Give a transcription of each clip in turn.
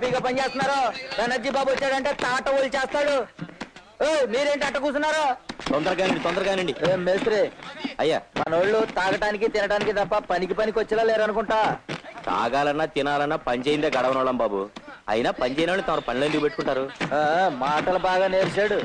హ్యాపీగా పని చేస్తున్నారు. బెనర్జీ బాబు వచ్చాడంటే తాట ఓలు చేస్తాడు. మీరేంటి అట్ట కూర్చున్నారు? తొందరగానండి. మేస్త్రి అయ్యా, మనోళ్ళు తాగటానికి తినడానికి తప్ప పనికి వచ్చేలా లేరనుకుంటా. తాగాలన్నా తినాలన్నా పని చేయిందే గడవనోళ్ళం బాబు. అయినా పని చేయని వాళ్ళు తమ పనులు ఎందుకు పెట్టుకుంటారు? మాటలు బాగా నేర్చాడు.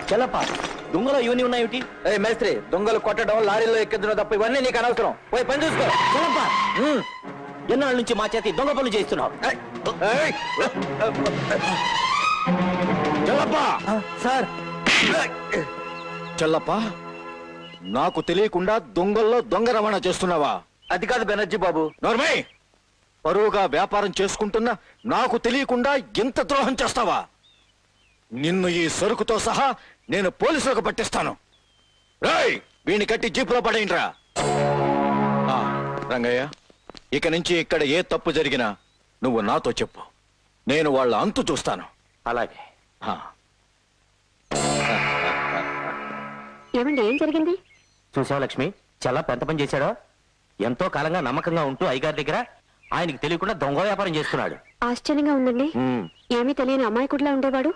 చలపా, దొంగలో ఇవన్నీ ఉన్నాయేమిటి? మేస్త్రి, దొంగలు కొట్టడం, లారీలో ఎక్కించడం తప్ప ఇవన్నీ నీకు అనవసరం. పోయి పని చూసుకో. చలపా, ఎన్నాళ్ళ నుంచి మా చేతి దొంగ పనులు చేస్తున్నావు? సార్, చల్లప్ప, నాకు తెలియకుండా దొంగల్లో దొంగ రవాణా చేస్తున్నావా? అది కాదు బెనర్జీ బాబు. నోర్మై, పరువుగా వ్యాపారం చేసుకుంటున్నా నాకు తెలియకుండా ఎంత ద్రోహం చేస్తావా? నిన్ను ఈ సరుకుతో సహా నేను పోలీసులకు పట్టిస్తాను. రేయ్, వీణ్ణి కట్టి జీపులో పడేయండిరా. రంగయ్య, ఇక నుంచి ఇక్కడ ఏ తప్పు జరిగినా నువ్వు నాతో చెప్పు. నేను వాళ్ళ అంతు చూస్తాను. అలాగే. ఏమండి, ఏం జరిగింది? చూసావా లక్ష్మి, చాలా పెద్ద పని చేశాడో. ఎంతో కాలంగా నమ్మకంగా ఉంటూ అయ్యగారి దగ్గర ఆయనకి తెలియకుండా దొంగ వ్యాపారం చేస్తున్నాడు. ఆశ్చర్యంగా ఉందండి. ఏమీ తెలియని అమాయకుడిలా ఉండేవాడు.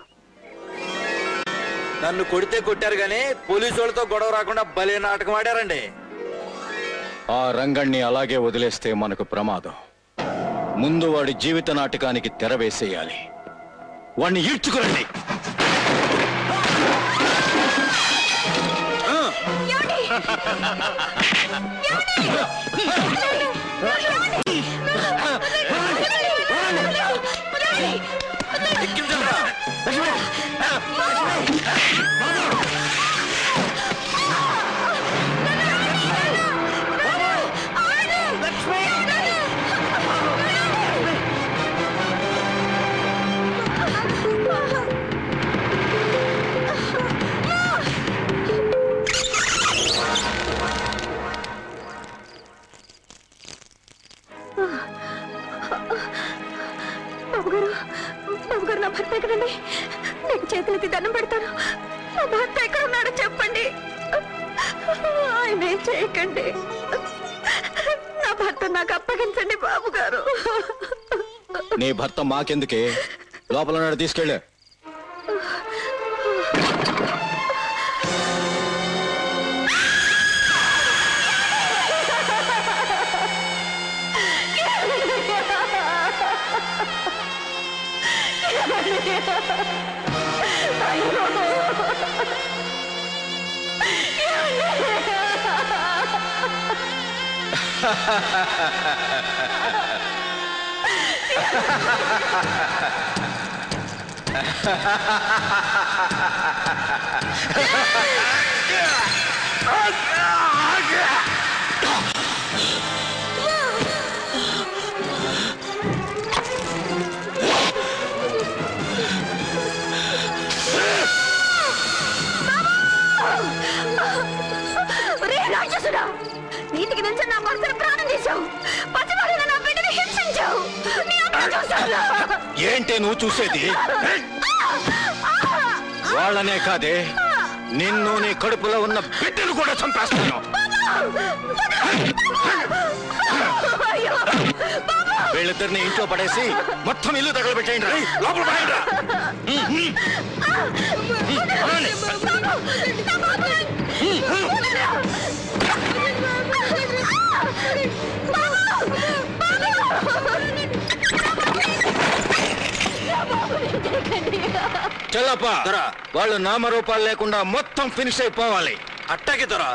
నన్ను కొడితే కొట్టారు గానీ పోలీసు వాళ్ళతో గొడవ రాకుండా భలే నాటకం ఆడారండి. ఆ రంగణ్ణి అలాగే వదిలేస్తే మనకు ప్రమాదం. ముందు వాడి జీవిత నాటకానికి తెర వేసేయాలి. వాణ్ణి ఈడ్చుకురండి. బాబుగారు, నా భర్త ఎక్కడండి? నేను చేతులెత్తి దండం పెడతాను. నా భర్త ఎక్కడ ఉన్నాడో చెప్పండి. ఆయనే చేయకండి. నా భర్త నాకు అప్పగించండి బాబుగారు. నీ భర్త మాకెందుకే? లోపల నాడు తీసుకెళ్ళే. నీతికి నిలిచి నా భర్తను ప్రాణం చేశావు. పసివాడిన నా బిడ్డని హింసించావు. ఏంటే నువ్వు చూసేది? వాళ్ళనే కాదే, నిన్ను నీ కడుపులో ఉన్న బిడ్డను కూడా చంపేస్తాను. వీళ్ళిద్దరిని ఇంట్లో పడేసి మొత్తం ఇల్లు తగలబెట్టేయండి. లోపల పడేయండి. చల్లప్ప, వాళ్ళు నామరూపాలు లేకుండా మొత్తం ఫినిష్ అయిపోవాలి. అట్టాకి దొరా.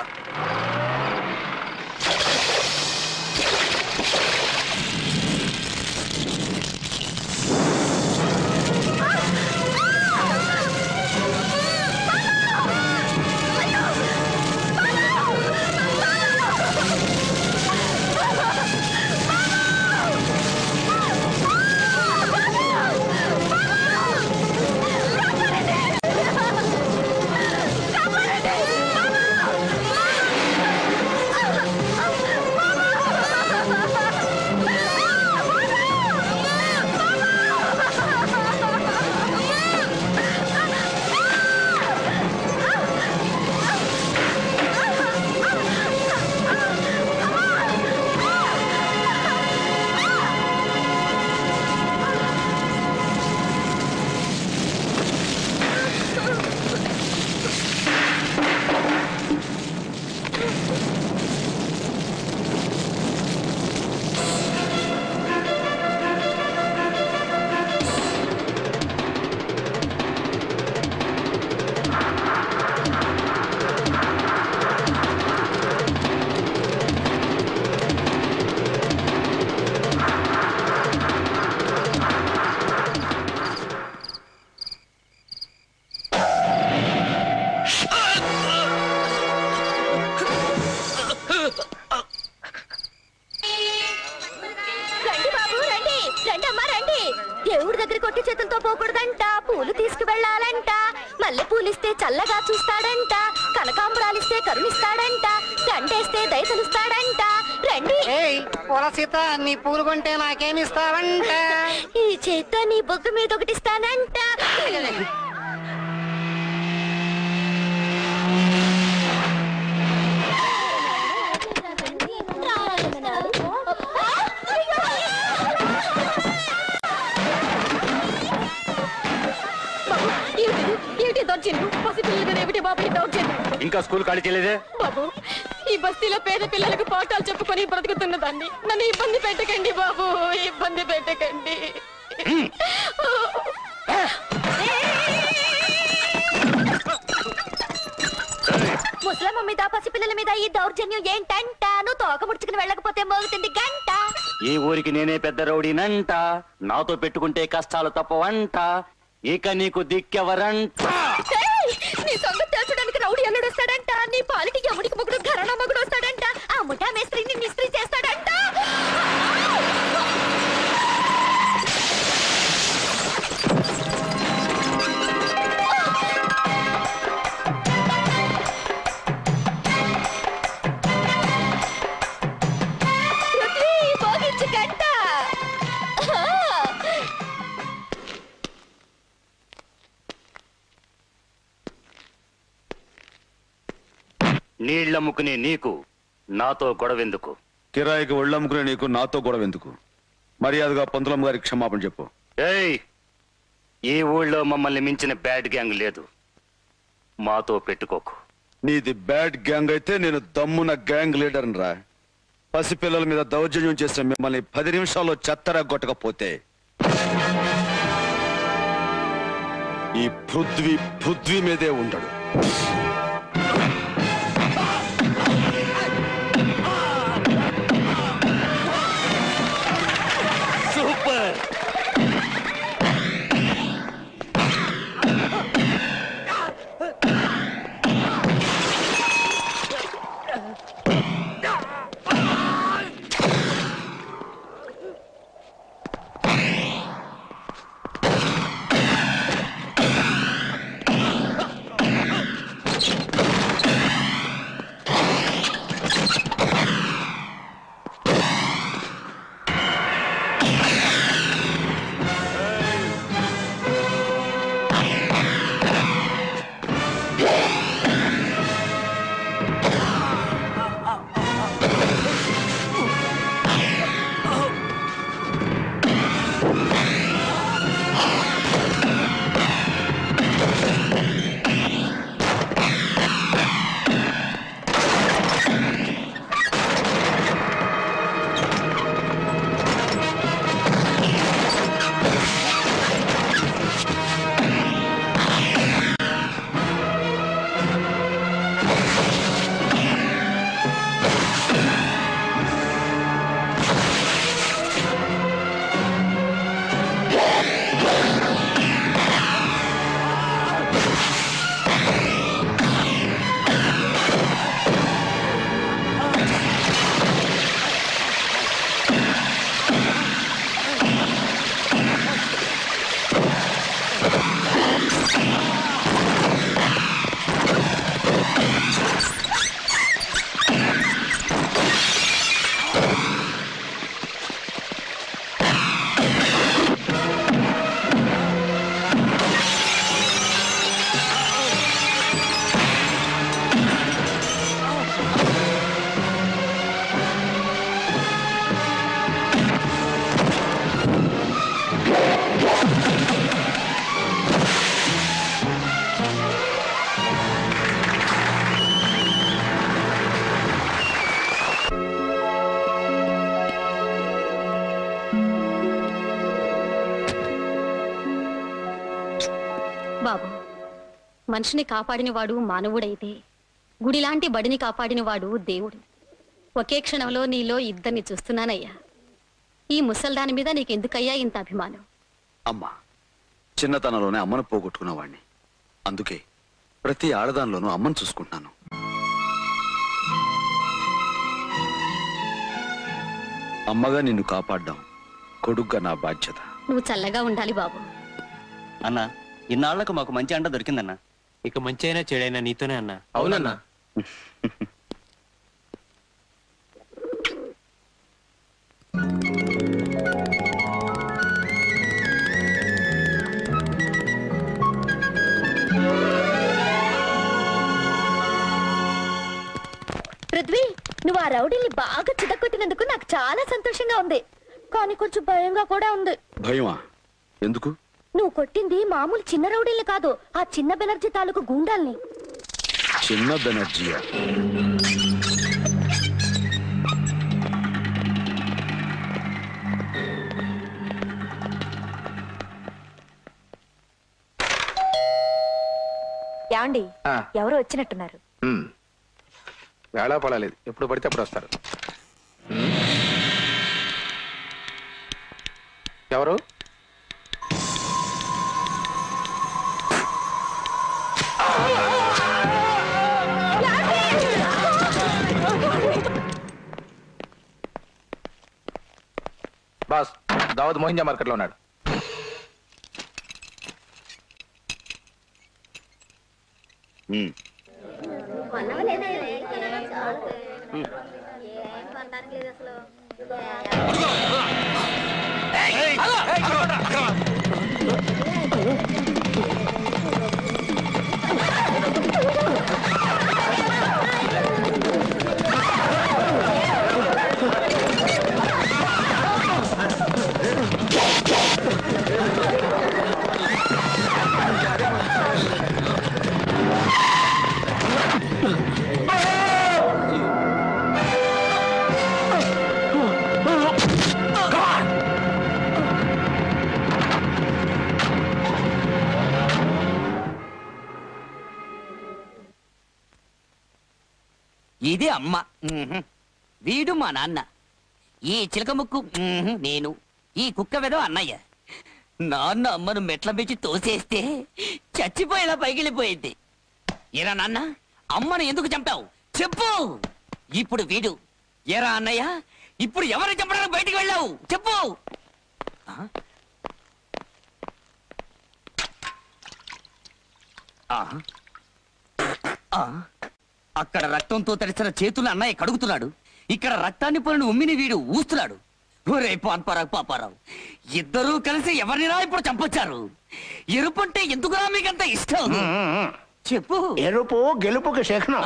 దేవుడి దగ్గర కొట్టి చేతులతో పోకూడదంట, పూలు తీసుకువెళ్ళాలంట, మల్లె పూలిస్తే చల్లగా చూస్తాడంట, కనకాంబరాలిస్తే కరుణిస్తాడంట, గంటేస్తే దయ తెలుస్తాడంట. రండి. పూల సీత, నీ పూలు కొంటే నాకేమిస్తావంట? ఈ చేత్తో నీ బొగ్గు మీద ఒకటిస్తానంట. ఇంకా స్కూల్ ఖాళీ చేయలేదే? బాబు, ఈ బస్తీలో పేద పిల్లలకు పాఠాలు చెప్పుకొని బ్రతుకుతున్న దాన్ని నన్ను ఇబ్బంది పెట్టకండి బాబు, ఇబ్బంది పెట్టకండి. ముసలమ్మ మీద పసిపిల్లల మీద ఈ దౌర్జన్యం ఏంటంట? నువ్వు తోక ముడుచుకుని వెళ్ళకపోతే మోగుతుంది గంట. ఈ ఊరికి నేనే పెద్ద రౌడీనంట, నాతో పెట్టుకుంటే కష్టాలు తప్పవంట, ఇక నీకు దిక్కెవరంట. నీ సంగతి తెలుసడానికి రౌడీ అల్లుడు వస్తాడంట, నీ పాలిటి అమ్ముడికి మొగుడు ఘరానా మొగుడు వస్తాడంట, ఆ ముఠా మేస్త్రిని మిస్త్రీ చేస్తాడంట. నీళ్లమ్ముకునే నీకు నాతో గొడవెందుకు? కిరాయికి ఒళ్ళమ్ముకునే నీకు నాతో గొడవ ఎందుకు? మర్యాదగా పంతులమ్మ గారికి క్షమాపణ చెప్పు. ఏయ్, ఈ ఊళ్ళో మమ్మల్ని మించిన బ్యాడ్ గ్యాంగ్ లేదు, మాతో పెట్టుకోకు. నీది బ్యాడ్ గ్యాంగ్ అయితే నేను దమ్మున గ్యాంగ్ లీడర్ రా. పసిపిల్లల మీద దౌర్జన్యం చేసిన మిమ్మల్ని 10 నిమిషాల్లో చెత్తరా కొట్టకపోతే ఈ పృథ్వీ మీదే ఉండడు. సూపర్. బాబు, మనిషిని కాపాడినవాడు మానవుడైతే గుడిలాంటి బడిని కాపాడినవాడు దేవుడు. ఒకే క్షణంలో నీలో ఇద్దరిని చూస్తున్నానయ్యా. ఈ ముసల్దాని మీద నీకెందుకయ్యా ఇంత అభిమానం? అమ్మా, చిన్నతనంలోనే అమ్మను పోగొట్టుకున్నవాణ్ణి. అందుకే ప్రతి ఆడదానిలోనూ అమ్మను చూసుకుంటున్నాను. అమ్మగా నిన్ను కాపాడ్డాం కొడుగ్గా నా బాధ్యత. నువ్వు చల్లగా ఉండాలి బాబు. అన్న ఇన్నాళ్లకు మాకు మంచి అండ దొరికిందన్నా. ఇక మంచి అయినా చెడైనా నీతోనే అన్నా. అవునన్నా. పృథ్వీ, నువ్వు ఆ రౌడీని బాగా చితకొట్టినందుకు నాకు చాలా సంతోషంగా ఉంది, కానీ కొంచెం భయంగా కూడా ఉంది. భయమా? ఎందుకు? నువ్వు కొట్టింది మామూలు చిన్న రౌడీల్ని కాదు, ఆ చిన్న బెనర్జీ తాలూకు గూండాల్ని. చిన్న బెనర్జీయా? ఏమండి, ఎవరో వచ్చినట్టున్నారు. వేళా పడలేదు, ఎప్పుడు పడితే అప్పుడు వస్తారు. ఎవరు? బాస్, దావద్ మోహింజా మార్కెట్లో ఉన్నాడు. ఇది అమ్మ, వీడు మా నాన్న, ఈ చిలక ముక్కు నేను, ఈ కుక్క వెదో అన్నయ్య. నాన్న అమ్మను మెట్ల మించి తోసేస్తే చచ్చిపోయేలా పైకిలిపోయింది. ఎరా నాన్న, అమ్మను ఎందుకు చంపావు చెప్పు. ఇప్పుడు వీడు, ఎరా అన్నయ్య, ఇప్పుడు ఎవరిని చంపడానికి బయటికి వెళ్ళావు చెప్పు. అక్కడ రక్తంతో తడిసిన చేతులు అన్నయ్య కడుగుతున్నాడు, ఇక్కడ రక్తాన్ని పోలిన ఉమ్మిని వీడు ఊస్తున్నాడు. ఒరే పాన్పరావు పాపారావు, ఇద్దరూ కలిసి ఎవరినిరా ఇప్పుడు చంపొచ్చారు? ఎరుపంటే ఎందుకురా మీకంత ఇష్టం చెప్పు. ఎరుపు గెలుపుకి శకునం.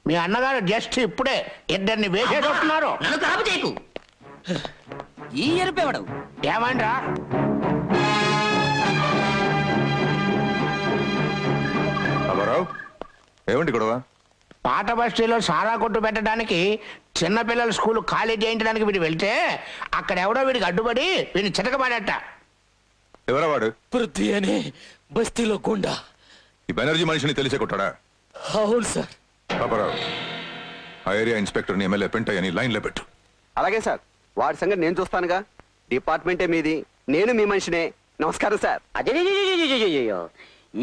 మీ అన్నగారు జస్ట్ ఇప్పుడే ఇద్దరిని వేసేటట్టున్నారు. నన్ను కాపు చేయకు. ఈ ఎరుపెవడు? ఏమంటా? ఏమండి గొడవ? పాత బస్తీలో సారా కొట్టు పెట్టడానికి చిన్నపిల్లల స్కూల్ ఖాళీ చేయించడానికి వీడు వెళ్తే అక్కడ ఎవడో వీడికి అడ్డుపడి వీడిని చితకబడట. ఎవరా వాడు? పృథ్వీ అనే బస్తీలో గుండా. ఈ బెనర్జీ మనిషిని తెలిసే కొట్టాడా? అవును సార్. పాపారావు, ఆ ఏరియా ఇన్స్పెక్టర్ని ఎమ్మెల్యే పెంటయ్యని లైన్లో పెట్టు. అలాగే సార్, వాడి సంగతి నేను చూస్తానుగా. డిపార్ట్మెంటే మీది, నేను మీ మనిషినే. నమస్కారం సార్. అజయ్యో,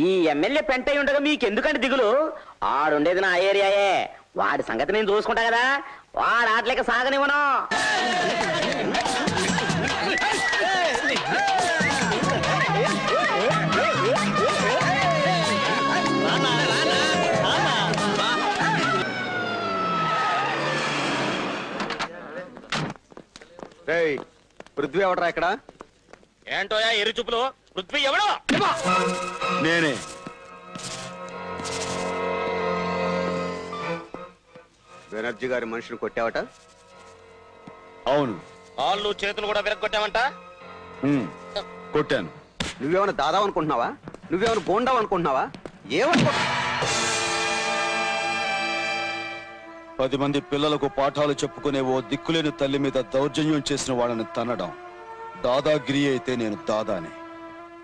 ఈ ఎమ్మెల్యే పెంటయ్య ఉండగా మీకెందుకంటే దిగులు? ఆడుండేది నా ఏరియాయే, వాడి సంగతి నేను చూసుకుంటా కదా. వాడు ఆటలేక సాగనివ్వను. పృథ్వీ ఎవడరా ఇక్కడ? ఏంటోయా ఎరు చూపులు? పృథ్వీ ఎవడో? నేనే. బెనర్జీ గారి మనిషిని కొట్టావట? అవును. కాళ్ళు చేతులు కూడా విరగొట్టావంట? కొట్టాను. నువ్వేమైనా దాదావు అనుకుంటున్నావా? నువ్వేమైనా గోండావు అనుకుంటున్నావా? ఏమనుకుంటున్నా? 10 మంది పిల్లలకు పాఠాలు చెప్పుకునే ఓ దిక్కులేని తల్లి మీద దౌర్జన్యం చేసిన వాళ్ళని తన్నడం దాదాగిరి అయితే నేను దాదానే.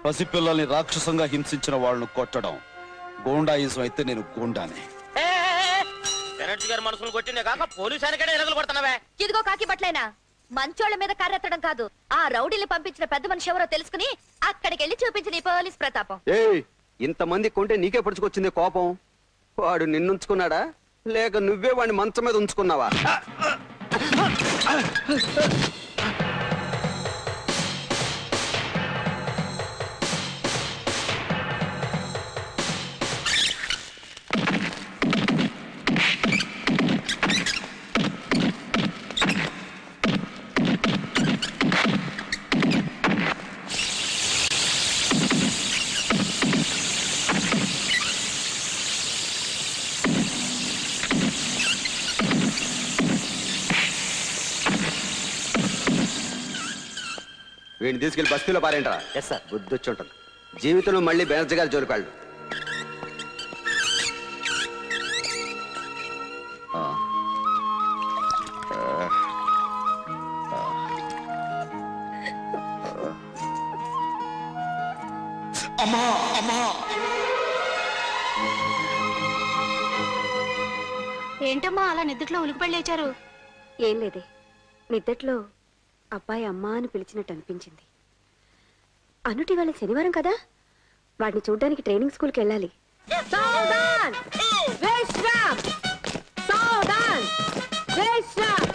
పసిపిల్లల్ని రాక్షసంగా హింసించిన వాళ్ళను కొట్టడం గోండాయిజం అయితే నేను గోండానే. బెనర్జీ గారి మనసును కొట్టిందే కాక పోలీసానికడే ఎరగలు కొడుతున్నావే. ఇదిగో కాకి బట్లైనా మంచోళ్ల మీద కర్రెత్తడం కాదు, ఆ రౌడీని పంపించిన పెద్ద మనిషి ఎవరో తెలుసుకుని అక్కడికి వెళ్ళి చూపించిన ఈ పోలీస్ ప్రతాపం. ఇంతమంది కొంటే నీకే పడుచుకొచ్చింది కోపం. వాడు నిన్నుంచుకున్నాడా లేక నువ్వే వాడిని మంచం మీద ఉంచుకున్నావా? వీడిని తీసుకెళ్లి బస్తీలో పారేంట్రా. Yes sir. బుద్ధి వచ్చి ఉంటుంది. జీవితంలో మళ్ళీ బెనర్జీ గారి జోలికాళ్ళు. అమ్మా అమ్మా ఏంటమ్మా అలా నిద్రలో ఉలికిపడి లేచారు? ఏం లేదే, నిద్దట్లో అబ్బాయి అమ్మా అని పిలిచినట్టు అనిపించింది. అనుటి వాళ్ళ శనివారం కదా, వాడిని చూడ్డానికి ట్రైనింగ్ స్కూల్కి వెళ్ళాలి. సావధాన్! విశ్రామ్! సావధాన్! విశ్రామ్!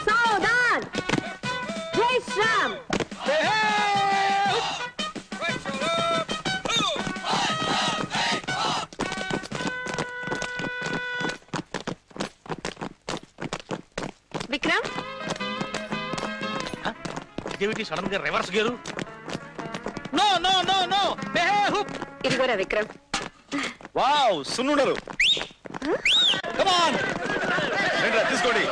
సావధాన్! విశ్రామ్! విక్రమ్, సడన్ గా reverse gear. No no no no ఇదిగోరా విక్రమ్. వావ్, సున్నుండలు. తీసుకోండి.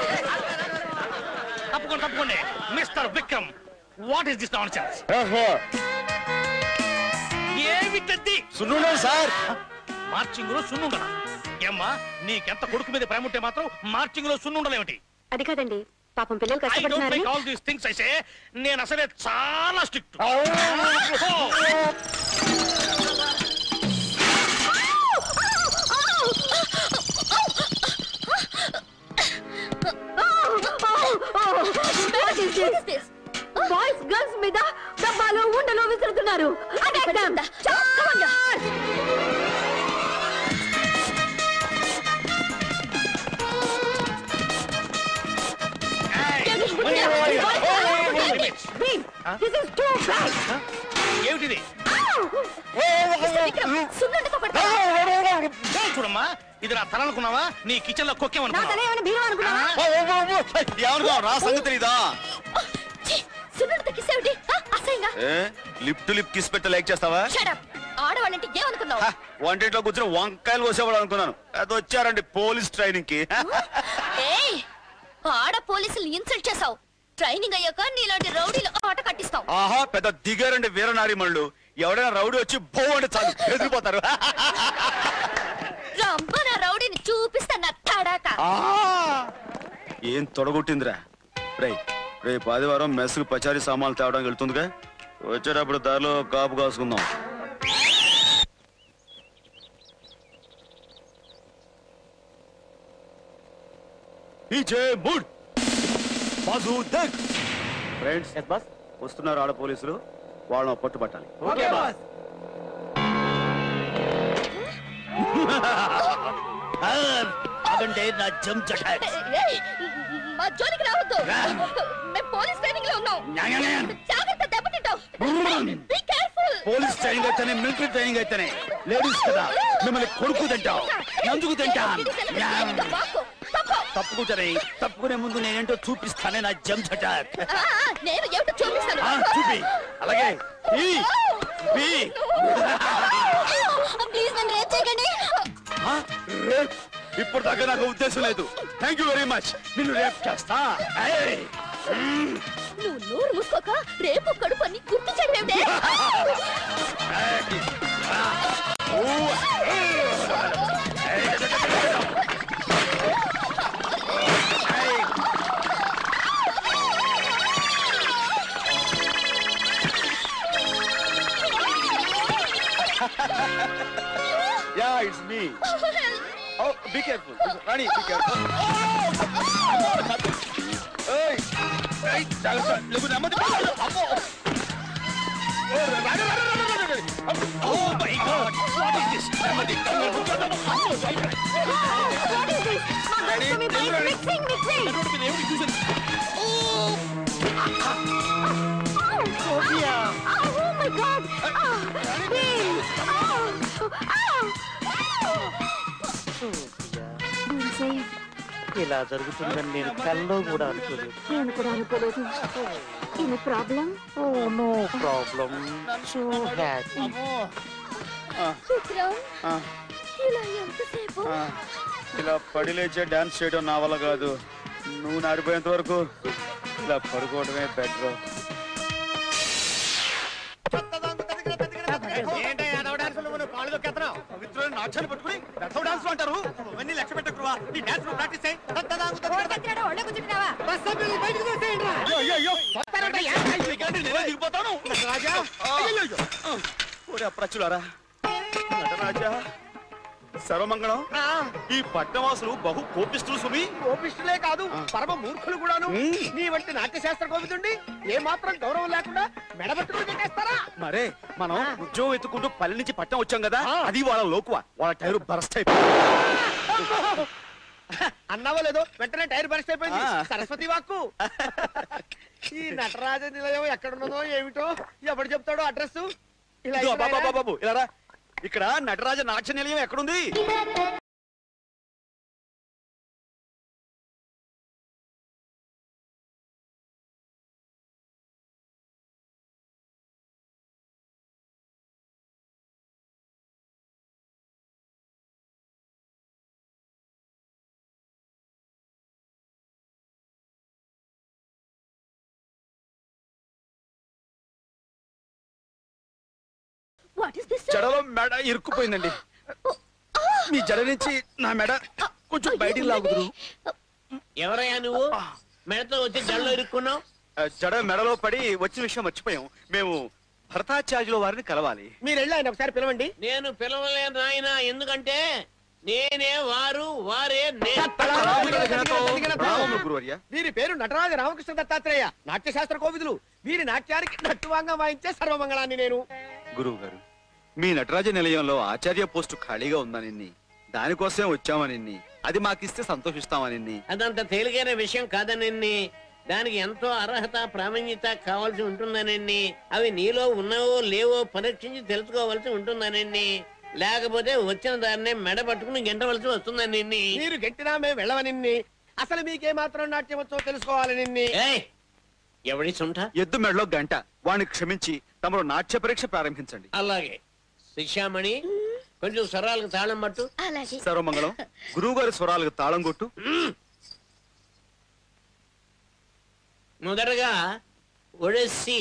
తప్పకుండా తప్పకుండా. Mister Vikram, what is this nonsense? ఏమిటది? సున్నుండలు సార్. మార్చింగ్ లో సున్నుండలా? ఏమ్మా, నీకెంత కొడుకు మీద ప్రేమ ఉంటే మాత్రం మార్చింగ్ లో సున్నుండలేమిటి? అది కాదండి, పాపం పిల్లలు I don't కష్టపడుతున్నారని. make all these things, I say. నేను అసలే చాలా స్ట్రిక్ట్. బాయ్స్ గర్ల్స్ మీద డబ్బాలు ఉండలు విసురుతున్నారు. ఏమిటిది? చూడమ్మా, ఇది నా తల అనుకున్నావా? నీ కిచెన్ లో కొక్కేమనుకున్నావా? రా సంగతి తెలీదా? లిప్ టు లిప్ కిస్ పెట్ట లైక్ చేస్తావా? ఆడవాళ్ళంటే ఏమనుకున్నావు? వంటింట్లో కూర్చొని వంకాయలు కోసేవాడు అనుకున్నాను. అది వచ్చారండి పోలీస్ ట్రైనింగ్ కి. ఆడ పోలీసులు ఇన్సల్ట్ చేసావు. ట్రైనింగ్ అయ్యాక నీలాంటి రౌడీలు ఆట కట్టిస్తాం. ఆహా, పెద్ద దిగారండి వీరనారి మళ్ళు. ఎవడైనా రౌడీ వచ్చి బో అంటే చాలు ఎదిరిపోతారు. రమ్మన రౌడీని చూపిస్తాను తడాక. ఏం తొడగొట్టిందిరా? రేపు ఆదివారం మెస్కు పచారీ సామాన్లు తేవడానికి వెళ్తుందిగా, వచ్చేటప్పుడు దారిలో కాపు కాసుకుందాం. ఫ్రెండ్స్, వస్తున్నారు ఆడ పోలీసులు, వాళ్ళని పట్టుబట్టాలి. నా జమ్ చటాక్. మా జోలికి రావద్దు. మేము పోలీస్ ట్రైనింగ్ లో ఉన్నాం. జాగ్రత్త, దెబ్బతింటావు. Be careful. పోలీస్ ట్రైనింగ్ అయితేనే, మిలిటరీ ట్రైనింగ్ అయితేనే లేడీస్ కదా మిమ్మల్ని కొడుకు తింటాం, నందుకు తింటాం. తప్పుకునే ముందు నేనేంటో చూపిస్తానే నా జమ్ చటాక్. నేను ఏమిటో చూపిస్తాను. చూపి. అలాగే ప్లీజ్ నన్ను రేప్ చేయకండి. ఇప్పుడు దాకా నాకు ఉద్దేశం లేదు. Thank you very much. నిన్ను రేప్ చేస్తా. నువ్వు నోరు మూసుకోక రేపు కడుపు అని గుర్తు చేయడమేమిటే? Yeah, it's me. Oh, be careful. Rani, be careful. Hey, hey, look at that. Oh my God! What is this? What is this? Oh my God! ఇలా జరుగుతుందని నేను కల్లో కూడా అనుకోలేదు. నేను కూడా అనుకోలేదు. Any problem? Oh no problem. So happy. ఇలా ఎంతసేపు? ఇలా పడి లేచే డాన్స్ చేయడం నా వల్ల కాదు. నువ్వు నాడిపోయేంత వరకు ఇలా పడుకోవడమే బెటర్. పవిత్రమైన నాట్యాన్ని పట్టుకుని రథం డాన్స్ అంటారు. అవన్నీ లక్ష్య పెట్టకురా. ఈ డాన్స్ ప్రాక్టీస్ అయ్యి దిగిపోతాను. నటరాజా అప్రచులారా, నటరాజా సర్వమంగళం. ఈ పట్టణవాసులు బహు కోపిస్తులు సుమి. కోపిష్టులే కాదు, పరమ మూర్ఖులు కూడాను. నీ వంటి నాట్యశాస్త్ర కోవిదుండి ఏ మాత్రం గౌరవం లేకుండా మెడబట్టుకుని పెట్టేస్తారా? మరే మనం ఉద్యోగం ఎత్తుకుంటూ పల్లె నుంచి పట్టణం వచ్చాం కదా, అది వాళ్ళ లోకువా. వాళ్ళ టైరు బరస్ట్ అయిపోయింది. అన్నావో లేదో వెంటనే టైర్ బరస్ట్ అయిపోయింది. సరస్వతి వాక్కు. ఈ నటరాజ నిలయం ఎక్కడున్నదో ఏమిటో ఎవడు చెప్తాడో అడ్రస్. బాబు ఇలా ఇక్కడ నటరాజ నాట్య నిలయం ఎక్కడుంది? జడలో మెడ ఇరుక్కుపోయిందండి. మీ జడ నుంచి నా మెడ కొంచెం బయటికి లాగుదురు. ఎవరయ్యా నువ్వు? మెడతో వచ్చి జడలో ఇరుక్కున్నావు? జడ మెడలో పడి వచ్చిన విషయం మర్చిపోయాం. మేము భరతాచార్యుల వారిని కలవాలి. మీరు వెళ్ళి ఆయన ఒకసారి పిలవండి. నేను పిలవలేను నాయన, ఎందుకంటే నేనే వారు, వారే గురువర్య. వీరి పేరు నటరాజ రామకృష్ణ దత్తాత్రేయ, నాట్యశాస్త్ర కోవిదులు. వీరి నాట్యానికి నట్టువాంగా వాయించే సర్వమంగళాన్ని నేను. గురువు గారు, మీ నటరాజ నిలయంలో ఆచార్య పోస్టు ఖాళీగా ఉందని, దానికోసం వచ్చామని, అది మాకిస్తే సంతోషిస్తామని. అదంత తేలికైన విషయం కాదనండి. దానికి ఎంతో అర్హత, ప్రామాణ్యత కావాల్సి ఉంటుందనండి. అవి నీలో ఉన్నావో లేవో పరీక్షించి తెలుసుకోవాల్సి ఉంటుందనండి. లేకపోతే వచ్చిన దాన్నే మెడ పట్టుకుని గెంటవలసి వస్తుందని. మీరు గెంటినా మేము వెళ్ళవని. అసలు మీకే మాత్రం నాట్యం వచ్చో తెలుసుకోవాలని. ఎవడి సుంఠ? ఎద్దు మెడలో గంట. వాడిని క్షమించి తమరు నాట్య పరీక్ష ప్రారంభించండి. అలాగే. శిష్యామణి, కొంచెం స్వరాలకు తాళం పట్టు. సర్వమంగళం. గురువు గారి స్వరాలకు తాళం కొట్టు. మొదటగా ఒడెస్సి.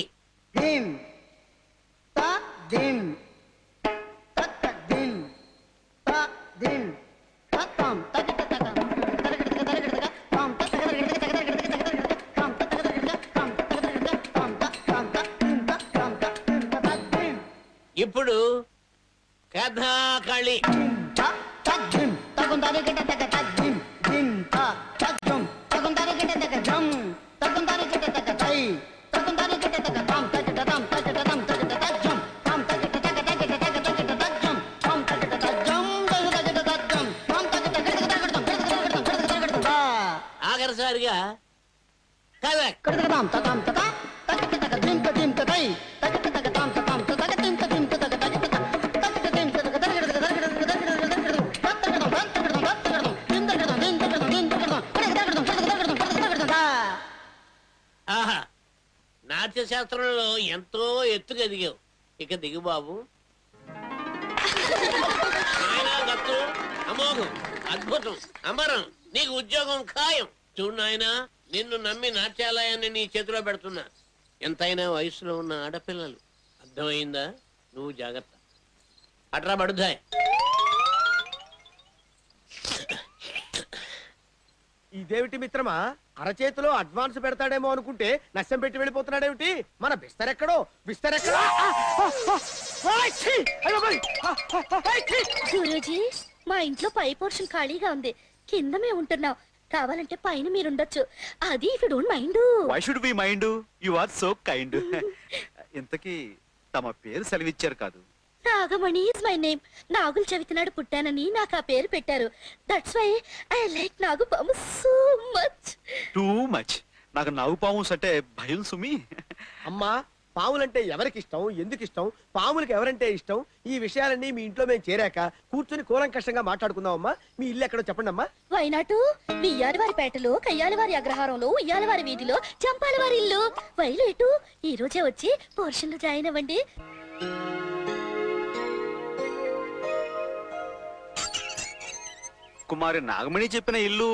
ఇప్పుడు కథాకళి. ఆఖరిసారిగా ఆహా, నాట్యశాస్త్రంలో ఎంతో ఎత్తుకు ఎదిగావు. ఇక దిగు బాబు. దత్తు, అమోఘం, అద్భుతం, అమరం. నీకు ఉద్యోగం ఖాయం. చూడు నాయనా, నిన్ను నమ్మి నాట్యాలయాన్ని నీ చేతిలో పెడుతున్నా. ఎంతైనా వయసులో ఉన్న ఆడపిల్లలు. అర్థమైందా? నువ్వు జాగ్రత్త. అట్రా బడుద్దాయ్. ఇదేమిటి మిత్రమా, అరచేతిలో అడ్వాన్స్ పెడతాడేమో అనుకుంటే నష్టం పెట్టి వెళ్ళిపోతున్నాడేమిటి? మన బిస్తరెక్కడో బిస్తరెక్కడో. గురూజీ, మా ఇంట్లో పై పోర్షన్ ఖాళీగా ఉంది, కింద మేము ఉంటున్నాం. కావాలంటే పైన మీరుండొచ్చు. అది if you don't mind. Why should we mind? You are so kind. ఇంతకీ తమ పేరు సెలవిచ్చారు కాదు? Nagamani is my name. Nagula Chavithi నాడు పుట్టానని నాకు ఆ పేరు పెట్టారు. దట్స్ వై ఐ లైక్ నాగుపాము సో మచ్. Too much. నాకు నాగుపాము అంటే భయం సుమి. అమ్మా, పాములంటే ఎవరికి ఇష్టం, ఎందుకు ఇష్టం, పాములకు ఎవరంటే ఇష్టం, ఈ విషయాలన్నీ మీ ఇంట్లో మేము చేరాక కూర్చుని కూలంకషంగా మాట్లాడుకుందాం. అమ్మా, మీ ఇల్లు ఎక్కడో చెప్పండి అమ్మా. వైనాటు బియ్యాలవారి పేటలో, కయ్యాలవారి అగ్రహారంలో, ఉయ్యాలవారి వీధిలో, చంపాలవారి ఇల్లు. వైలేటు ఈ రోజే వచ్చి పోర్షన్ లో జాయిన్ అవ్వండి. కుమారి నాగమణి చెప్పిన ఇల్లు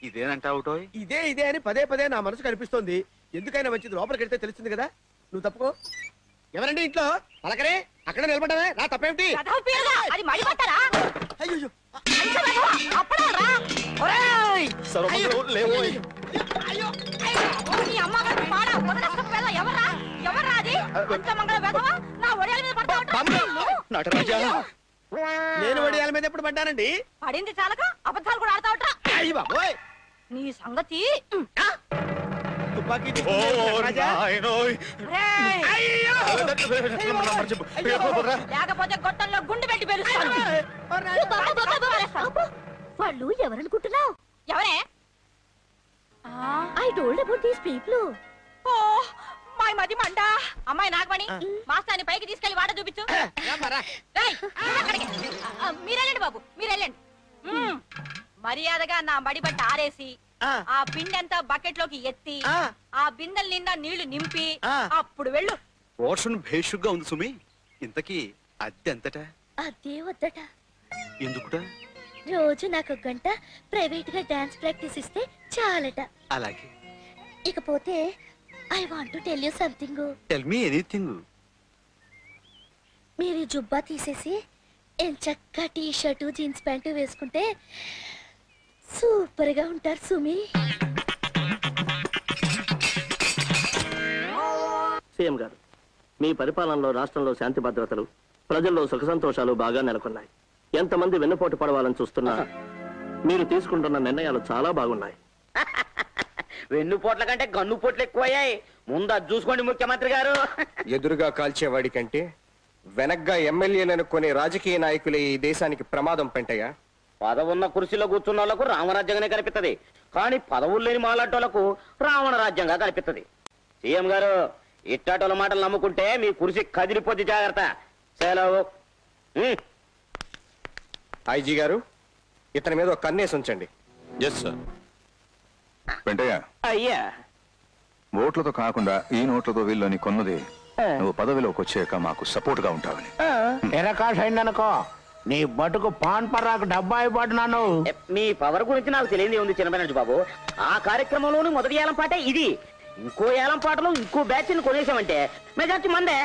ఇదేనంటావుటో? ఇదే ఇదే అని పదే పదే నా మనసు కనిపిస్తోంది. ఎందుకైనా మంచిది లోపలికి వెళ్తే తెలుస్తుంది కదా. నువ్వు తప్పుకో. ఎవరండి ఇంట్లో పలకరే అక్కడ నిలబడమే నా తప్పేమిటి అది మడి పట్టరా అయ్యో నీ అమ్మగారు మాడ వదలస్తం పిల్ల ఎవరా ఎవరా అది అంత మంగళ వెధవ నా ఒడియాల మీద పడతావుట్రా నటరాజా నేను వడియాల మీద ఎప్పుడు పడ్డానండి పడింది చాలక అబద్ధాలు కూడా ఆడతావుట్రా అయ్యి బాబోయ్ నీ సంగతి తుపాకీ లేకపోతే గొట్టంలో గుండు పెట్టి పెరుస్తాను వాళ్ళు ఎవరనుకుంటున్నావు ఎవరే I told about these people oh my మది మండా అమ్మాయి నాగమణి మాస్తాన్ని పైకి తీసుకెళ్లి వాట చూపించు మీరెళ్ళండి బాబు మీరెళ్ళండి మర్యాదగా నా మడి బట్ట ఆరేసి ఆ పిండంతా బకెట్ లోకి ఎత్తి ఆ బిందెల నిండా నీళ్లు నింపి అప్పుడు వెళ్ళు పోర్షన్ భేషుగ్గా ఉంది సుమి. ఇంతకీ అద్దె ఎంతట? అదే వద్దట. ఎందుకుట? రోజు నాకు గంట ప్రైవేట్ గా డాన్స్ ప్రాక్టీస్ ఇస్తే చాలట. అలాగే. ఇకపోతే I want to tell you something. Tell me anything. మీరు జుబ్బా తీసేసి ఎంచక్క టీ షర్టు జీన్స్ ప్యాంటు వేసుకుంటే సూపర్ గా ఉంటారు సుమి. సీఎం గారు, మీ పరిపాలనలో రాష్ట్రంలో శాంతి భద్రతలు, ప్రజల్లో సుఖ సంతోషాలు బాగా నెలకొన్నాయి. ఎంతమంది వెన్నుపోటు పడవాలని చూస్తున్నా మీరు తీసుకుంటున్న నిర్ణయాలు చాలా బాగున్నాయి. వెన్నుపోట్ల కంటే గన్నుపోట్లు ఎక్కువయ్యాయి. ముందు అది చూసుకోండి ముఖ్యమంత్రి గారు. ఎదురుగా కాల్చేవాడి కంటే వెనగ్గా ఎమ్మెల్యేలను కొనే రాజకీయ నాయకులే ఈ దేశానికి ప్రమాదం పెంటయ్యా. పదవున్న కుర్చీలో కూర్చున్న వాళ్ళకు రామరాజ్యంగానే కనిపిస్తుంది, కానీ పదవులు లేని మాలాటోళ్లకు రావణ రాజ్యంగా కనిపిస్తుంది. సీఎం గారు, ఇట్టాటోళ్ళ మాటలు నమ్ముకుంటే మీ కుర్చీ కదిలిపోద్ది, జాగ్రత్త. సెలవు. ఐజీ గారు, ఇతని మీద ఒక కన్నేసి ఉంచండి. వెంటయ్య, అయ్యా, ఓట్లతో కాకుండా ఈ నోట్లతో వీళ్ళని కొన్నది నువ్వు పదవిలోకి వచ్చాక మాకు సపోర్ట్ గా ఉంటావని. ఎరకాష్ అయిందనుకో, నీ బతుకు పాన్ పర్రాకు డబ్బా అయిపోతున్నాను. మీ పవర్ గురించి నాకు తెలియదు ఉంది చిన్నపేనండి బాబు. ఆ కార్యక్రమంలోని మొదటి ఏలం పాటే ఇది. ఇంకో ఏలం పాటలో ఇంకో బ్యాచ్ ని కొనేసామంటే మెజార్టీ మందే.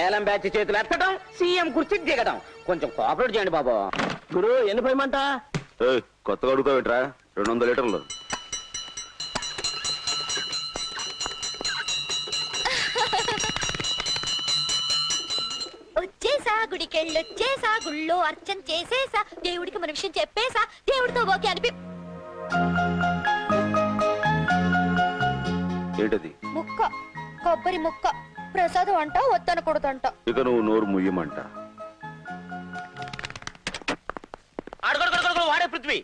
ఏలం బ్యాచ్ చేతులు ఎత్తడం, సీఎం కుర్చీ దిగడం. కొంచెం కోఆపరేట్ చేయండి బాబు. గురు, ఎన్ని పోయమంట? కొత్తగా అడుగుతావేట్రా? 200 లీటర్లు. వచ్చేసా గుడికెళ్ళొచ్చేసా, గుళ్ళో అర్చన చేసేసా, దేవుడికి మన విషయం చెప్పేసా, దేవుడితో ఓకే అనిపి. ఏంటది? ముక్క, కొబ్బరి ముక్క. ప్రసాదం అంట, వద్దనకూడదంట. ఇక నువ్వు నోరు ముయ్యమంట. వాడే పృథ్వీ,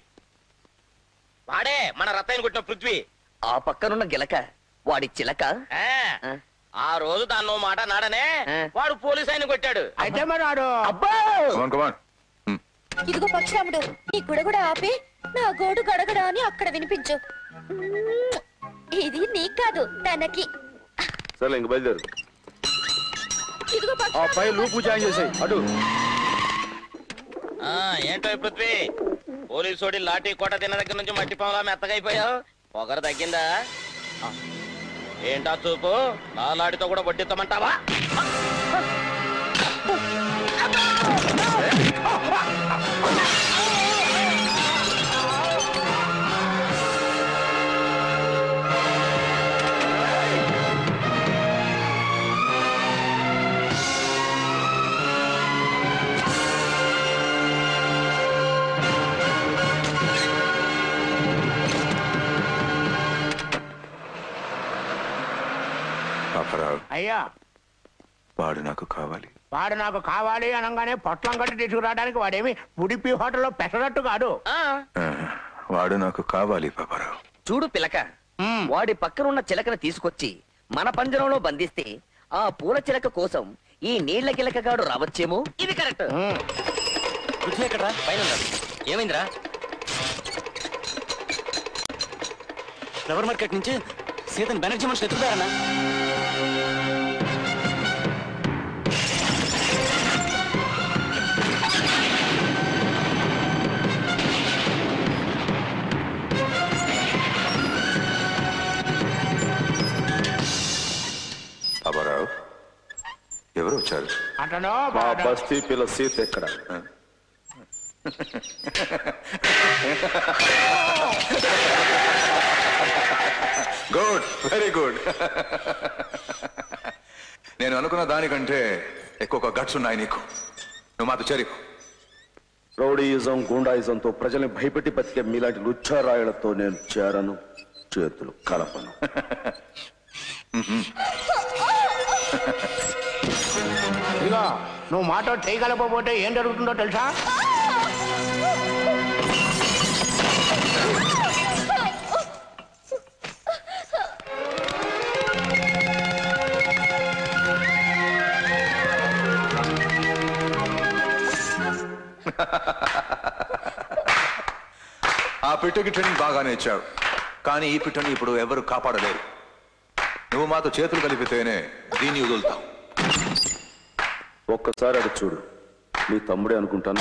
వాడే మన రత్తాయిని కొట్టిన పృథ్వీ. ఆ పక్కనున్న గిలక వాడి చిలక. ఆ రోజు దాన్నో మాట నాడనే వాడు పోలీస్ ఆయన కొట్టాడు. అయితే మరి ఇదిగో పక్షరాముడు, నీ గుడగుడ ఆపి నా గోడు గడగడ అని అక్కడ వినిపించు. ఇది నీకు కాదు, తనకి. సరే ఇంక బయలుదేరు. ఇదిగో ఆ పై లూపు జాయిన్ చేసాయి అటు. ఏంటో పృథ్వీ, పోలీసోడి లాఠీ కోట తిన్న దగ్గర నుంచి మట్టి పొంగలా మెత్తగైపోయావు. పొగరు తగ్గిందా? ఏంటా చూపు, నా లాటితో కూడా వడ్డిస్తామంటావా? అయ్యా, వాడు నాకు కావాలి. వాడు నాకు కావాలి అనగానే పొట్లం కట్టి తీసుకురావడానికి వాడేమి ఉడిపి హోటల్లో పెట్టనట్టు కాదు. వాడు నాకు కావాలి పాపారావు. చూడు పిలక, వాడి పక్కనున్న చిలకను తీసుకొచ్చి మన పంజరంలో బంధిస్తే ఆ పూల చిలక కోసం ఈ నీళ్ల గిలకగాడు రావచ్చేమో. ఇది కరెక్ట్. పృథ్వీ ఎక్కడ్రా? పైన ఉన్నాడు. ఏమైందిరా? ఫ్లవర్ మార్కెట్ నుంచి సీతన్ బెనర్జీ మనుషులు ఎత్తుతారన్నా. పాపారావు, ఎవరు వచ్చారు? అతను మా బస్తీ పిల్ల సీత ఎక్కడ? Good, very good. నేను అనుకున్న దానికంటే ఎక్కువ గట్స్ ఉన్నాయి నీకు. నువ్వు మాతో చేరికు. రౌడీయిజం, గూండాయిజంతో ప్రజల్ని భయపెట్టి బతికే మీలాంటి లుచ్చారాయులతో నేను చేరను, చేతులు కలపను. ఇదిగో నువ్వు మాతో చేయగలకపోతే ఏం జరుగుతుందో తెలుసా? ఆ పిట్టకి ట్రైనింగ్ బాగానే ఇచ్చావు, కానీ ఈ పిట్టని ఇప్పుడు ఎవరు కాపాడలేరు. నువ్వు మాతో చేతులు కలిపితేనే దీన్ని వదులుతావు. ఒక్కసారి అది చూడు, నీ తమ్ముడే అనుకుంటాను.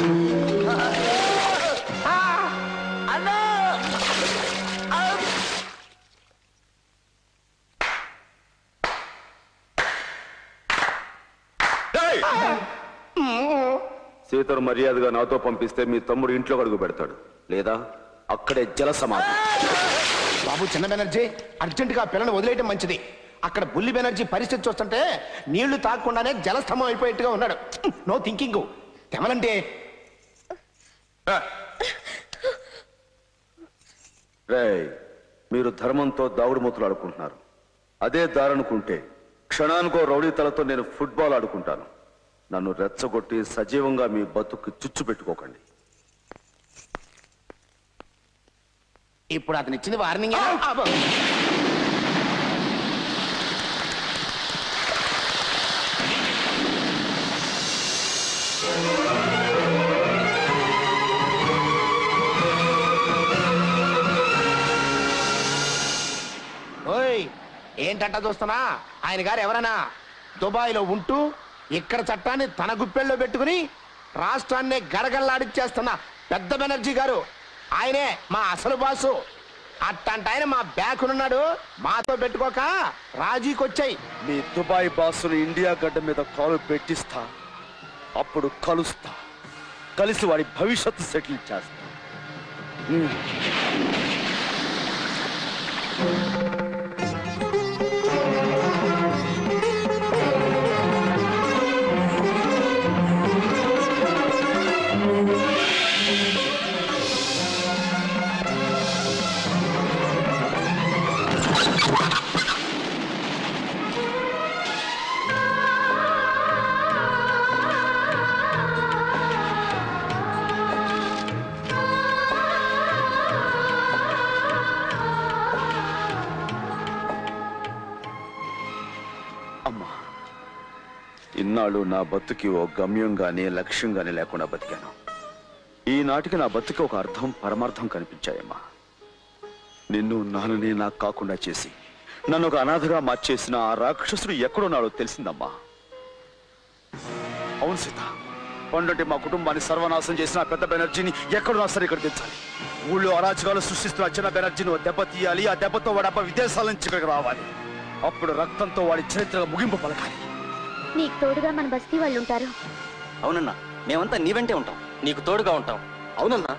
సీతను మర్యాదగా నాతో పంపిస్తే మీ తమ్ముడు ఇంట్లో అడుగు పెడతాడు, లేదా అక్కడే జల సమాధి. బాబు చిన్న బెనర్జీ, అర్జెంట్ గా పిల్లని వదిలేయటం మంచిది. అక్కడ బుల్లి బెనర్జీ పరిస్థితి చూస్తుంటే నీళ్లు తాగకుండానే జలస్తంభం అయిపోయేట్టుగా ఉన్నాడు. No thinking. తెమలంటే రేయ్, మీరు ధర్మంతో దావుడు మూతులు ఆడుకుంటున్నారు. అదే దారనుకుంటే క్షణానికో రౌడీ తలతో నేను ఫుట్బాల్ ఆడుకుంటాను. నన్ను రెచ్చగొట్టి సజీవంగా మీ బతుకు చుచ్చు పెట్టుకోకండి. ఇప్పుడు అతను ఇచ్చింది వార్నింగ్. ఓయ్, ఏంటంట చూస్తున్నా? ఆయన గారు ఎవరన్నా దుబాయ్లో ఉంటూ ఇక్కడ చట్టాన్ని తన గుప్పెల్లో పెట్టుకుని రాష్ట్రాన్ని గడగల్లాడిచ్చేస్తున్న పెద్ద బెనర్జీ గారు. ఆయనే మా అసలు బాసు. అట్టంట ఆయన మా బ్యాకునున్నాడు. మాతో పెట్టుకోక రాజీకొచ్చాయి. మీ దుబాయ్ బాసును ఇండియా గడ్డ మీద కాలు పెట్టిస్తా, అప్పుడు కలుస్తా, కలిసి వాడి భవిష్యత్తు సెటిల్ చేస్తా. అమ్మా, ఇన్నాళ్ళు నా బతుకి ఓ గమ్యంగానే లక్ష్యంగానే లేకుండా బతికాను. ఈనాటికి నా బతుకి ఒక అర్థం పరమార్థం కనిపించాయమ్మా. నిన్ను నాన్నని నాకు కాకుండా చేసి నన్ను ఒక అనాథగా మార్చేసిన ఆ రాక్షసుడు ఎక్కడున్నాడో తెలిసిందమ్మా. అవును సీత, పండంటే మా కుటుంబాన్ని సర్వనాశం చేసిన పెద్ద బెనర్జీని ఎక్కడున్నా సరే ఇక్కడ తెచ్చాలి. ఊళ్ళో అరాచకాలు సృష్టిస్తున్న చిన్న బెనర్జీని దెబ్బ తీయాలి. ఆ దెబ్బతో వాడి అబ్బ విదేశాల నుంచి ఇక్కడికి రావాలి. అప్పుడు రక్తంతో వాడి చరిత్ర ముగింపు పలకాలి. నీకు తోడుగా మన బస్తీ వాళ్ళు ఉంటారు. అవునన్నా, మేమంతా నీ వెంటే ఉంటాం, నీకు తోడుగా ఉంటాం. అవునన్నా.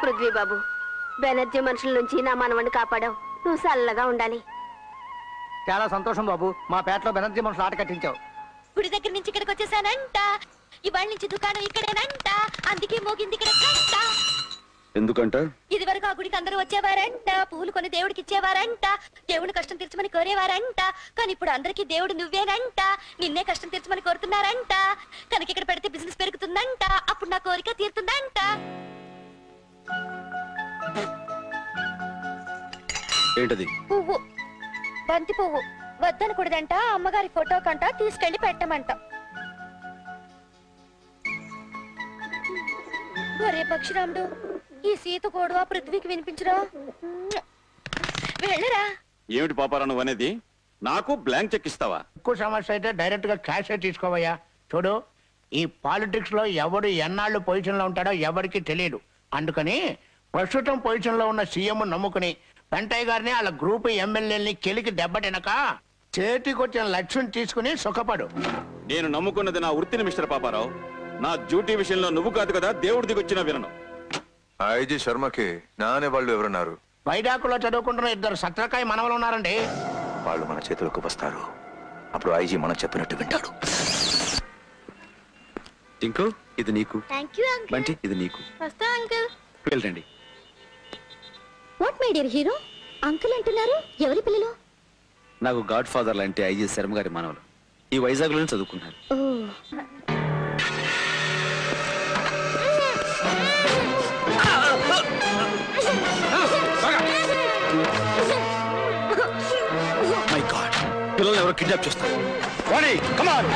పృథ్వీ బాబు, బెనర్జీ మనుషుల నుంచి నా మనవణ్ణి కాపాడావు. నువ్వు చల్లగా ఉండాలి. చాలా సంతోషం బాబు, మా పేటలో బెనర్జీ మనుషులు ఆట కట్టించావు. గుడి దగ్గర నుంచి ఇక్కడికి వచ్చేసానంట, ఇవాళ నుంచి దుకాణం ఇక్కడేనంట, అందుకే మోగింది ఇక్కడ గంట. ఎందుకంట? ఇది వరకు ఆ గుడికి అందరూ వచ్చేవారంట, పూలు కొని దేవుడికి ఇచ్చేవారంట, దేవుని కష్టం తీర్చమని కోరేవారంట. కానీ ఇప్పుడు అందరికీ దేవుడు నువ్వేనంట, నిన్నే కష్టం తీర్చమని కోరుతున్నారంట. కనుక ఇక్కడ పెడితే బిజినెస్ పెరుగుతుందంట, అప్పుడు నా కోరిక తీరుతుందంట. ఏంటది? పువ్వు, బంతి పువ్వు వద్దనకూడదంట, అమ్మగారి ఫోటో కంట తీసుకెళ్లి పెట్టమంట. ఒరే పక్షిరాముడు, ఈ సీత కోడు ఆ పృథ్వీకి వినిపించరా? వెళ్ళరా. ఏమిటి పాపారా నువ్వు అనేది? నాకు బ్లాంక్ చెక్ ఇస్తావా? ఎక్కువ సమస్య అయితే డైరెక్ట్ గా క్యాష్ తీసుకోవయ్యా. చూడు, ఈ పాలిటిక్స్ లో ఎవడు ఎన్నాళ్ళు పొజిషన్ లో ఉంటాడో ఎవరికి తెలియదు. అందుకని ప్రస్తుతం పొజిషన్ లో ఉన్న సీఎం నమ్ముకుని వెంటయ్య గారిని వాళ్ళ గ్రూప్ ఎమ్మెల్యేని కెలికి దెబ్బతినక చేతికొచ్చిన లక్ష్యం తీసుకుని సుఖపడు. నేను నమ్ముకున్నది నా వృత్తిని మిస్టర్ పాపారావు. నా డ్యూటీ విషయంలో నువ్వు కాదు కదా దేవుడి దిగొచ్చిన వినను. ఐజీ శర్మకి నానే వాళ్ళు ఎవరున్నారు? వైడాకులో చదువుకుంటున్న 2 సత్రకాయ మనవలు ఉన్నారండి. వాళ్ళు మన చేతులకు వస్తారు, అప్పుడు ఐజీ మనం చెప్పినట్టు వింటాడు. టింకు, ఇది నీకు. Thank you uncle. బంటి, ఇది నీకు. వస్తా అంకుల్. వెళ్ళండి. What my dear hero, uncle అంటున్నారు? ఎవరి పిల్లలు? నాకు గాడ్ ఫాదర్ లాంటి ఐజీ శర్మ గారి మనవలు. ఈ వైజాగ్ లోనే చదువుకున్నారు. మై గాడ్, పిల్లల్ని ఎవరో కిడ్నాప్ చేస్తారు. Vani, come on.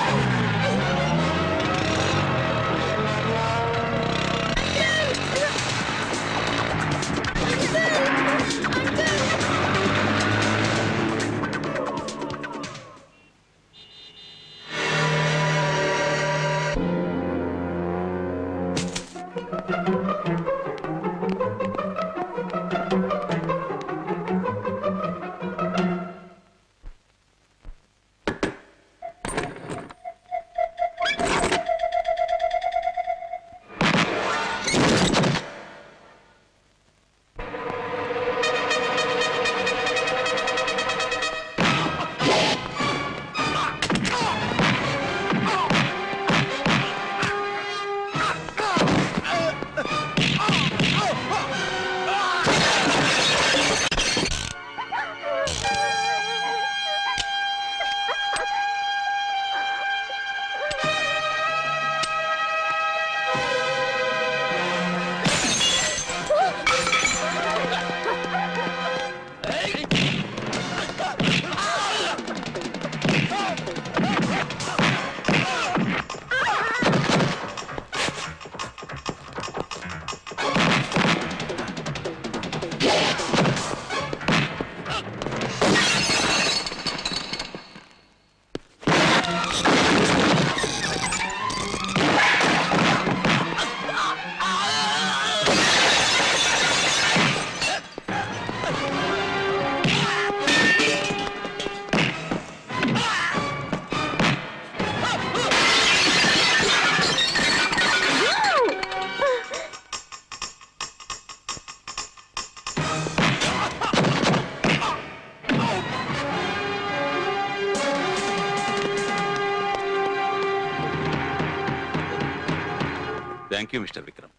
Thank you mister Vikram.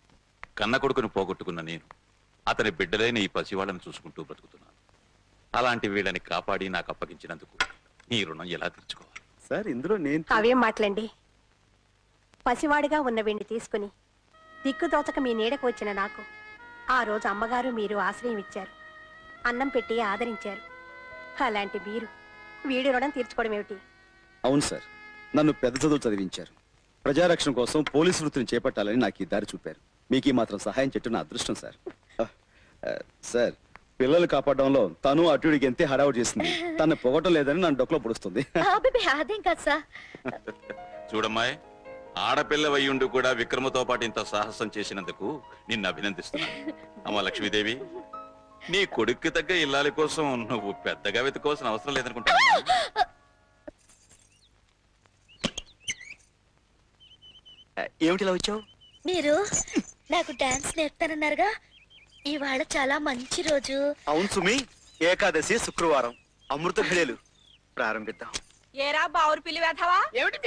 కన్న కొడుకును పోగొట్టుకున్న నేను అతని బిడ్డలైన ఈ పసివాళ్ళని చూసుకుంటూ బ్రతుకుతున్నాను. అలాంటి వీళ్ళని కాపాడి నాకు అప్పగించినందుకు నీ రుణం ఎలా తీర్చుకోవాలి? సార్, ఇందులో నేను అవేం మాటలండి. పసివాడిగా ఉన్న వీణ్ణి తీసుకుని దిక్కుదోచక మీ నీడకు వచ్చిన నాకు ఆ రోజు అమ్మగారు మీరు ఆశ్రయం ఇచ్చారు, అన్నం పెట్టి ఆదరించారు. అలాంటి మీరు వీడి రుణం తీర్చుకోవడం ఏమిటి? అవును సార్, నన్ను పెద్ద చదువు చదివించారు. ప్రజారక్షణ కోసం పోలీసు వృత్తిని చేపట్టాలని నాకు ఈ దారి చూపారు. మీకు ఈ మాత్రం సహాయం చేయటం నా అదృష్టం సార్. సార్, పిల్లలు కాపాడడంలో తను అటుడికి ఎంతే హడావుడి చేసింది. తను పొగటం లేదని నన్ను డొక్కలో పొడుస్తుంది. అదేం కాదు సార్. చూడమ్మాయి, ఆడపిల్ల వయ్యుండి కూడా విక్రమతో పాటు ఇంత సాహసం చేసినందుకు నిన్ను అభినందిస్తున్నాను. అమ్మ లక్ష్మీదేవి, నీ కొడుక్కి తగ్గ ఇల్లాలి కోసం నువ్వు పెద్దగా వెతుకోవాల్సిన అవసరం లేదనుకుంటా. ఏమిటిలా వచ్చావు? మీరు నాకు డాన్స్ నేర్పుతానన్నారుగా, ఇవాళ చాలా మంచి రోజు. అవును సుమి, ఏకాదశి శుక్రవారం అమృత ఘడియలు ప్రారంభిద్దాం. ఏరా బావురు పిల్లి వేతావా? ఏమిటి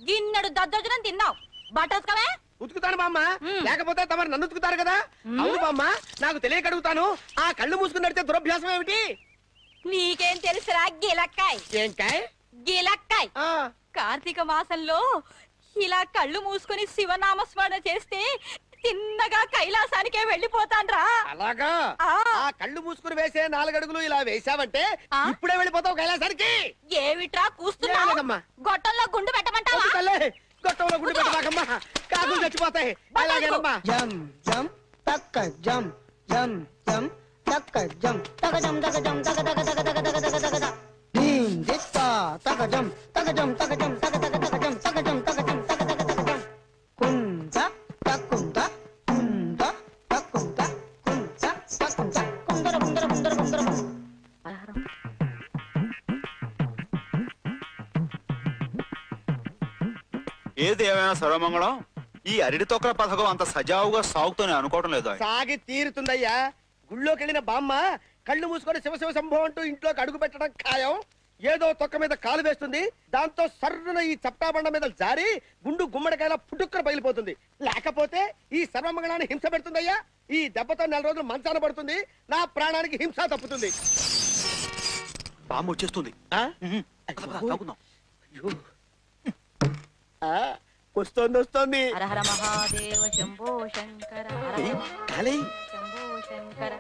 గిన్నెడు దద్దోజనం తిన్నావు, బట్టోసుకోవే. ఉతుకుతాను బామ్మ, లేకపోతే తమరు నన్ను ఉతుకుతారు కదా. అవును బామ్మ, నాకు తెలియక అడుగుతాను, ఆ కళ్ళు మూసుకుని నడితే దురభ్యాసం ఏమిటి? నీకేం తెలుసురా గిలక్కాయ్? ఏంకాయ్? గిలక్కాయ్. కార్తీక మాసంలో ఇలా కళ్ళు మూసుకొని శివనామస్మరణ చేస్తే తిన్నగా కైలాసానికే వెళ్ళిపోతాన్రా. అలాగా? ఆ కళ్ళు మూసుకుని వేసే 4 అడుగులు ఇలా వేసావంటే ఇప్పుడే వెళ్ళిపోతావు కైలాసానికి. ఏమిట్రా కూస్తున్నావు? గొట్టంలో గుండు పెట్టమంటావా? గొట్టంలో గుండు పెట్టమాకమ్మా, కాకులు చచ్చిపోతాయి. అలాగేనమ్మా. జం జం తక్క జం జం జం తక్క జం తక జం తక జం తక తక తక తక తక తక తక తక దీం దిత్త తక జం తక జం తక జం తక తక తక జం తక జం తక జం తక తక తక జం కుంత తక్కుంత కుంత తక్కుంత కుంత తక్కుంత కుందర కుందర కుందర కుందర. ఏది ఏమైనా సర్వమంగళం, ఈ అరటి తొక్కల పథకం అంత సజావుగా సాగుతూనే అనుకోవటం లేదు. సాగి తీరుతుందయ్యా. గుళ్ళోకి వెళ్ళిన బామ్మ కళ్ళు మూసుకొని శివ శివ సంభవం అంటూ ఇంట్లోకి అడుగు పెట్టడం ఖాయం. ఏదో తొక్క మీద కాలు వేస్తుంది, దాంతో సర్రున ఈ చప్టాబండ మీద జారి గుండు గుమ్మడికాయల పుట్టుక్కర పగిలిపోతుంది. లేకపోతే ఈ సర్వమంగళాన్ని హింస పెడుతుందయ్యా. ఈ దెబ్బతో 4 రోజులు మంచాన పడుతుంది, నా ప్రాణానికి హింస తప్పుతుంది. బామ్మ వచ్చేస్తుంది. వస్తోంది వస్తోంది. హర హర మహాదేవ శంభో శంకర, శంభో శంకర,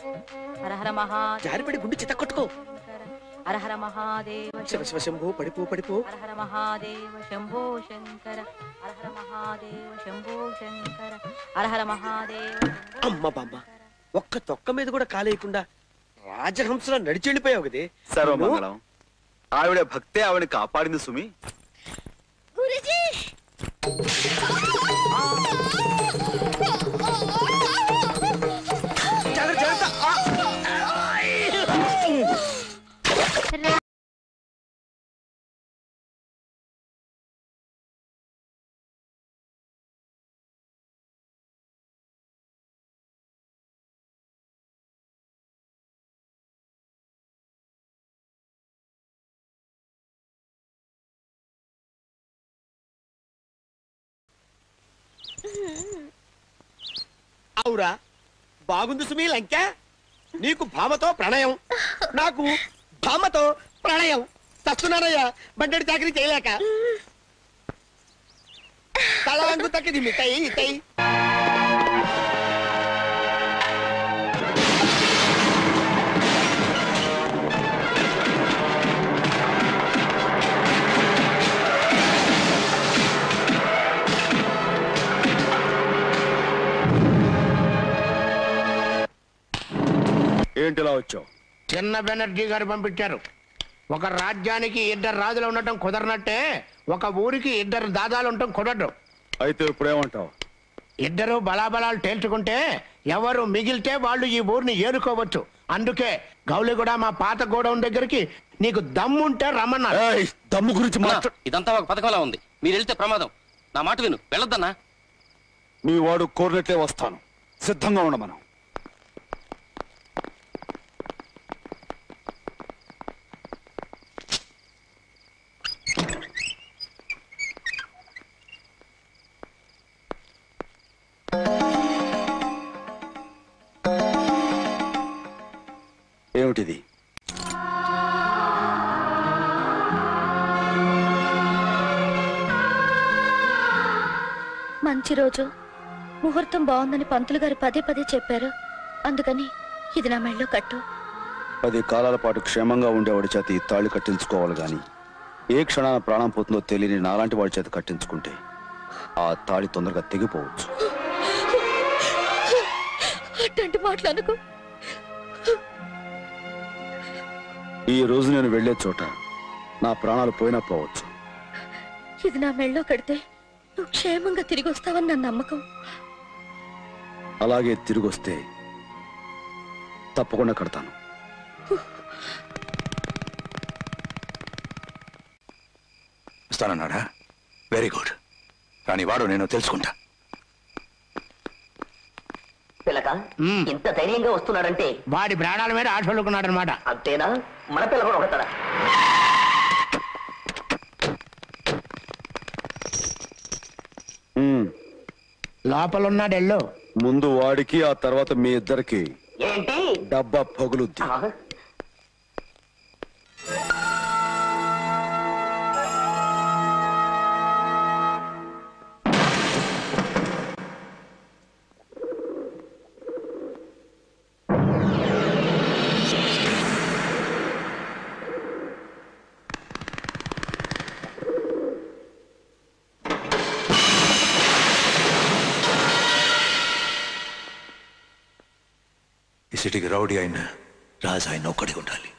హర హర మహాదేవ. జారిపడి గుండు చిత్త కొట్టుకో. హర హర మహాదేవ శివ శివ శంభో, పడిపో పడిపో. హర హర మహాదేవ శంభో శంకర, హర హర మహాదేవ శంభో శంకర, హర హర మహాదేవ. అమ్మ బామ్మ, ఒక్క తొక్క మీద కూడా కాలేయకుండా రాజహంసలో నడిచి వెళ్ళిపోయావు కదే. సర్వమంగళం, ఆవిడ భక్తే ఆవిడని కాపాడింది సుమి. గురుజీ అవురా, బాగుంది సుమీ లంక. నీకు భామతో ప్రణయం, నాకు భామతో ప్రణయం. చస్తున్నానయ్యా బండెడి చాకరీ చేయలేక. తలంగు తక్కిది మిఠాయి ఇతయి. ఏంటిలా వచ్చావు? చిన్న బెనర్జీ గారు పంపించారు. ఒక రాజ్యానికి 2 రాజులు ఉండటం కుదరనట్టే ఒక ఊరికి 2 దాదాలు ఉండటం కుదరదు. అయితే ఇప్పుడేమంటావు? 2 బలాబలాలు తేల్చుకుంటే ఎవరు మిగిలితే వాళ్ళు ఈ ఊరిని ఏరుకోవచ్చు. అందుకే గౌలిగూడ మా పాత గోడౌన్ దగ్గరికి నీకు దమ్ముంటే రమ్మన్నారు. దమ్ము గురించి ఇదంతా ఒక పథకంలా ఉంది, మీరు వెళ్తే ప్రమాదం. నా మాట విను, వెళ్ళొద్దన్నా. మీ వాడు కోరినట్లే వస్తాను, సిద్ధంగా ఉండ. మనం ఏమిటిది? మంచి రోజు, ముహూర్తం బాగుందని పంతులు గారు పదే పదే చెప్పారు. అందుకని ఇది నా మెళ్ళో కట్టు. 10 కాలాల పాటు క్షేమంగా ఉండేవాడి చేత ఈ తాళి కట్టించుకోవాలి గాని ఏ క్షణాన ప్రాణం పోతుందో తెలియని నాలాంటి వాడి చేత కట్టించుకుంటే ఆ తాళి తొందరగా తెగిపోవచ్చు. అట్లాంటి మాటలు అనుకో. ఈ రోజు నేను వెళ్లే చోట నా ప్రాణాలు పోయినా పోవచ్చు. ఇది నా మెళ్ళో కడితే నువ్వు క్షేమంగా తిరిగి వస్తావని నా నమ్మకం. అలాగే తిరిగొస్తే తప్పకుండా కడతాను. ఇస్తానన్నాడా? Very good. కానీ వాడు నేను తెలుసుకుంటా. పిలక తెలిసాక ఇంత ధైర్యంగా వస్తున్నాడంటే వాడి ప్రాణాల మీద ఆశ వదులుకున్నాడు అనమాట. అంతేనా? మన పిల్ల కూడా ఒకతడా? లోపల ఉన్నాడు ఎల్లో. ముందు వాడికి ఆ తర్వాత మీ ఇద్దరికి ఏంటి డబ్బా పగులుద్ది. ఈ సిటీకి రౌడీ అయిన రాజు ఆయన ఒక్కడే ఉండాలి.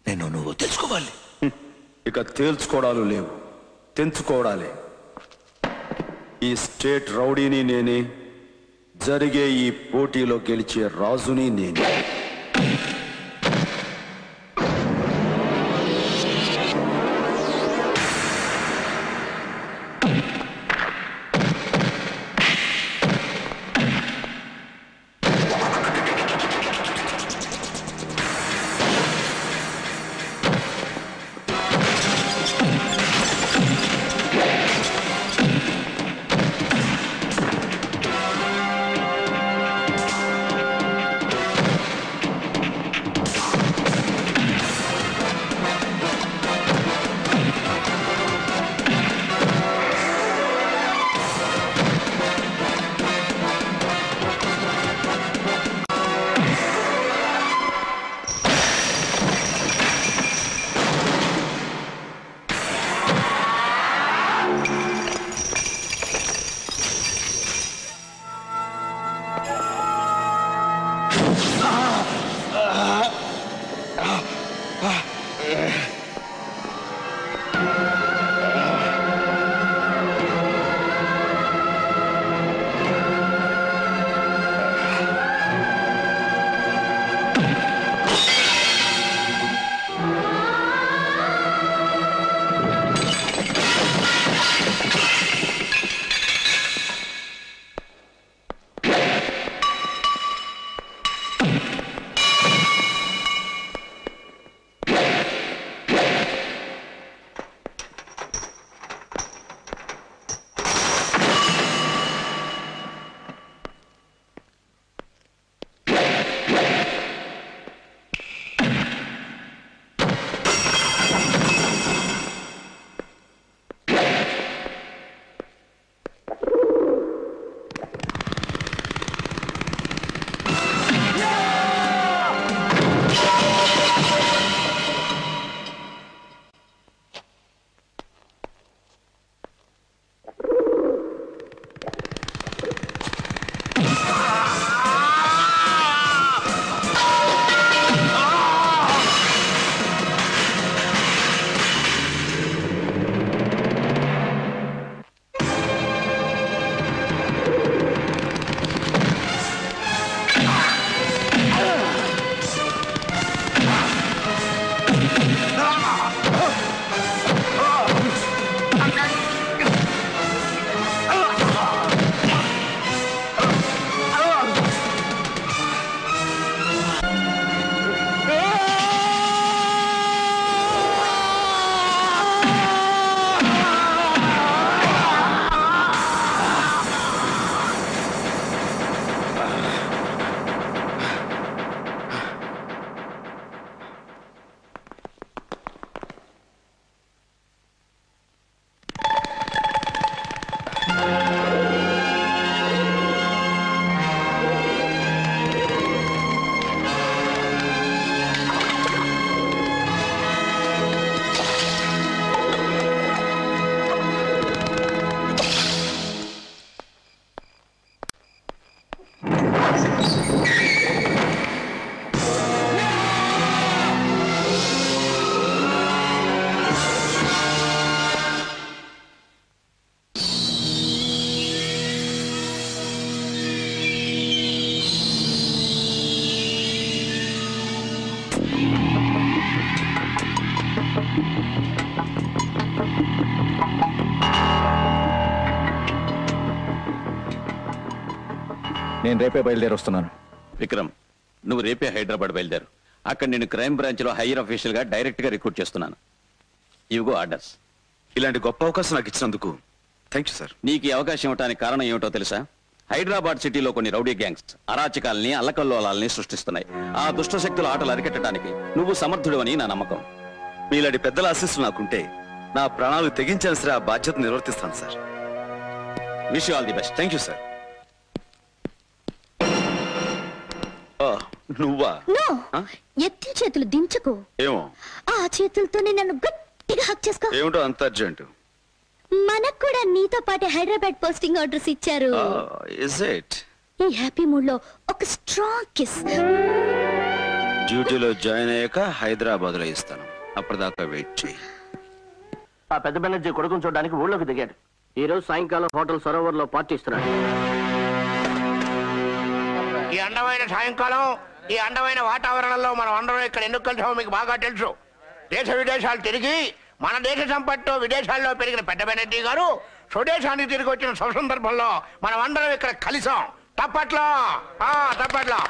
నేను నువ్వు తెలుసుకోవాలి. ఇక తేల్చుకోవడాలు లేవు, తెంచుకోవడాలే. ఈ స్టేట్ రౌడీని నేనే, జరిగే ఈ పోటీలో గెలిచే రాజుని నేనే. నేను రేపే బయలుదేరి వస్తున్నాను. విక్రమ్, నువ్వు రేపే హైదరాబాద్ బయలుదేరు. అక్కడ నేను క్రైమ్ బ్రాంచ్ లో హైయర్ అఫీషియల్ గా డైరెక్ట్ గా రిక్రూట్ చేస్తున్నాను. ఇవిగో ఆర్డర్స్. ఇలాంటి గొప్ప అవకాశం నాకు ఇచ్చినందుకు థ్యాంక్ యూ సార్. నీకు ఈ అవకాశం ఇవ్వడానికి కారణం ఏమిటో తెలుసా? హైదరాబాద్ సిటీలో కొన్ని రౌడీ గ్యాంగ్స్ అరాచకాల్ని అల్లకల్లోలాల్ని సృష్టిస్తున్నాయి. ఆ దుష్ట శక్తుల ఆటలు అరికట్టడానికి నువ్వు సమర్థుడు అని నా నమ్మకం. మీలాంటి పెద్దల ఆశీస్సులు నాకుంటే నా ప్రాణాలు తెగించాల్సిన సరే ఆ బాధ్యత నిర్వర్తిస్తాను sir. Wish you all the best. Thank you sir. నువ్వా? ఎత్తి చేతులు దించుకో. ఏమో ఆ చేతులతోనే నన్ను గట్టిగా హక్ చేసుకో. ఏమిటో అంత అర్జెంటు? మనకు కూడా నీతో పాటే హైదరాబాద్ పోస్టింగ్ ఆర్డర్స్ ఇచ్చారు. Is it? ఈ హ్యాపీ మూడ్ లో ఒక స్ట్రాంగ్ కిస్. డ్యూటీలో జాయిన్ అయ్యాక హైదరాబాద్ లో ఇస్తాను. అప్పటిదాకా వెయిట్ చేయి. ఆ పెద్ద బెనర్జీ కొడుకుని చూడడానికి ఊళ్ళోకి దిగాడు. ఈ రోజు సాయంకాలం హోటల్ సరోవర్ లో పార్టీ ఇస్తున్నాడు. ఈ అందమైన సాయంకాలం, ఈ అందమైన వాతావరణంలో మనం అందరం ఇక్కడ ఎందుకు కలిసామో మీకు బాగా తెలుసు. దేశ విదేశాలు తిరిగి మన దేశ సంపత్తు విదేశాల్లో పెరిగిన పెద్ద బెనర్జీ గారు స్వదేశానికి తిరిగి వచ్చిన శుభ సందర్భంలో మనం అందరం ఇక్కడ కలిసాం. తప్పట్లో తప్పట్లో.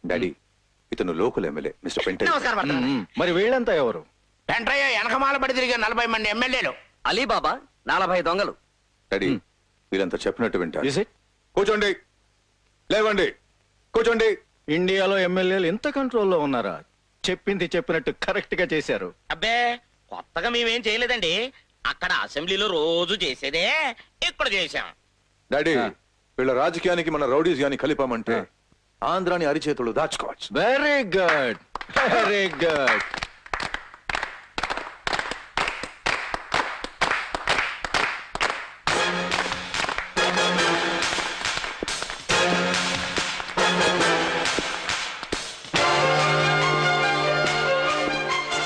డాడీ, ఇతను లోకల్ ఎమ్మెల్యే మిస్టర్ పెంటయ్య. నమస్కారం. మరి వీళ్ళంతా ఎవరు? పెంటయ్య వెనకమాల పడి తిరిగే 40 మంది ఎమ్మెల్యేలు. అలీబాబా 40 దొంగలు. డాడీ, వీరంతా చెప్పినట్టు వింటారు. కూర్చోండి, లేవండి, కూర్చోండి. ఇండియాలో ఎమ్మెల్యేలు ఇంత కంట్రోల్లో ఉన్నారా? చెప్పింది చెప్పినట్టు కరెక్ట్ గా చేశారు. అబ్బే, కొత్తగా మేమేం చేయలేదండి. అక్కడ అసెంబ్లీలో రోజు చేసేదే ఇక్కడ చేశాం. డాడీ, వీళ్ళ రాజకీయానికి మన రౌడీస్ గాని కలిపామంటే ఆంధ్రాని అరిచేతులు దాచుకోవచ్చు. Very good, very good.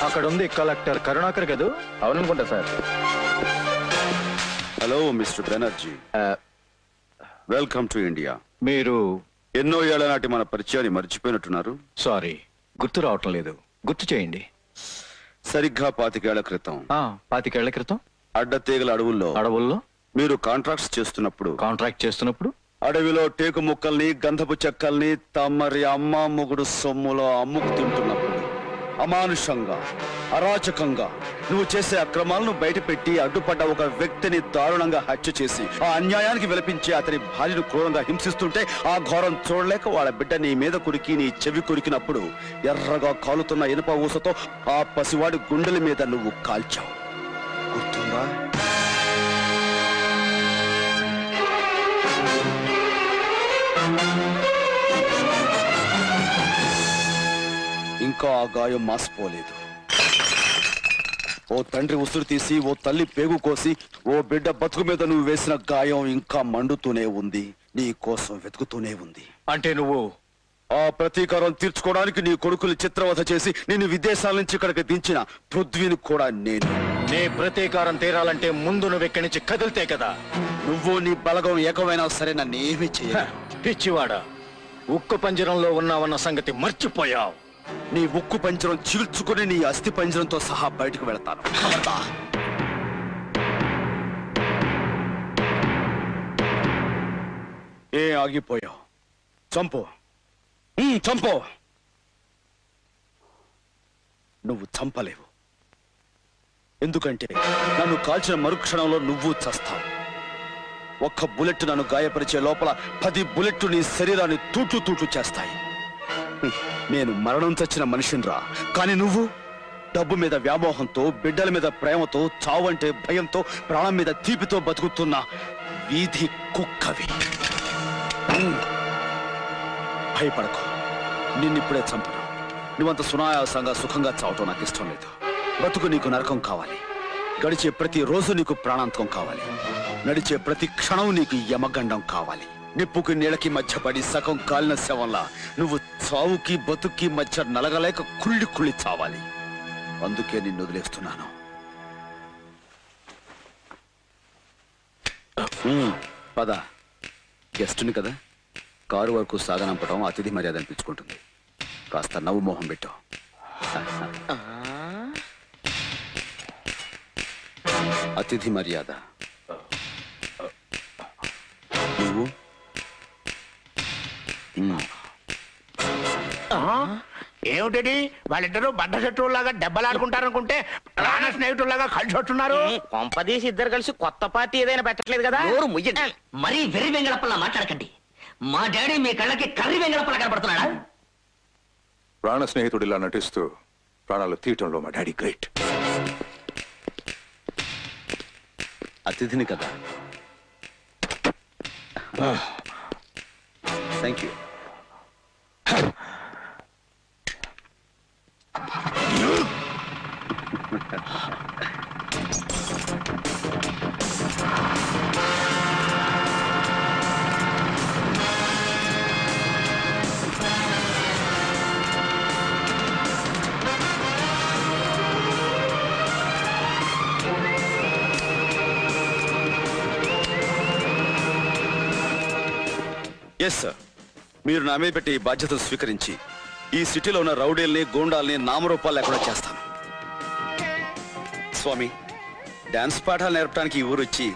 అక్కడ ఉంది కలెక్టర్ కరుణాకర్ కదూ? అవుననుకుంటా sir. Hello mister Banerjee, welcome to India. మీరు ఎన్నో ఏళ్ల నాటి మన పరిచయాన్ని మర్చిపోయినట్టున్నారు. సారీ, గుర్తు రావటం లేదు. గుర్తు చేయండి. సరిగ్గా 25 ఏళ్ల క్రితం. 25 ఏళ్ల క్రితం అడ్డతీగల అడవుల్లో మీరు కాంట్రాక్ట్ చేస్తున్నప్పుడు అడవిలో టేకు ముక్కల్ని గంధపు చెక్కల్ని తమరి అమ్మ మొగుడు సొమ్ములో అమ్ముకు తింటున్నప్పుడు అమానుషంగా అరాచకంగా నువ్వు చేసే అక్రమాలను బయటపెట్టి అడ్డుపడ్డ ఒక వ్యక్తిని దారుణంగా హత్య చేసి ఆ అన్యాయానికి విలపించి అతని భార్యను క్రూరంగా హింసిస్తుంటే ఆ ఘోరం చూడలేక వాళ్ళ బిడ్డ నీ మీద కురికి నీ చెవి కురికినప్పుడు ఎర్రగా కాలుతున్న ఇనుప ఊసతో ఆ పసివాడి గుండెల మీద నువ్వు కాల్చావు. గుర్తుందా? ఇంకా ఆ గాయం మాసిపోలేదు. ఓ తండ్రి ఉసురు తీసి, ఓ తల్లి పేగు కోసి, ఓ బిడ్డ బతుకు మీద నువ్వు వేసిన గాయం ఇంకా మండుతూనే ఉంది, నీ కోసం వెతుకుతూనే ఉంది. అంటే నువ్వు ఆ ప్రతీకారం తీర్చుకోవడానికి నీ కొడుకులు చిత్రవధ చేసి నిన్ను విదేశాల నుంచి ఇక్కడికి దించిన పృథ్వీని కూడా నేను. నీ ప్రతీకారం తీరాలంటే ముందు నువ్వు ఇక్కడి నుంచి కదిలితే కదా. నువ్వు నీ బలగం ఏకమైనా సరే నన్ను ఏమీ చెయ్య. పిచ్చివాడా, ఉక్కు పంజరంలో ఉన్నావన్న సంగతి మర్చిపోయావు. నీ ఉక్కు పంజరం చీల్చుకుని నీ అస్థి పంజరంతో సహా బయటకు వెళతాను. ఏ ఆగిపోయావు? చంపు, చంపు. నువ్వు చంపలేవు. ఎందుకంటే నన్ను కాల్చిన మరుక్షణంలో నువ్వు చస్తావు. ఒక్క బుల్లెట్ నన్ను గాయపరిచే లోపల 10 బుల్లెట్లు నీ శరీరాన్ని తూట్లు చేస్తాయి. నేను మరణం చచ్చిన మనిషినిరా, కానీ నువ్వు డబ్బు మీద వ్యామోహంతో, బిడ్డల మీద ప్రేమతో, చావంటే భయంతో, ప్రాణం మీద తీపితో బతుకుతున్న వీధి కుక్కవి. భయపడకు, నిన్నిప్పుడే చంపను. నువ్వంత సునాయాసంగా సుఖంగా చావటం నాకు ఇష్టం లేదు. బతుకు నీకు నరకం కావాలి. గడిచే ప్రతి రోజు నీకు ప్రాణాంతకం కావాలి. నడిచే ప్రతి క్షణం నీకు యమగండం కావాలి. నిప్పుకి నీళ్ళకి మధ్య పడి సగం కాలిన శవంలా నువ్వు చావుకి బతుక్కి మధ్య నలగలేక కుళ్ళి చావాలి. అందుకే నిన్ను వదిలేస్తున్నాను. పద. గెస్టుని కదా, కారు వరకు సాగనంపడం అతిథి మర్యాద అనిపించుకుంటుంది. కాస్త నవ్వు మొహం పెట్టు. అతిథి మర్యాద. నువ్వు ఏమిటది వాళ్ళిద్దరూ బద్ద శత్రువులాగా దెబ్బలాడుకుంటారనుకుంటే ప్రాణ స్నేహితుల్లాగా కలిసి వస్తున్నారు. కొంపదీసి ఇద్దరు కలిసి కొత్త పార్టీ ఏదైనా పెట్టట్లేదు కదా? మరీ వెర్రి వెంగళప్పలా మాట్లాడకండి. మా డాడీ మీ కళ్ళకి కర్రీ వెంగళప్పలా కనపడుతున్నాడా? ప్రాణ స్నేహితుడిలా నటిస్తూ ప్రాణాలు తీయటంలో మా డాడీ గ్రేట్. అతిథిని కదా. Thank you. ఎస్ సార్, మీరు నా మీద పెట్టి ఈ బాధ్యతను స్వీకరించి ఈ సిటీలో ఉన్న రౌడీల్ని గూండాల్ని నామరూపాలు లేకుండా చేస్తాను. స్వామి, డాన్స్ పాఠాలు నేర్పడానికి ఈ ఊరు వచ్చి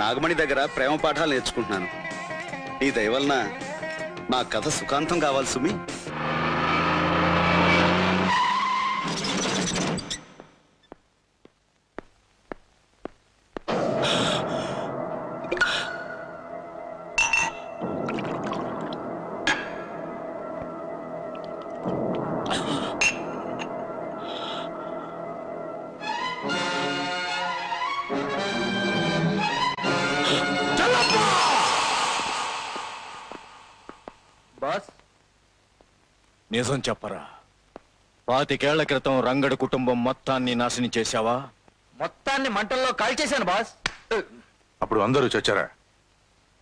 నాగమణి దగ్గర ప్రేమ పాఠాలు నేర్చుకుంటున్నాను. ఈ దయ వలన నా కథ సుఖాంతం కావాలి సుమి. బాస్, నిజం చెప్పరా, 25 ఏళ్ల క్రితం రంగడు కుటుంబం మొత్తాన్ని నాశనం చేశావా? మొత్తాన్ని మంటల్లో కాల్చేశాను బాస్. అప్పుడు అందరూ చచ్చారా?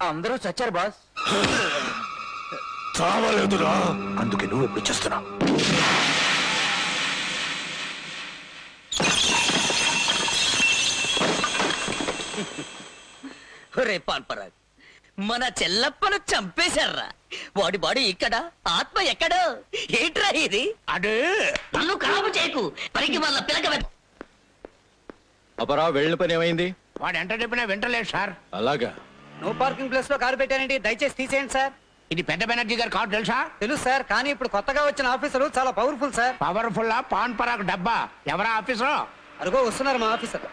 అందరూ చచ్చారు బాస్. చావలేదురా. అందుకే నువ్వు ఎప్పుడు చేస్తున్నావు? రే పాన్పరాగ్, మన చెల్లప్పను చంపేశారా? వాడి బాడీ ఇక్కడ, ఆత్మ ఎక్కడో. ఏంట్రా ఇది? అదే నన్ను ఖరాబు చేయకు. పనికి వాళ్ళ పిలక. అపరా, వెళ్ళిన పని ఏమైంది? వాడు ఎంత చెప్పినా వింటలేదు సార్. అలాగా? నో పార్కింగ్ ప్లేస్ లో కారు పెట్టానండి, దయచేసి తీసేయండి సార్. ఇది పెద్ద బెనర్జీ గారి కారు తెలుసా? తెలుసు సార్, కానీ ఇప్పుడు కొత్తగా వచ్చిన ఆఫీసరు చాలా powerful sir. Powerful pan Parag డబ్బా. ఎవరా ఆఫీసరు? అరుగో వస్తున్నారు మా ఆఫీసర్.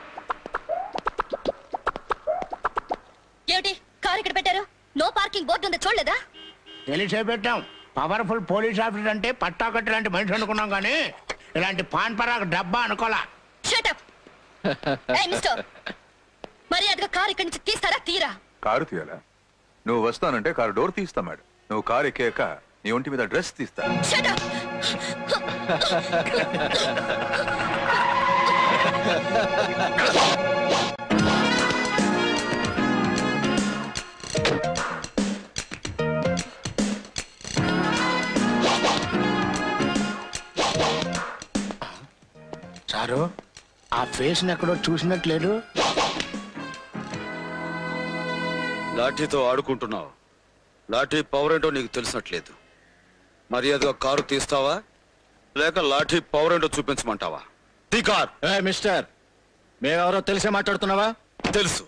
ఏమిటి కారు ఇక్కడ పెట్టారు? నో పార్కింగ్ బోర్డు ఉందో చూడలేదా? తెలిసే పెట్టాం. పవర్ఫుల్ పోలీస్ ఆఫీసర్ అంటే పట్టాకట్టి లాంటి మనిషి అనుకున్నాం, కానీ ఇలాంటి పాన్ పరాగ్ డబ్బా అనుకోలా. Shut up. ఏయ్ మిస్టర్, మర్యాదగా కారు ఇక్కడి నుంచి తీస్తారా? తీరా. కారు తీయాలా? నువ్వు వస్తానంటే కారు డోర్ తీస్తా మేడం. నువ్వు కారు ఎక్కాక నీ ఒంటి మీద డ్రెస్ తీస్తా. Shut up. సారు, ఆ ఫేస్ ఎక్కడో చూసినట్లేదు. లాఠీతో ఆడుకుంటున్నావు. లాఠీ పవర్ ఏంటో నీకు తెలిసినట్లేదు. మర్యాదగా కారు తీస్తావా లేక లాఠీ పవర్ ఏంటో చూపించమంటావా? తీ కార్. మిస్టర్, మేమెవరో తెలిసే మాట్లాడుతున్నావా? తెలుసు.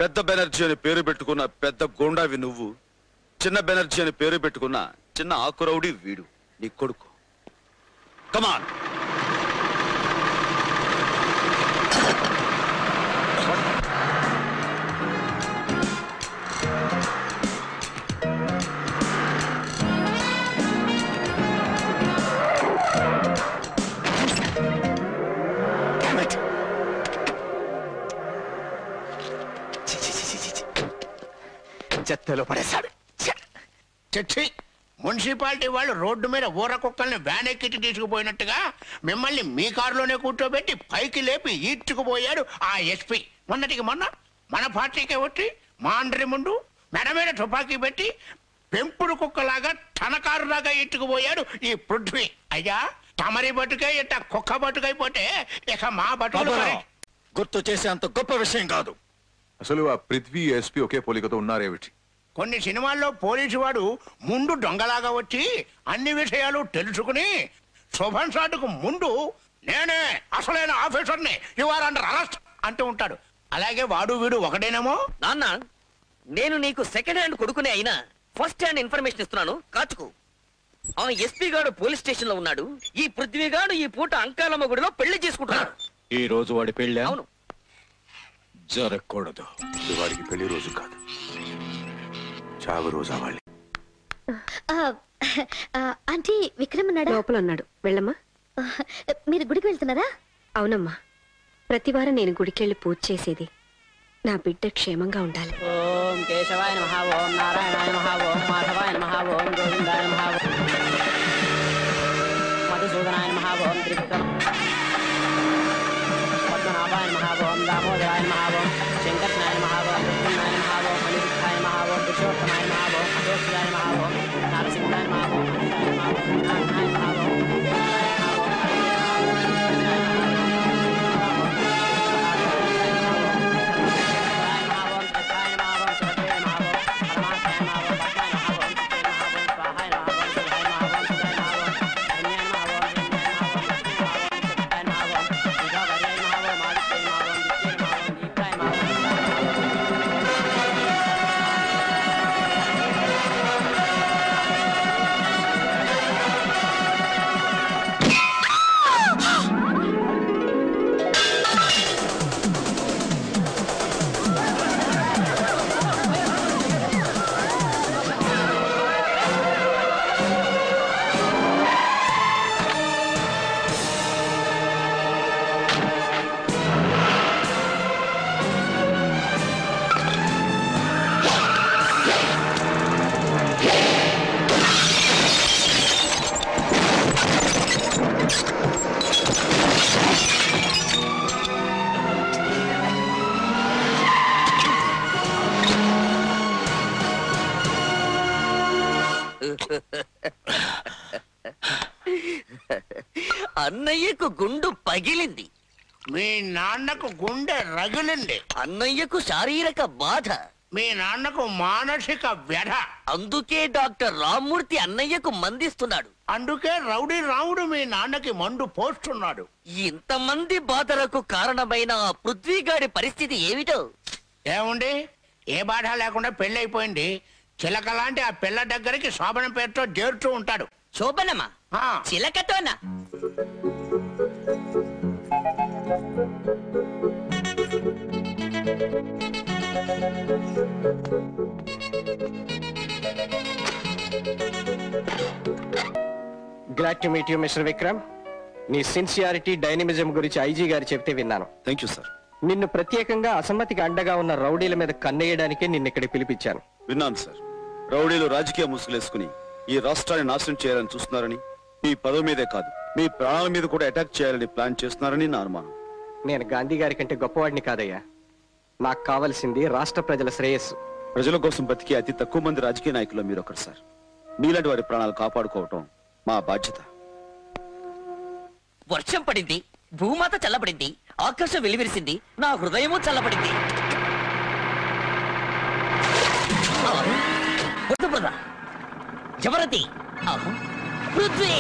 పెద్ద బెనర్జీ అని పేరు పెట్టుకున్న పెద్ద గోండావి నువ్వు, చిన్న బెనర్జీ అని పేరు పెట్టుకున్న చిన్న ఆకురౌడి వీడు, నీ కొడుకు. కమాన్. చెత్తలో పడేశాడు. చచ్చి, మున్సిపాలిటీ వాళ్ళు రోడ్డు మీద ఊర కుక్కల్ని వ్యాన్ ఎక్కించి తీసుకుపోయినట్టుగా మిమ్మల్ని మీ కారులోనే కూర్చోబెట్టి పైకి లేపి ఈడ్చుకుపోయాడు ఆ ఎస్పీ. మొన్నటికి మొన్న మన పార్టీకే వచ్చి మా అందరి ముందు మెడ మీద తుపాకీ పెట్టి పెంపుడు కుక్కలాగా తన కారులాగా ఈడ్చుకుపోయాడు ఈ పృథ్వీ. అయ్యా, తమరి బతుకే ఇట్ట కుక్క బతుకైపోతే ఇక మా బతుకులు గుర్తు చేసే అంత గొప్ప విషయం కాదు. అసలు ఆ పృథ్వీ ఎస్పీ ఒకే పోలికతో ఉన్నారేమిటి? కొన్ని సినిమాల్లో పోలీసు వాడు ముందు దొంగలాగా వచ్చి అన్ని విషయాలు తెలుసుకుని శుభం షాటుకు ముందు నేనే అసలైన ఆఫీసర్ని, యు ఆర్ అండర్ అరెస్ట్ అంటూ ఉంటాడు. అలాగే వాడు వీడు ఒకటేనేమో. నాన్న, నేను నీకు సెకండ్ హ్యాండ్ కొడుకునే అయినా ఫస్ట్ హ్యాండ్ ఇన్ఫర్మేషన్ ఇస్తున్నాను, కాచుకో. ఆ ఎస్పీ గాడు పోలీస్ స్టేషన్ లో ఉన్నాడు. ఈ పృథ్వీగాడు ఈ పూట అంకాలమ్మ గుడిలో పెళ్లి చేసుకుంటున్నాడు. ఈ రోజు వాడి పెళ్ళి అవును. జరగకూడదు. వాడికి పెళ్లి రోజు కాదు, చావు రోజు అవ్వాలి. ఆంటీ విక్రమ్ ఉన్నాడా? లోపల ఉన్నాడు. వెళ్ళమ్మా. మీరు గుడికి వెళ్తున్నారా? అవునమ్మా, ప్రతివారం నేను గుడికెళ్ళి పూజ చేసేది నా బిడ్డ క్షేమంగా ఉండాలి. ఓం కేశవాయ నమః, ఓం నారాయణాయ నమః, ఓం మాధవాయ నమః, ఓం గోవిందాయ నమః, మధుసూదనాయ నమః, ఓం త్రివిక్రమ పద్మనాభాయ నమః, ఓం దామోదరాయ నమః, ఓం శంకర్షణాయ నమః, ఓం ప్రద్యుమ్నాయ నమః, ఓం అనిరుద్ధాయ నమః, ఓం పురుషోత్తమాయ నమః, ఓం అశోక్యాయ నమః, ఓం నరసింహాయ నమః, ఓం అనంతాయ నమః, ఓం నారాయణాయ నమః, ఓం అన్నయ్యకు గుండు పగిలింది. మీ నాన్నకు గుండె రగిలింది. అన్నయ్యకు శారీరక బాధ. మీ నాన్నకు మానసిక వ్యధ. అందుకే డాక్టర్ రామ్మూర్తి అన్నయ్యకు మందిస్తున్నాడు. అందుకే రౌడీ రాముడు మీ నాన్నకి మందు పోస్తున్నాడు. ఇంతమంది బాధలకు కారణమైన ఆ పృథ్వీగాడి పరిస్థితి ఏమిటో? ఏముంది, ఏ బాధ లేకుండా పెళ్ళైపోయింది. చిలక లాంటి ఆ పిల్ల దగ్గరికి శోభన పేరుతో చేరుతూ ఉంటాడు. శోభనమా? చిలకతోనా? Glad to meet you mister Vikram. నీ సిన్సియారిటీ, డైనమిజం గురించి ఐజీ గారు చెప్తే విన్నాను. Thank you sir. నిన్ను ప్రత్యేకంగా అసమ్మతికి అండగా ఉన్న రౌడీల మీద కన్నేయడానికే నిన్న ఇక్కడ పిలిపించాను. విన్నాను సార్. రౌడీలు రాజకీయ ముసుగులేసుకుని ఈ రాష్ట్రాన్ని నాశనం చేయాలని చూస్తున్నారని, మీ పదవి మీదే కాదు మీ ప్రాణాల మీద కూడా అటాక్ చేయాలని ప్లాన్ చేస్తున్నారని నా అనుమానం. నేను గాంధీ గారి కంటే గొప్పవాడిని కాదయ్యా. నాకు కావలసింది రాష్ట్ర ప్రజల శ్రేయస్సు. ప్రజల కోసం బతికే అతి తక్కువ మంది రాజకీయ నాయకులు మీరు ఒకరు సార్. మీలాంటి వారి ప్రాణాలు కాపాడుకోవటం మా బాధ్యత. వర్షం పడింది, భూమాత చల్లబడింది, ఆకాశం వెలివిరిసింది, నా హృదయము చల్లబడింది. జవరతి, పృథ్వీ,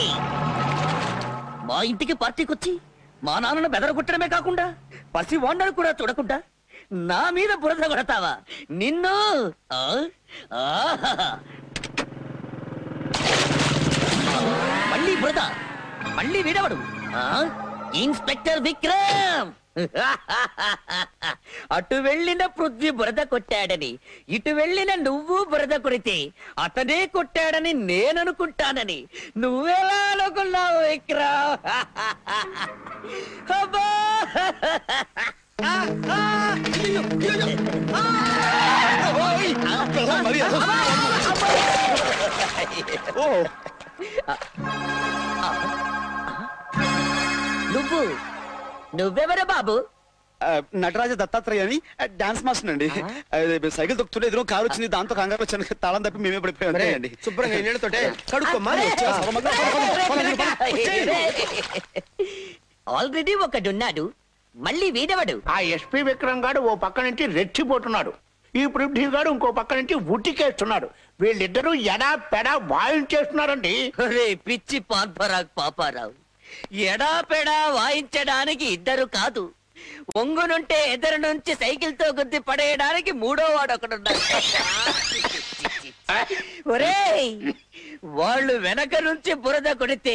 మా ఇంటికి పార్టీకొచ్చి మా నాన్నను బెదరగొట్టడమే కాకుండా పసి వాండను కూడా చూడకుండా నా మీద బురద కొడతావా? నిన్ను మళ్ళీ బురద, మళ్ళీ వీడవడు. ఇన్స్పెక్టర్ విక్రమ్, అటు వెళ్ళిన పృథ్వీ బురద కొట్టాడని, ఇటు వెళ్ళిన నువ్వు బురద కొడితే అతనే కొట్టాడని నేననుకుంటానని నువ్వెలా అనుకున్నావు విక్రమ్? అబ్బా! నువ్వెవరు బాబు? నటరాజ దత్తాత్రేయ అని డాన్స్ మాస్టర్ అండి. సైకిల్ తొక్కుతుంటే ఎదురు కారు వచ్చింది, దాంతో కంగారు వచ్చాను, తాళం తప్పి మేమే పడిపోయాం. శుభ్రంగా నీళ్ళతోటే కడుక్కోమ్మా. ఆల్రెడీ ఒకడున్నాడు, మళ్ళీ వీడవడు. ఆ ఎస్పీ విక్రమ్ గాడు ఓ పక్క నుంచి రెచ్చిపోతున్నాడు, ఈ పృథ్వీ గాడు ఇంకో పక్క నుంచి ఉట్టికేస్తున్నాడు. వీళ్ళిద్దరూ ఎడా పెడా వాయించేస్తున్నారండి. పిచ్చి పాన్పరాగ్ పాపారావు, ఎడా పెడా వాయించడానికి ఇద్దరు కాదు, ఒంగునుంటే ఎదురు నుంచి సైకిల్ తో గుద్ది పడేయడానికి మూడో వాడు ఒకడున్నాడు. ఒరేయ్, వాళ్ళు వెనక నుంచి బురద కొడితే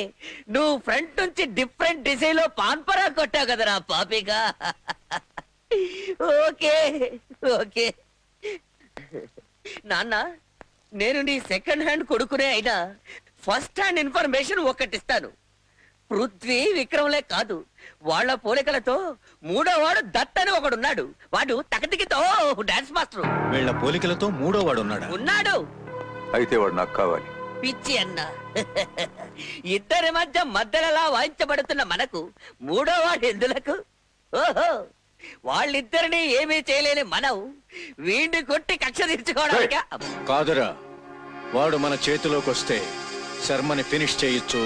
నువ్వు ఫ్రంట్ నుంచి డిఫరెంట్ డిజైన్ లో పాన్పరా కొట్టావు కదరా పాపిగా. ఓకే ఓకే నాన్న, నేను నీ సెకండ్ హ్యాండ్ కొడుకునే అయినా ఫస్ట్ హ్యాండ్ ఇన్ఫర్మేషన్ ఒకటిస్తాను. పృథ్వీ విక్రమ్లే కాదు, వాళ్ళ పోలికలతో మూడో వాడు దత్ అని ఒకడున్నాడు. వాడు తకతికితో డాన్స్ మాస్టర్. వీళ్ళ పోలికలతో మూడో వాడు ఉన్నాడు. అయితే వాడు నాకు కావాలి. పిచ్చి అన్న, ఇద్దరి మధ్యలో వాయించబడుతున్న మనకు మూడో వాడు ఎందులకు? ఓహో, వాళ్ళిద్దరిని ఏమీ చేయలేని మనం వీడిని కొట్టి కక్ష తీర్చుకోవడానికి. కాదురా, వాడు మన చేతిలోకి వస్తే శర్మని ఫినిష్ చేయొచ్చు,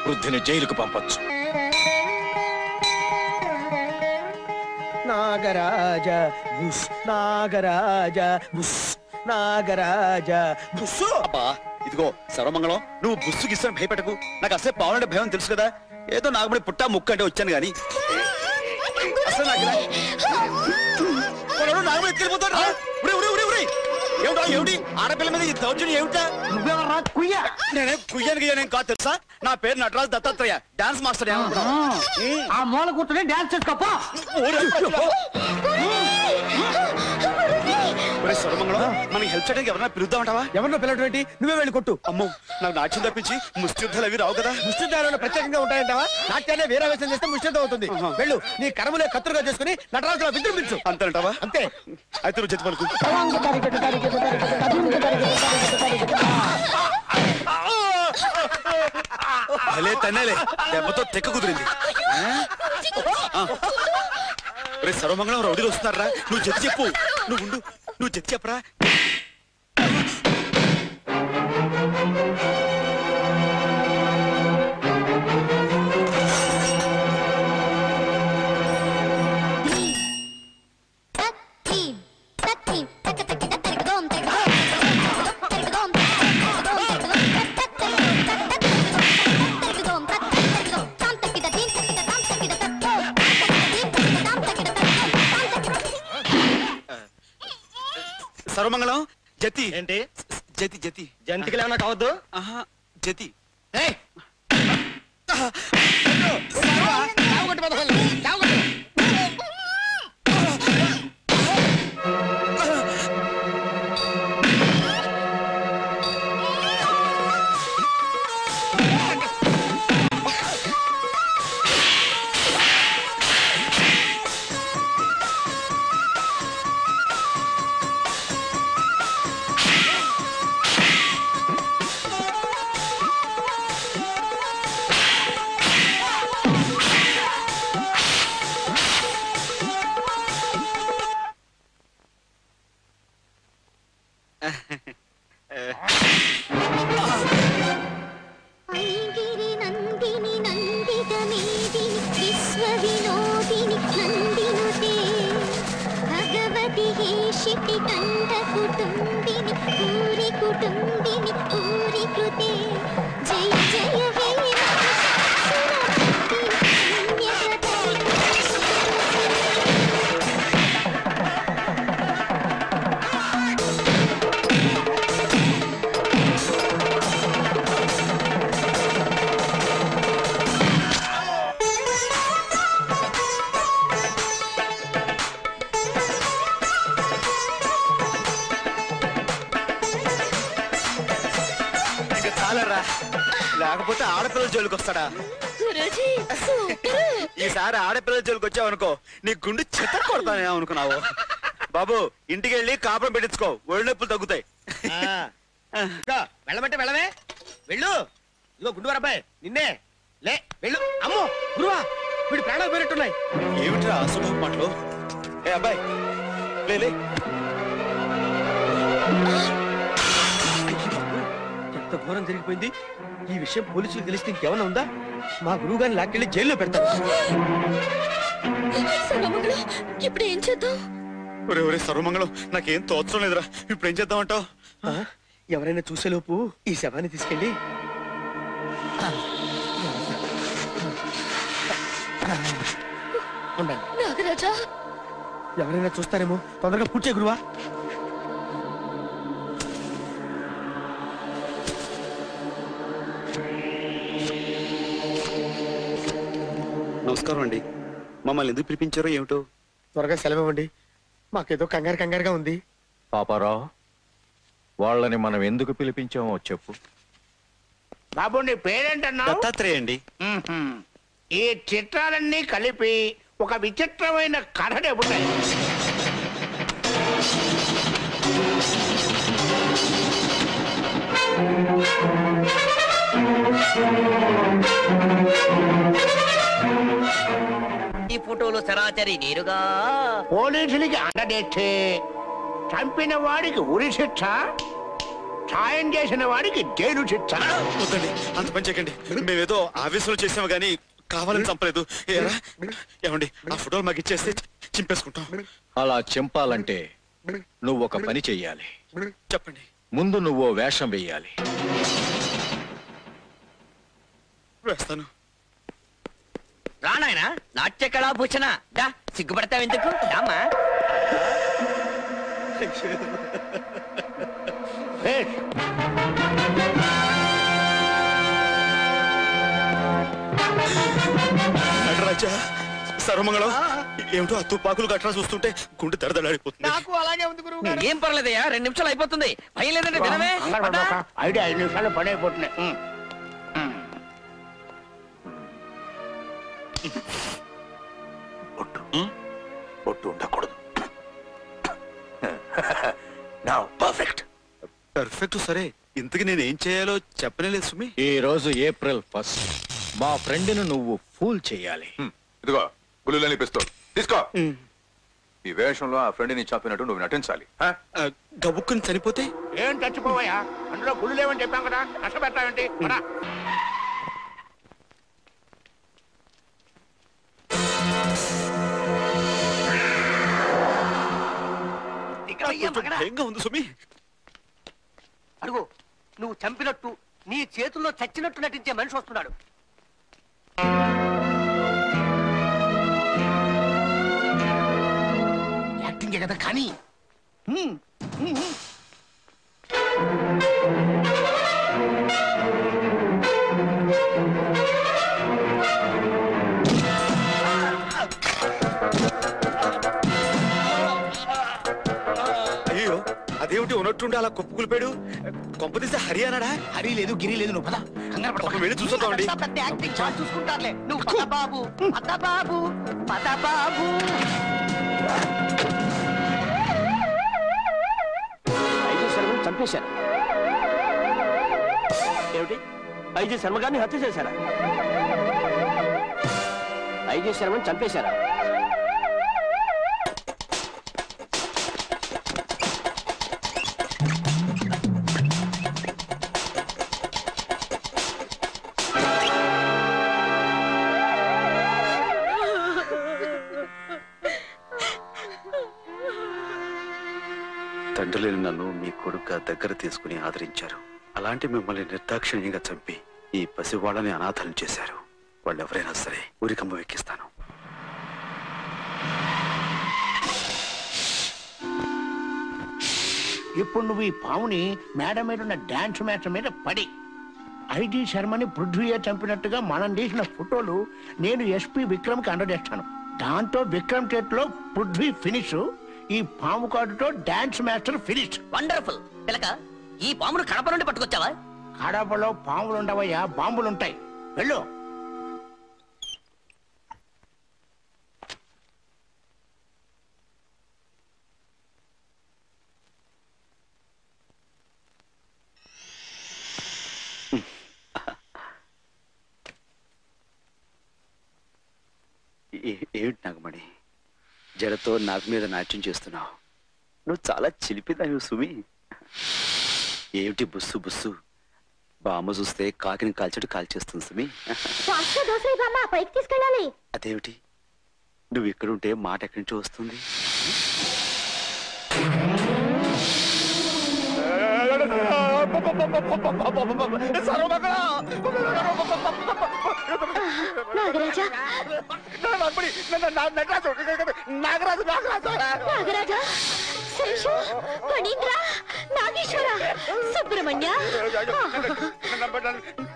వృద్ధిని జైలుకు పంపొచ్చు. నాగరాజ బుస్, నాగరాజ బుస్, నాగరాజ బుస్సు. అబ్బా ఇదిగో సర్వమంగళం, నువ్వు బుస్సు గిస్సు భయపెట్టకు. నాకు అసలే పావులంటే భయం తెలుసు కదా. ఏదో నాగమణి పుట్టా ముక్క అంటే వచ్చాను గాని అసలు నాగమణి ఎత్తుకెళ్ళిపోతాడు. ఏమిటి ఆడపిల్ల మీద ఈ దౌర్జన్యం ఏమిటా? నువ్వెవరా కుయ్య? నేనే కుయ్యానికి నేను కాదు తెలుసా. నా పేరు నటరాజు దత్తాత్రేయ, డాన్స్ మాస్టర్. ఆ మూల కూర్చొని డాన్స్ చేసుకోపా. సర్వమంగళం, మనకి హెల్ప్ చేయడానికి ఎవరైనా పిలుద్దామంటావా? ఎవరినో పిల్లడం ఏంటి? నువ్వే వెళ్ళి కొట్టు. అమ్మో, నాకు నాట్యం తప్పించి ముష్టియుద్ధాలు అవి రావు కదా. ముష్టియుద్ధాలు ప్రత్యేకంగా ఉంటాయంటావా? నాట్యాన్ని వీరావేశం చేస్తే ముష్టియుద్ధం అవుతుంది. వెళ్ళు, నీ కరములే కత్తులుగా చేసుకుని నటరాజులా విజృంభించు. అంతేంటావా? అంతే. అయితే నువ్వు జతి పలుకు. భలే తన్నేలే, దెబ్బతో తెక్క కుదిరింది. రే సర్వమంగళం, రౌడీలు వస్తున్నారా? నువ్వు జతి చెప్పు. నువ్వు ఉండు, నువ్వు జతి చెప్పరా. సర్వమంగళం, జతి ఏంటి? జతి జతి జంతికి ఏమన్నా కావద్దు. ఆహా, జతి. లేకపోతే ఆడపిల్లల జోలికి వస్తాడా? ఈసారి ఆడపిల్లల జోలికి వచ్చావనుకో, నీ గుండు చెత్త కొడతానే అనుకున్నావు. బాబు, ఇంటికి వెళ్ళి కాపురం పెట్టించుకో, ఒళ్ళు నొప్పులు తగ్గుతాయి. వెళ్ళమంటే వెళ్ళవే. వెళ్ళు. ఇదిగో గుండు అబ్బాయి, నిన్నే లే. వెళ్ళు. అమ్మో గురువా, వీడి ప్రాణాలు పోయినట్టున్నాయి. ఏమిట్రా అశుభం మాటలు? ఏ అబ్బాయి, లే. ఎంత ఘోరం జరిగిపోయింది. ఈ విషయం పోలీసులు తెలిస్తే ఇంకేమన్నా ఉందా? మా గురువు గారిని లాక్కెళ్ళి జైల్లో పెడతారు. ఇప్పుడు ఏం చేద్దాం? ఒరే ఒరే సర్వమంగళం, నాకేం తోచడం లేదురా. ఇప్పుడు ఏం చేద్దామంటావు? ఎవరైనా చూసేలోపు ఈ శవాన్ని తీసుకెళ్ళి ఉండండి. నాగరాజా ఎవరైనా చూస్తారేమో, తొందరగా పూర్తి చేయి గురువా. నమస్కారం అండి. మమ్మల్ని ఎందుకు పిలిపించారో ఏమిటో? త్వరగా సెలవివ్వండి, మాకేదో కంగారుగా ఉంది. పాపారావు, వాళ్ళని మనం ఎందుకు పిలిపించామో చెప్పు. బాబు నీ పేరేంటన్నా? దత్తాత్రేయ అండి. ఈ చిత్రాలన్నీ కలిపి ఒక విచిత్రమైన కథ చెబుతాయి. ఈ ఫోటోలో సరాచరి నేరుగా పోలీసులకి అండదేస్తే చంపిన వాడికి ఉరి శిక్ష, సాయం చేసిన వాడికి జైలు శిక్ష. వద్దండి, అంత పని చేయకండి. మేమేదో ఆవేశంలో చేసాము గానీ కావాలని చంపలేదు. ఏరా ఏమండి, ఆ ఫోటోలు మాకు ఇచ్చేస్తే చింపేసుకుంటాం. అలా చింపాలంటే నువ్వు ఒక పని చెయ్యాలి. చెప్పండి. ముందు నువ్వు వేషం వెయ్యాలి. వేస్తాను. రానాయన నాట్య కళాభూషణ, దా సిగ్గుపడతావు ఎందుకు? రామా. నటరాజా, సర్వమంగళం. ఏమిటో ఆ తుపాకులు గట్రా చూస్తుంటే గుండె దడదలాడిపోతుంది. నాకు అలాగే ఉంది గురువు గారు. ఏం పర్లేదయ్యా, 2 నిమిషాలు అయిపోతుంది. భయం లేదంటే వినవే. ఐడియా 5 నిమిషాలు పని అయిపోతున్నాయి. ఒట్టు ఉండకూడదు. పర్ఫెక్ట్. పర్ఫెక్ట్. సరే, ఇంతకు నేను ఏం చేయాలో చెప్పలేదు సుమి. ఈ రోజు ఏప్రిల్ 1 మా ఫ్రెండ్ను నువ్వు ఫూల్ చెయ్యాలి. ఇదిగో గుళ్ళు పిస్తోల్ తీసుకో. ఈ వేషంలో ఆ ఫ్రెండ్ ని చంపినట్టు నువ్వు నటించాలి. గబుక్కుని చనిపోతే ఏం చచ్చిపోవయ్యా, అందులో గుళ్ళు లేవని చెప్పాం కదా, కష్టపెడతావేంటి? భయంగా ఉంది సుమి. అడుగు, నువ్వు చంపినట్టు నీ చేతుల్లో చచ్చినట్టు నటించే మనిషి వస్తున్నాడు. యాక్టింగ్ కదా కానీ. అయ్యో, అదేమిటి ఉన్నట్టుండి అలా కుప్పకులిపాడు? కొంపదీస్తే హరి అన్నాడా? హరి లేదు, గిరి లేదు. నువ్వు పద, కంగారు పడకు. వెళ్ళి చూసొద్దామండి. పెద్ద యాక్టింగ్ చాలా చూసుకుంటారులే. నువ్వు పద బాబు, పద బాబు, పద బాబు. ఐజీ శర్మని చంపేశారు. ఏమిటి, ఐజీ శర్మ గారిని హత్య చేశారా? ఐజీ శర్మని చంపేశారా? తండ్రి లేని నన్ను మీ కొడుకుగా దగ్గర తీసుకుని ఆదరించారు. అలాంటి మిమ్మల్ని నిర్దాక్షిణ్యంగా చంపి ఈ పసివాళ్ళని అనాథం చేశారు. వాళ్ళెవరైనా సరే ఊరికమ్మ ఎక్కిస్తాను. ఇప్పుడు నువ్వు ఈ పావుని మేడ మీద ఉన్న డాన్స్ మ్యాచ్ మీద పడి ఐజీ శర్మని పృథ్వీయే చంపినట్టుగా మనం తీసిన ఫోటోలు నేను ఎస్పీ విక్రమ్ కి అందజేస్తాను. దాంతో విక్రమ్ చేతిలో పృథ్వీ ఫినిష్, ఈ పాము కాటుతో డాన్స్ మాస్టర్ ఫినిష్. వండర్ఫుల్. పిలక, ఈ పామును కడప నుండి పట్టుకొచ్చావా? కడపలో పాములు ఉండవయ్యా, బాంబులుంటాయి. వెళ్ళు. ఏమిటి నాగమణి, జడతో నాకు మీద నాట్యం చేస్తున్నావు? నువ్వు చాలా చిలిపిదావు సుమి. ఏమిటి బుస్సు బుస్సు? బామ్మ చూస్తే కాకిని కాల్చడు కాల్చేస్తుంది సుమి. పైకి తీసుకెళ్ళాలి. అదేమిటి, నువ్వు ఇక్కడుంటే మాట ఎక్కడి నుంచి వస్తుంది? నాగరాజా నాగరాజు నాగరాజా శేష ఫణీంద్ర నాగేశ్వర సుబ్రహ్మణ్య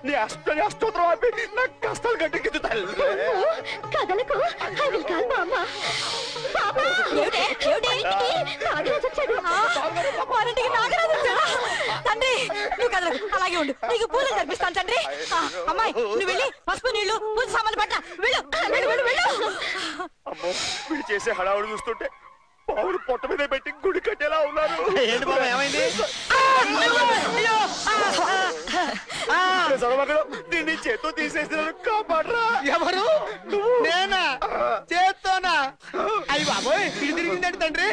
నీ అష్టోత్తరం ఆపి నాకు కష్టాలు గట్టెక్కింది తల్లి. కథలకు ఐ విల్ కాల్ బామ్మ. తండ్రి నువ్వు కదలకు అలాగే ఉండు, నీకు పూలు కనిపిస్తాను తండ్రి. అమ్మాయి నువ్వు వెళ్ళి పసుపు నీళ్లు పూజ సామాన్లు పట్ల వెళ్ళు వెళ్ళు వెళ్ళు వెళ్ళు. అమ్మో వీడు చేసే హడావుడు చూస్తుంటే పావులు పొట్ట మీద పెట్టి గుడి కట్టేలా ఉన్నారు. ఏంటి బాబా ఏమైంది? దీన్ని చేత్తో తీసేసిన కాపాడరా. ఎవరు? నేనా? చేత్తోనా? అయ్యి బాబోయ్ ఇది తిరిగిందండి తండ్రి.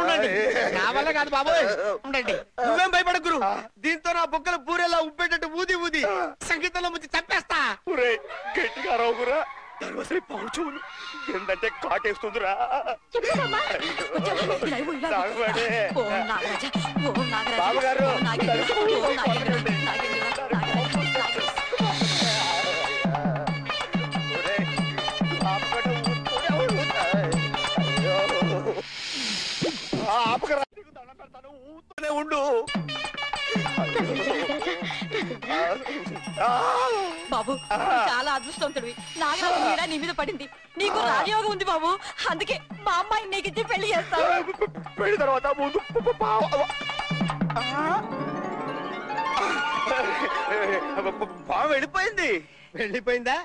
ఉండండి నా వల్ల కాదు బాబోయ్, ఉండండి. నువ్వేం భయపడకురు, దీంతో నా బొక్కలు పూరేలా ఉప్పేటట్టు ఊది ఊది సంగీతంలో ముంచి చంపేస్తా. గట్టిగా రావురా, దర్వాసరి పావుచూలు ఏంటంటే కాటేస్తుందిరా. బాబుగారు ఉండు. బాబు చాలా అదృష్టవంతుడివి, నాగరాజు మీరా నీ మీద పడింది. నీకు రాజయోగం ఉంది బాబు, అందుకే మా అమ్మాయిని నీకు ఇచ్చి పెళ్లి చేస్తావు. పెళ్లి తర్వాత ముందు పాము వెళ్ళిపోయింది. వెళ్ళిపోయిందా?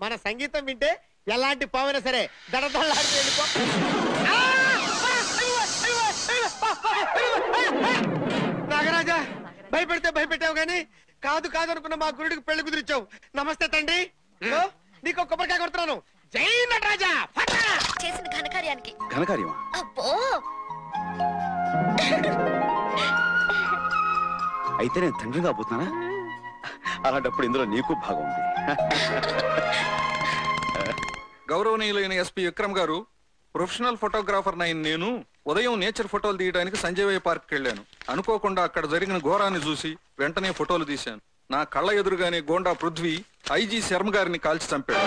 మన సంగీతం వింటే ఎలాంటి పామైనా సరే దడదల్లాడి వెళ్ళిపో. నాగరాజా భయపెడితే భయపెట్టావు గాని కాదు కాదు అనుకున్న మా గురుడికి పెళ్లి కుదిరిచావు. నమస్తే తండ్రి. నీకు కొబ్బరికాయ కొడుతున్నాను. జై నటరాజా. చేసిన ఘనకార్యానికి ఘనకార్యమా? అబ్బో అయితే నేను తండ్రిగా పోతున్నానా? అలాంటప్పుడు ఇందులో నీకు భాగం ఉంది. గౌరవనీయులైన ఎస్పీ విక్రమ్ గారు, ప్రొఫెషనల్ ఫోటోగ్రాఫర్ అయిన నేను ఉదయం నేచర్ ఫోటోలు తీయడానికి సంజయ్ పార్క్ వెళ్ళాను. అనుకోకుండా అక్కడ జరిగిన ఘోరాన్ని చూసి వెంటనే ఫోటోలు తీశాను. నా కళ్ళ ఎదురుగానే గోండా పృథ్వీ ఐజీ శర్మ గారిని కాల్చి చంపాడు.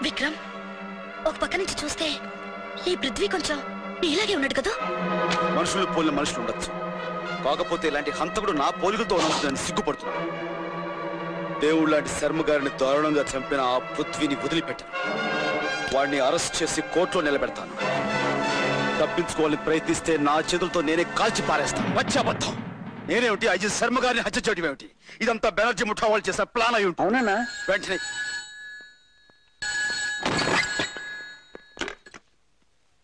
విక్రమ్ ఒక పక్క నుంచి చూస్తే ఈ పృథ్వీ కొంచెం నీలాగే ఉన్నాడు కదా. మనుషులు పోలిన మనుషులు ఉండొచ్చు, కాకపోతే ఇలాంటి హంతకుడు నా పోలికలతో ఉన్నదని సిగ్గుపడుతున్నాను. దేవుడు లాంటి శర్మ గారిని దారుణంగా చంపిన ఆ పృథ్వీని వదిలిపెట్టాను. వాడిని అరెస్ట్ చేసి కోర్టులో నిలబెడతాను. తప్పించుకోవాలని ప్రయత్నిస్తే నా చేతులతో నేనే కాల్చి పారేస్తాను. పచ్చాబద్ధం. నేనేమిటి ఐజీ శర్మ గారిని హత్య చేయడం ఏమిటి? ఇదంతా బెనర్జీ ముఠా వాళ్ళు చేసిన ప్లాన్ అయి ఉంటుంది. అవునా? వెంటనే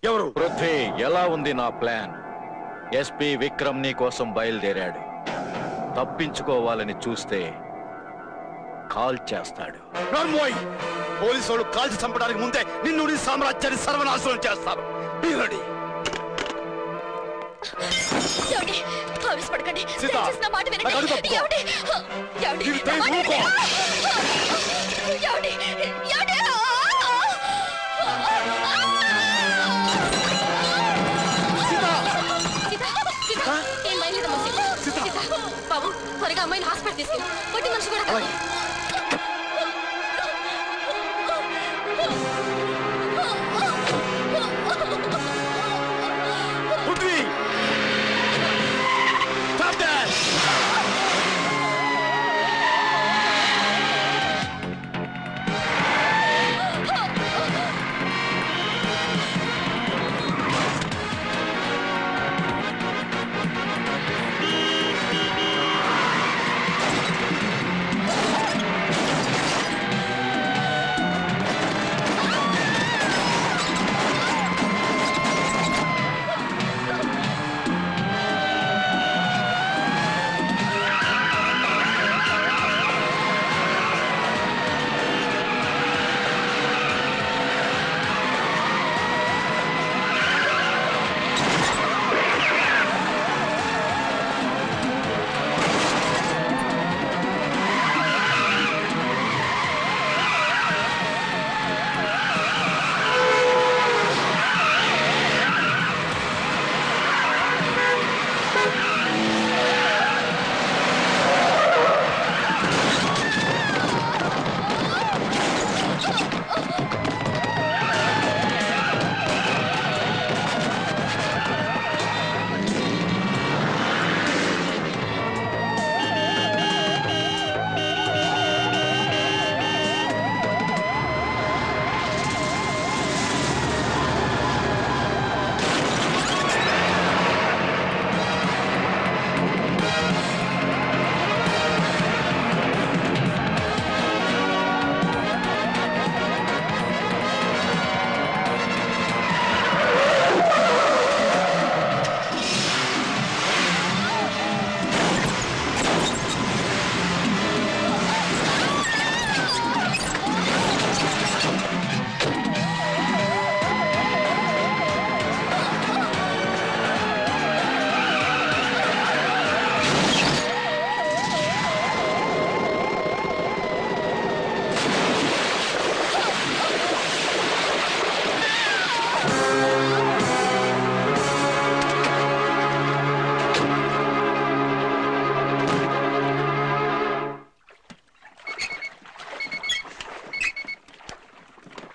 ఎవరు? పృథ్వీ, ఎలా ఉంది నా ప్లాన్? ఎస్పీ విక్రమ్ నీ కోసం బయలుదేరాడు. తప్పించుకోవాలని చూస్తే కాల్ చేస్తాడు. పోలీసు వాళ్ళు కాల్చి చంపడానికి ముందే నిన్ను నీ సామ్రాజ్యాన్ని సర్వనాశనం చేస్తారు. పడకండి, సీత, దయచేసి నా మాట వినండి. నాకు అడుగు తప్పుకో. ఏమండి? ఏమండి? ఇది నా మాట ఊరుకో. వినండి. ఏమండి? ఏమండి? సీత, ఏం బయలుదేరమ్మా సీత. సీత, బాబు త్వరగా అమ్మాయిని హాస్పిటల్ తీసుకెళ్ళి. కొట్టి మనిషి కూడా కాదు.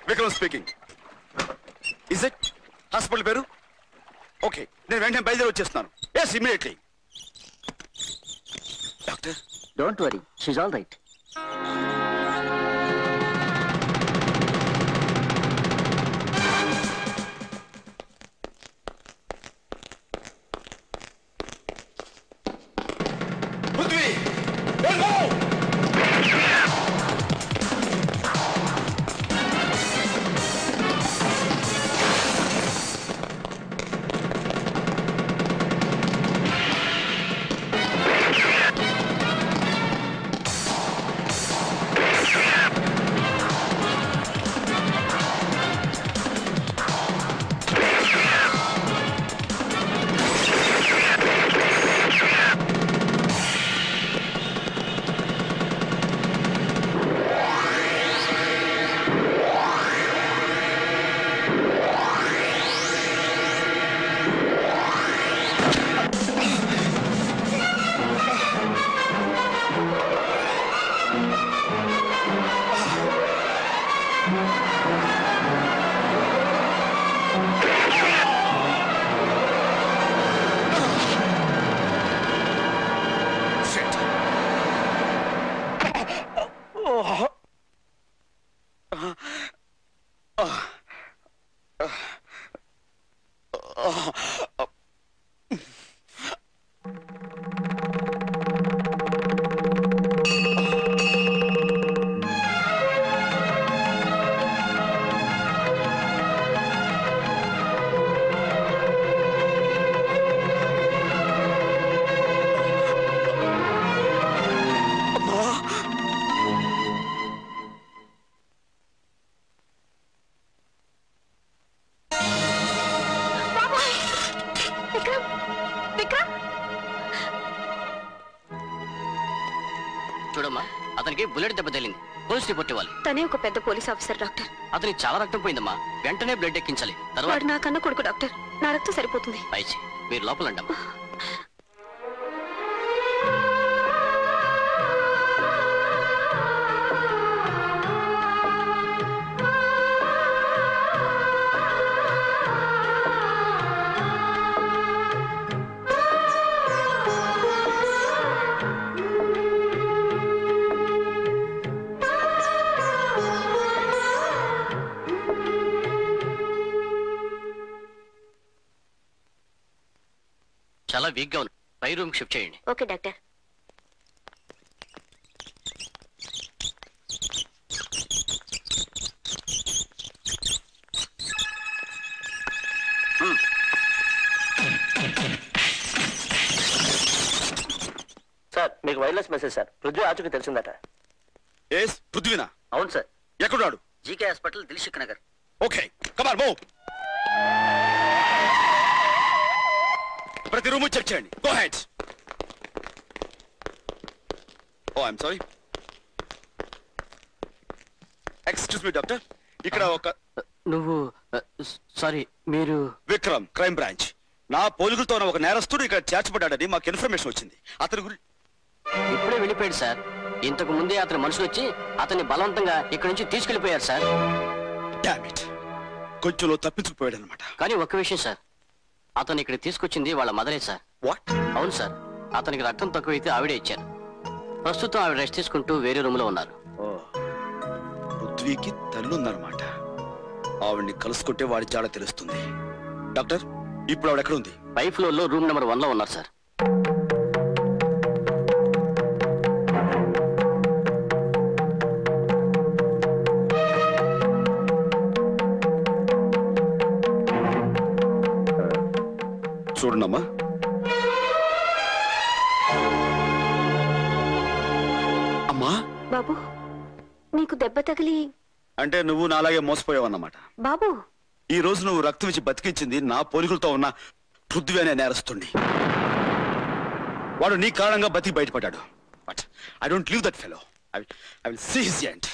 Vikram speaking. Is it hospital పేరు? ఓకే, నేను వెంటనే బయలుదేరి వచ్చేస్తున్నాను. Yes, immediately. Doctor, don't worry, she's all right. చూడమ్మా, అతనికి బుల్లెట్ దెబ్బ తగిలింది. పోలీస్ రిపోర్ట్ ఇవ్వాలి. తనే ఒక పెద్ద పోలీస్ ఆఫీసర్ డాక్టర్. అతనికి చాలా రక్తం పోయిందమ్మా. వెంటనే బ్లడ్ ఎక్కించాలి. తర్వాత వాడు నా కన్న కొడుకు డాక్టర్. నా రక్తం సరిపోతుంది. పైచి మీరు లోపల అండమ్మా. చాలా వీక్ గా ఉంది. పై రూమ్ షిఫ్ట్ చేయండి. Okay doctor. సార్, మీకు వైర్లెస్ మెసేజ్ సార్. పృథ్వీ ఆచూకి తెలిసిందట. ఎస్, పృథ్వీనా? అవును సార్. ఎక్కడున్నాడు? GK hospital, Dilsukh Nagar. Okay, come on, move. ప్రతి రూమ్ చెక్ చేయండి. Go ahead. Oh, I'm sorry. Excuse me doctor, ఇక్కడ ఒక నువ్వు సారీ, మీరు విక్రమ్, క్రైమ్ బ్రాంచ్. నా పోలికలతో ఒక నేరస్తుడు ఇక్కడ చేర్చబడ్డాడని మాకు ఇన్ఫర్మేషన్ వచ్చింది. అతని గురించి ఇప్పుడే వెళ్ళిపోయాడు సార్. ఇంతకు ముందే అతని మనుషులు వచ్చి అతన్ని బలవంతంగా ఇక్కడి నుంచి తీసుకెళ్లిపోయారు సార్. డామ్ ఇట్, కొంచెంలో తప్పించుకుపోయాడు అనమాట. కానీ ఒక్క విషయం సార్, అతను ఇక్కడ తీసుకొచ్చింది వాళ్ళ మదరే సార్. వాట్? అవును సార్, అతనికి రక్తం తక్కువైతే ఆవిడే ఇచ్చారు. ప్రస్తుతం ఆవిడ రెస్ట్ తీసుకుంటూ వేరే రూమ్ లో ఉన్నారు. పృథ్వీకి తల్లి ఉందన్నమాట. ఆవిడ్ని కలుసుకుంటే వాడి జాడ తెలుస్తుంది. డాక్టర్, ఇప్పుడు ఆవిడ ఎక్కడ ఉంది? పై ఫ్లోర్ లో రూమ్ నెంబర్ 1 లో ఉన్నారు సార్. చూడండమ్మా, అమ్మా. బాబు, నీకు దెబ్బ తగిలి అంటే నువ్వు నాలాగే మోసపోయావన్నమాట. బాబు, ఈ రోజు నువ్వు రక్తం ఇచ్చి బతికించింది నా పోలికలతో ఉన్న పృథ్వీ అనే నేరస్తుడిని. వాడు నీ కారణంగా బతికి బయటపడ్డాడు. But I don't leave that fellow. I will see his end.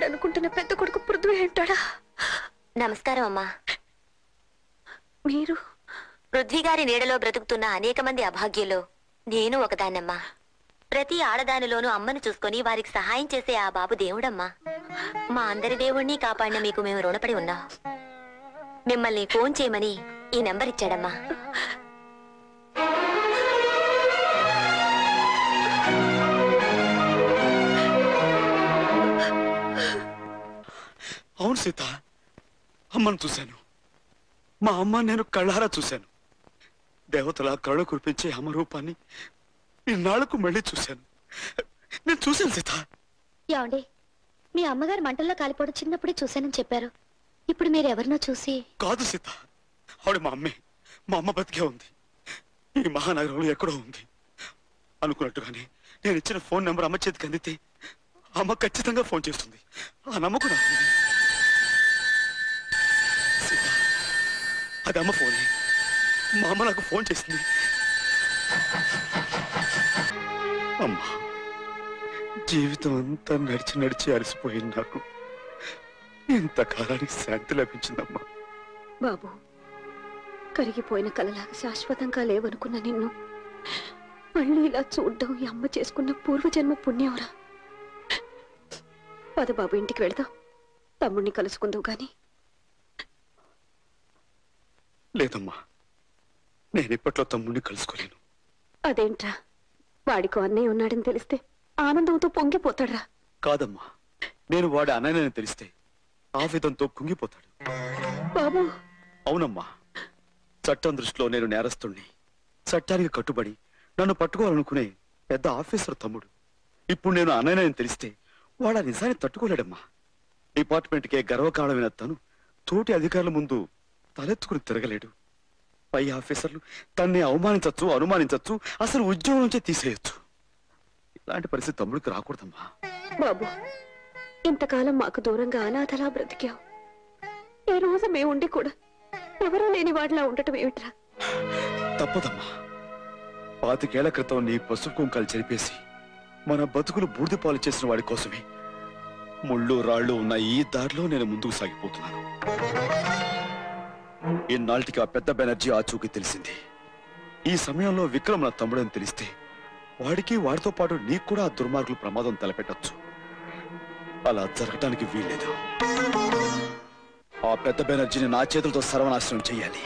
లేడనుకుంటున్న పెద్ద కొడుకు పృథ్వీ అంటాడా? నమస్కారం అమ్మా. మీరు పృథ్వీ గారి నీడలో బ్రతుకుతున్న అనేక మంది అభాగ్యులు నేను ఒకదాన్నమ్మా. ప్రతి ఆడదానిలోనూ అమ్మను చూసుకొని వారికి సహాయం చేసే ఆ బాబు దేవుడమ్మా. మా అందరి దేవుణ్ణి కాపాడిన మీకు మేము రుణపడి ఉన్నాం. మిమ్మల్ని ఫోన్ చేయమని ఈ నంబర్ ఇచ్చాడమ్మా. అవును సీత, అమ్మను చూశాను. మా అమ్మ నేను కళ్ళారా చూశాను. దేవతల కళ్ళు కురిపించే అమ్మ రూపాన్ని ఇన్నాళ్లకు మళ్ళీ చూశాను. నేను చూశాను సీత. ఏమండి, మీ అమ్మగారు మంటల్లో కాలిపోవడం చిన్నప్పుడే చూశానని చెప్పారు. ఇప్పుడు మీరు ఎవరినో చూసి... కాదు సీత, ఆవిడ మా అమ్మే. మా అమ్మ బతికే ఉంది. ఈ మహానగరంలో ఎక్కడో ఉంది. అనుకున్నట్టుగానే నేను ఇచ్చిన ఫోన్ నెంబర్ అమ్మ చేతికి అందితే అమ్మ ఖచ్చితంగా ఫోన్ చేస్తుంది. ఆ నమ్మకం నాకు ఉంది. సీత, అది అమ్మ ఫోనే. మా అమ్మ నాకు ఫోన్ చేసింది. అమ్మా, జీవితం అంతా నడిచి నడిచి అలసిపోయింది. నాకు ఇంతకాలానికి శాంతి లభించిందమ్మా. బాబు, కరిగిపోయిన కలలాగా శాశ్వతంగా లేవనుకున్న నిన్ను మళ్ళీ ఇలా చూడ్డం ఈ అమ్మ చేసుకున్న పూర్వజన్మ పుణ్యంరా. పద బాబు, ఇంటికి వెళదాం. తమ్ముడిని కలుసుకుందావు గాని. లేదమ్మా, నేను ఇప్పట్లో తమ్ముడిని కలుసుకోలేను. అదేంట్రా, వాడికో అన్నయ్య ఉన్నాడని తెలిస్తే ఆనందంతో పొంగిపోతాడ్రా. కాదమ్మా, నేను వాడి అన్నయ్యని తెలిస్తే ఆవేదంతో కుంగిపోతాడు. బాబు, అవునమ్మా, చట్టం దృష్టిలో నేను నేరస్తుణ్ణి. చట్టానికి కట్టుబడి నన్ను పట్టుకోవాలనుకునే పెద్ద ఆఫీసర్ తమ్ముడు. ఇప్పుడు నేను అన్నయ్యని తెలిస్తే వాడు ఆ నిజాన్ని తట్టుకోలేడమ్మా. డిపార్ట్మెంట్కే గర్వకారణమైన తను తోటి అధికారుల ముందు తలెత్తుకుని తిరగలేడు. పై ఆఫీసర్లు తన్ని అవమానించచ్చు, అనుమానించచ్చు, అసలు ఉద్యోగం నుంచే తీసేయచ్చు. ఇలాంటి పరిస్థితి తమ్ముడికి రాకూడదమ్మా. బాబు, ఇంతకాలం మాకు దూరంగా అనాథలా బ్రతికావు. ఈ రోజు మేముండి కూడా ఎవరూ లేని వాడిలా ఉండటం ఏమిట్రా? తప్పదమ్మా. 25 ఏళ్ల క్రితం నీ పసుపు కుంకాలు చెరిపేసి మన బతుకులు బూడిద పాలు చేసిన వాడి కోసమే ముళ్ళు రాళ్ళు ఉన్న ఈ దారిలో నేను ముందుకు సాగిపోతున్నాను. ఇన్నాళ్ళకి ఆ పెద్ద బెనర్జీ ఆచూకీ తెలిసింది. ఈ సమయంలో విక్రమ్ నా తమ్ముడని తెలిస్తే వాడికి వాడితో పాటు నీకు కూడా ఆ దుర్మార్గులు ప్రమాదం తలపెట్టచ్చు. అలా జరగటానికి వీల్లేదు. ఆ పెద్ద బెనర్జీని నా చేతులతో సర్వనాశనం చెయ్యాలి.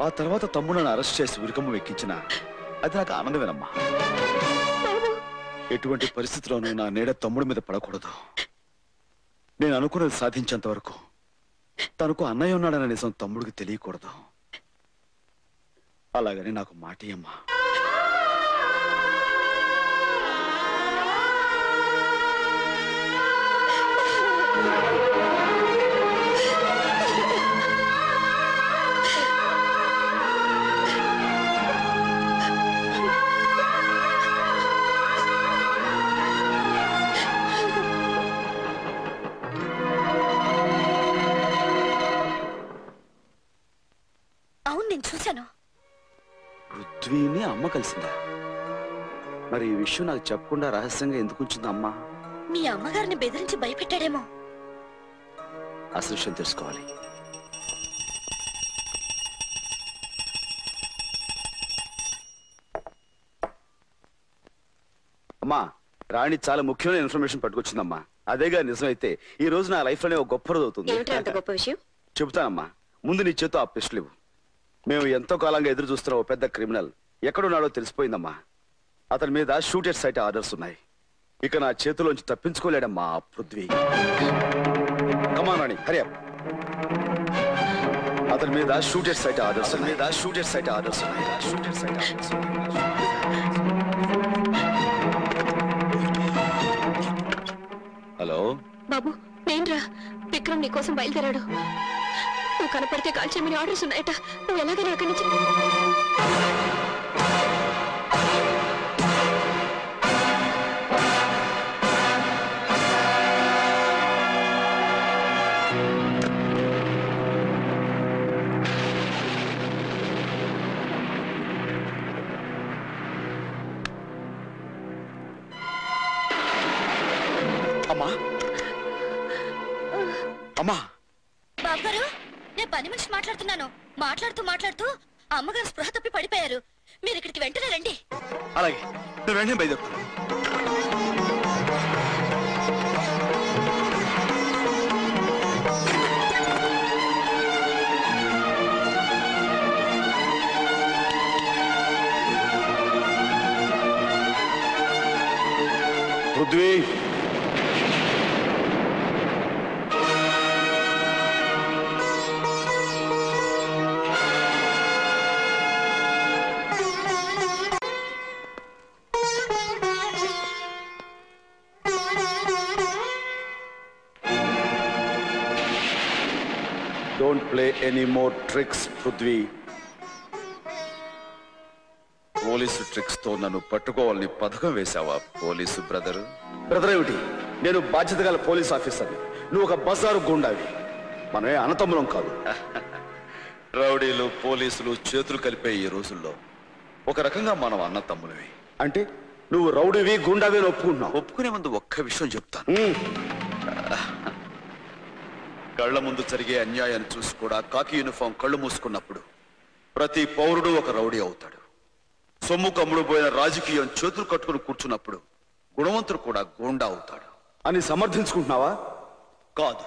ఆ తర్వాత తమ్ముళ్ళని అరెస్ట్ చేసి ఉరికమ్మ ఎక్కించిన అది నాకు ఆనందమేనమ్మా. ఎటువంటి పరిస్థితిలోనూ నా నీడ తమ్ముడి మీద పడకూడదు. నేను అనుకున్నది సాధించేంత వరకు తనకు అన్నయ్య ఉన్నాడన్న నిజం తమ్ముడికి తెలియకూడదు. అలాగని నాకు మాటియమ్మా. అవును, నేను చూశాను. పృథ్వీని అమ్మ కలిసిందా? మరి ఈ విషయం నాకు చెప్పకుండా రహస్యంగా ఎందుకు ఉంచింది అమ్మా? మీ అమ్మగారిని బెదిరించి భయపెట్టాడేమో. అసలు విషయం తెలుసుకోవాలి. అమ్మా, రాణి చాలా ముఖ్యమైన ఇన్ఫర్మేషన్ పట్టుకొచ్చిందమ్మా. అదేగా నిజమైతే ఈ రోజు నా లైఫ్ లోనే ఒక గొప్ప రోజు అవుతుంది. గొప్ప విషయం చెబుతానమ్మా. ముందు నీ చేతో ఆ పిస్టల్ ఇవ్వు. మేము ఎంతో కాలంగా ఎదురు చూస్తున్న ఓ పెద్ద క్రిమినల్ ఎక్కడున్నాడో తెలిసిపోయిందమ్మా. అతని మీద షూటెడ్ సైట్ ఆర్డర్స్ ఉన్నాయి. ఇక నా చేతిలోంచి తప్పించుకోలేడమ్మా ఆ పృథ్వీ. కమాన్ రాణి, హరి అప్. అతని మీద షూటెడ్ సైట్ ఆర్డర్స్ ఉన్నాయి. హలో బాబు, నేనురా. విక్రమ్ నీ కోసం బయలుదేరాడు. నువ్వు కనపడితే కాల్ చేయమని ఆర్డర్స్ ఉన్నాయట. నువ్వు ఎలాగైనా అక్కడి నుంచి... అమ్మా, అమ్మా బాబు గారు, నేను పని మనిషి మాట్లాడుతున్నాను. మాట్లాడుతూ అమ్మగారు స్పృహ తప్పి పడిపోయారు. మీరు ఇక్కడికి వెంటనే రండి. అలాగే నేను వెంటనే బయలుదేరుతాను. Prithvi, don't play any more tricks Prithvi. Police tricks తో నన్ను పట్టుకోవాలని పథకం వేశావా పోలీసు బ్రదర్? బ్రదర్ ఏమిటి? నేను బాధ్యత గల పోలీస్ ఆఫీసర్ని, నువ్వు ఒక బజారు గుండావి. మనమే అన్నతమ్ములం కాదు. రౌడీలు పోలీసులు చేతులు కలిపే ఈ రోజుల్లో ఒక రకంగా మనం అన్న తమ్ములవి. అంటే నువ్వు రౌడీవి గుండావి అని ఒప్పుకుంటున్నావు? ఒప్పుకునే ముందు ఒక్క విషయం చెప్తాను. కళ్ళ ముందు జరిగే అన్యాయాన్ని చూసి కూడా కాకి యూనిఫామ్ కళ్ళు మూసుకున్నప్పుడు ప్రతి పౌరుడు ఒక రౌడీ అవుతాడు. సొమ్ము కమ్ముడు పోయిన రాజకీయం చేతులు కట్టుకుని కూర్చున్నప్పుడు గుణవంతుడు కూడా గూండా అవుతాడు అని సమర్థించుకుంటున్నావా? కాదు,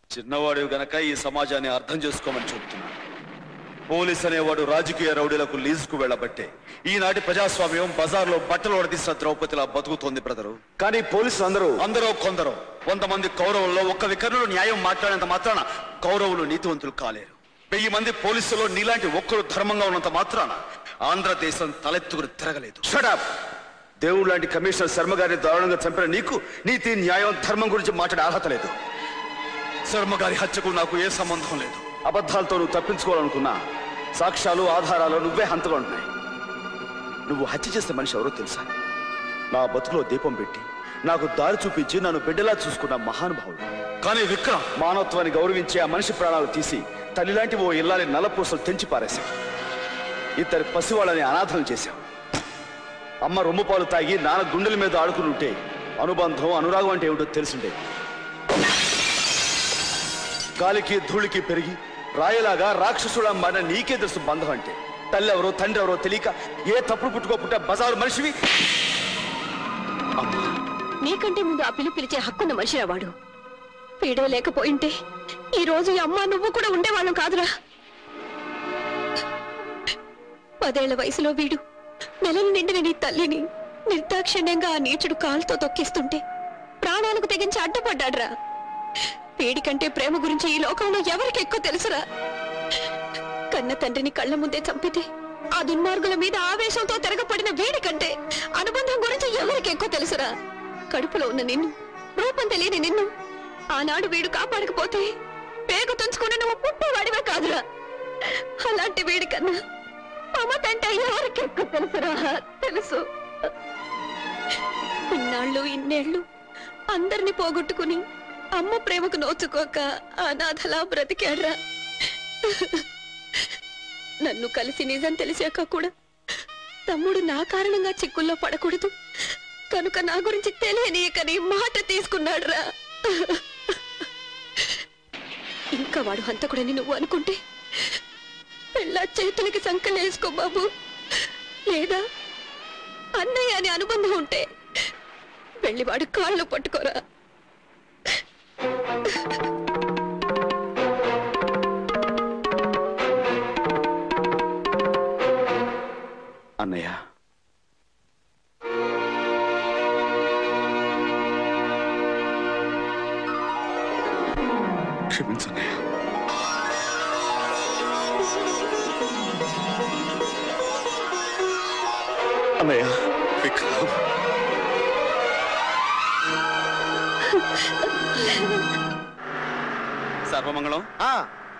చిన్నవాడు గనక ఈ సమాజాన్ని అర్థం చేసుకోమని చెబుతున్నాను. పోలీస్ అనేవాడు రాజకీయ రౌడీలకు లీజుకు వెళ్ళబట్టే ఈనాటి ప్రజాస్వామ్యం బజార్లో బట్టలు వడదీసిన ద్రౌపదిలా బతుకుతోంది బ్రదరు. కానీ పోలీసులు అందరూ కొందరు 100 మంది కౌరవుల్లో ఒక్క వికర్ణులు న్యాయం మాట్లాడేంత మాత్రాన కౌరవులు నీతివంతులు కాలేరు. 1000 మంది పోలీసులో నీలాంటి ఒక్కరు ధర్మంగా ఉన్నంత మాత్రాన ఆంధ్రదేశం తలెత్తుకుని తిరగలేదు. షటప్! దేవుడు లాంటి కమిషనర్ శర్మ గారిని దారుణంగా చంపిన నీకు నీతి, న్యాయం, ధర్మం గురించి మాట్లాడే అర్హత లేదు. శర్మ గారి హత్యకు నాకు ఏ సంబంధం లేదు. అబద్ధాలతో నువ్వు తప్పించుకోవాలనుకున్నా సాక్ష్యాలు, ఆధారాలు నువ్వే హంతగా ఉంటున్నాయి. నువ్వు హత్య చేసే మనిషి ఎవరో తెలుసా? నా బతుకులో దీపం పెట్టి నాకు దారి చూపించి నన్ను బిడ్డలా చూసుకున్న మహానుభావుడు. కానీ విక్రమ్, మానవత్వాన్ని గౌరవించి ఆ మనిషి ప్రాణాలు తీసి తల్లిలాంటి ఓ ఇల్లాలి నల్లపూసలు తెంచి పారేశావు. ఇద్దరు పసివాళ్ళని అనాథం చేశావు. అమ్మ రొమ్ము పాలు తాగి నాన్న గుండెల మీద ఆడుకుని ఉంటే అనుబంధం, అనురాగం అంటే ఏమిటో తెలుసుండేది. గాలికి ధూళికి పెరిగి రాయలాగా రాక్షసులా మారిన నీకే తెలుసు బంధం అంటే. తల్లి ఎవరో తండ్రి ఎవరో తెలియక ఏ తప్పుడు పుట్టుకోపుట్ట బజారు మనిషివి. నీకంటే ముందు ఆ పిలిచే హక్కున్న మనిషిరా వాడు. వీడే లేకపోయింటే ఈ రోజు ఈ అమ్మ నువ్వు కూడా ఉండేవాళ్ళం కాదురా. 10 ఏళ్ల వయసులో వీడు నెలలు నిండిన నీ తల్లిని నిర్దాక్షిణ్యంగా ఆ నీచుడు కాలుతో తొక్కిస్తుంటే ప్రాణాలకు తెగించి అడ్డపడ్డాడ్రా. వీడికంటే ప్రేమ గురించి ఈ లోకంలో ఎవరికి ఎక్కువ తెలుసురా? కన్న తండ్రిని కళ్ళ ముందే చంపితే ఆ దుర్మార్గుల మీద ఆవేశంతో తిరగపడిన వీడికంటే అనుబంధం గురించి ఎవరికి ఎక్కువ తెలుసురా? కడుపులో ఉన్న నిన్ను, రూపం తెలియని నిన్ను ఆనాడు వీడు కాపాడకపోతే పేగు తుంచుకుని నువ్వు పుట్టేవాడివే కాదురా. అలాంటి వీడికన్నా మమతంటే ఎవరికి ఎక్కువ తెలుసురా? తెలుసు. ఇన్నాళ్ళు ఇన్నేళ్లు అందరినీ పోగొట్టుకుని అమ్మ ప్రేమకు నోచుకోక అనాథలా బ్రతికాడ్రా. నన్ను కలిసి నిజం తెలిసాక కూడా తమ్ముడు నా కారణంగా చిక్కుల్లో పడకూడదు కనుక నా గురించి తెలియనీయకని మాట తీసుకున్నాడురా. ఇంకా వాడు హంతకుడని నువ్వు అనుకుంటే పెళ్ళ చేతులకి సంకలేసుకో బాబు. లేదా అన్నయ్య అనే అనుబంధం ఉంటే వెళ్ళి వాడు కాళ్ళు పట్టుకోరా. అన్నయ్య, క్షమించన్నయ్య. అన్నయ్య, విక్రమ్, సర్వమంగళం.